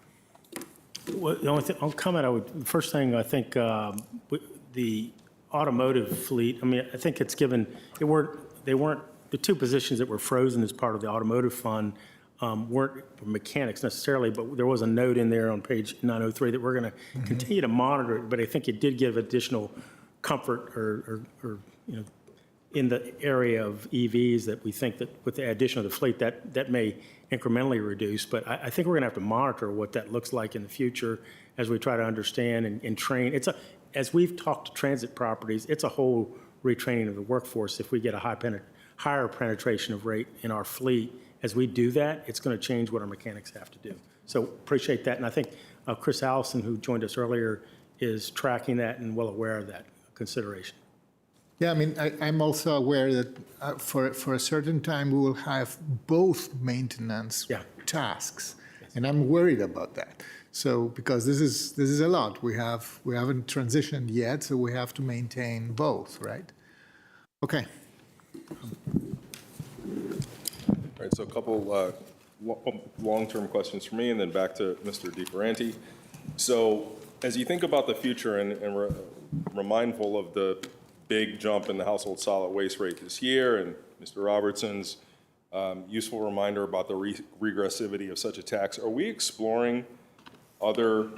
Well, the only thing, I'll comment, first thing, I think the automotive fleet, I mean, I think it's given, they weren't, the 2 positions that were frozen as part of the automotive fund weren't mechanics necessarily, but there was a note in there on page 903 that we're going to continue to monitor it, but I think it did give additional comfort or in the area of EVs that we think that with the addition of the fleet that may incrementally reduce. But I think we're going to have to monitor what that looks like in the future as we try to understand and train. As we've talked to transit properties, it's a whole retraining of the workforce. If we get a higher penetration of rate in our fleet, as we do that, it's going to change what our mechanics have to do. So appreciate that. And I think Chris Allison, who joined us earlier, is tracking that and well aware of that consideration. Yeah, I mean, I'm also aware that for a certain time we will have both maintenance tasks, and I'm worried about that. So because this is a lot, we haven't transitioned yet, so we have to maintain both, right? Okay. All right, so a couple long-term questions for me, and then back to Mr. DiFerranti. So as you think about the future and we're mindful of the big jump in the household solid waste rate this year, and Mr. Robertson's useful reminder about the regressivity of such a tax. Are we exploring other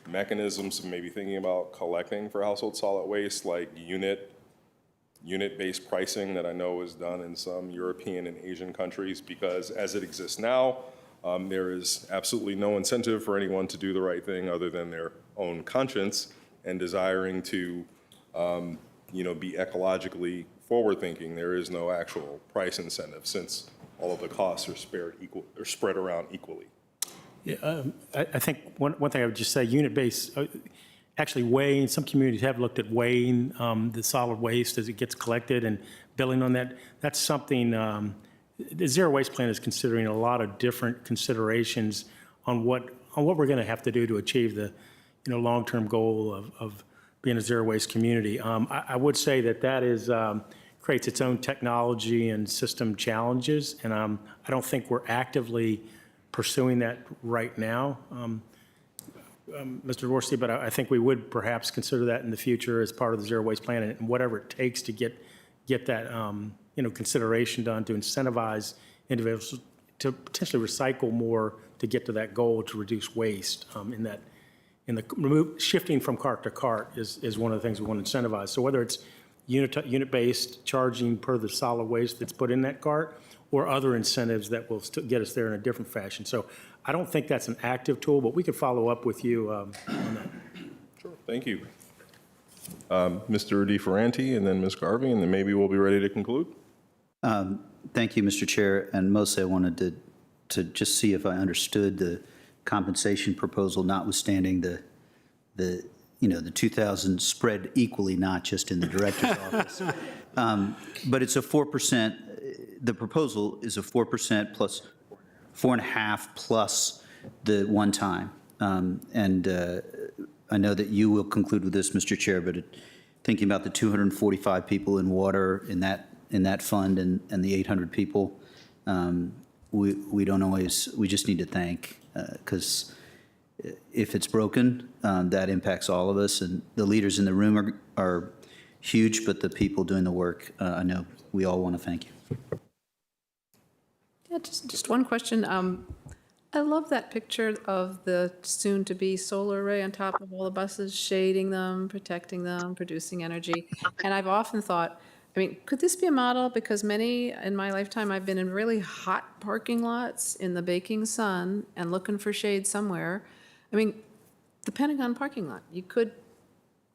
mechanisms of maybe thinking about collecting for household solid waste, like unit-based pricing that I know is done in some European and Asian countries? Because as it exists now, there is absolutely no incentive for anyone to do the right thing other than their own conscience and desiring to be ecologically forward-thinking. There is no actual price incentive since all of the costs are spread around equally. Yeah, I think one thing I would just say, unit-based, actually weighing, some communities have looked at weighing the solid waste as it gets collected and billing on that. That's something, the Zero Waste Plan is considering a lot of different considerations on what we're going to have to do to achieve the long-term goal of being a zero waste community. I would say that is creates its own technology and system challenges, and I don't think we're actively pursuing that right now. Mr. Dvorsky, but I think we would perhaps consider that in the future as part of the zero waste plan and whatever it takes to get that, consideration done to incentivize individuals to potentially recycle more to get to that goal to reduce waste shifting from cart to cart is one of the things we want to incentivize. So whether it's unit-based charging per the solid waste that's put in that cart or other incentives that will still get us there in a different fashion. So I don't think that's an active tool, but we could follow up with you on that. Sure, thank you. Mr. DeFerranti and then Ms. Garvey, and then maybe we'll be ready to conclude. Thank you, Mr. Chair, and mostly I wanted to just see if I understood the compensation proposal, notwithstanding the 2,000 spread equally, not just in the director's office. But it's a 4%, the proposal is a 4% plus 4.5 plus the one time. And I know that you will conclude with this, Mr. Chair, but thinking about the 245 people in water in that fund and the 800 people, we don't always, we just need to thank, because if it's broken, that impacts all of us, and the leaders in the room are huge, but the people doing the work, I know we all want to thank you. Yeah, just one question. I love that picture of the soon-to-be solar array on top of all the buses, shading them, protecting them, producing energy. And I've often thought, I mean, could this be a model? Because many, in my lifetime, I've been in really hot parking lots in the baking sun and looking for shade somewhere. I mean, the Pentagon parking lot, you could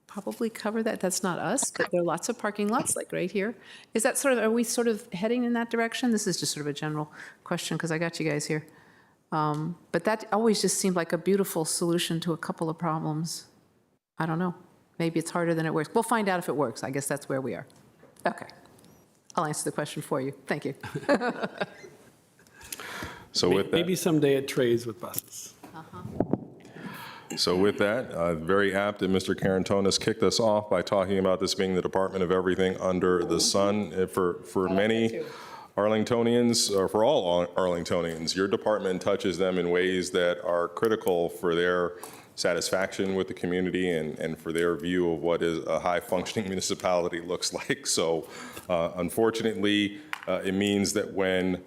probably cover that. That's not us, but there are lots of parking lots like right here. Is that sort of, are we sort of heading in that direction? This is just sort of a general question because I got you guys here. But that always just seemed like a beautiful solution to a couple of problems. I don't know. Maybe it's harder than it works. We'll find out if it works. I guess that's where we are. Okay. I'll answer the question for you. Thank you. So with that, Maybe someday it trades with buses. So with that, very apt that Mr. Carantonis kicked us off by talking about this being the Department of Everything Under the Sun. For many Arlingtonians, or for all Arlingtonians, your department touches them in ways that are critical for their satisfaction with the community and for their view of what is a high-functioning municipality looks like. So unfortunately, it means that when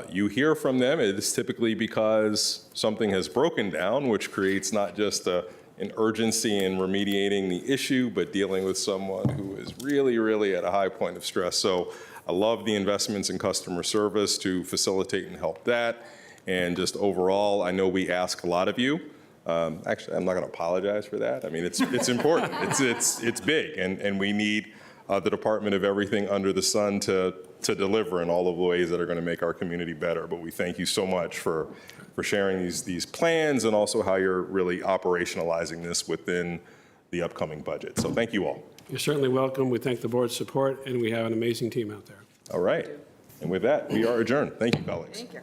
you hear from them, it is typically because something has broken down, which creates not just an urgency in remediating the issue, but dealing with someone who is really, really at a high point of stress. So I love the investments in customer service to facilitate and help that. And just overall, I know we ask a lot of you. Actually, I'm not going to apologize for that. I mean, it's important. It's big, and we need the Department of Everything Under the Sun to deliver in all of the ways that are going to make our community better. But we thank you so much for sharing these plans and also how you're really operationalizing this within the upcoming budget. So thank you all. You're certainly welcome. We thank the board's support, and we have an amazing team out there. All right. And with that, we are adjourned. Thank you, colleagues. Thank you.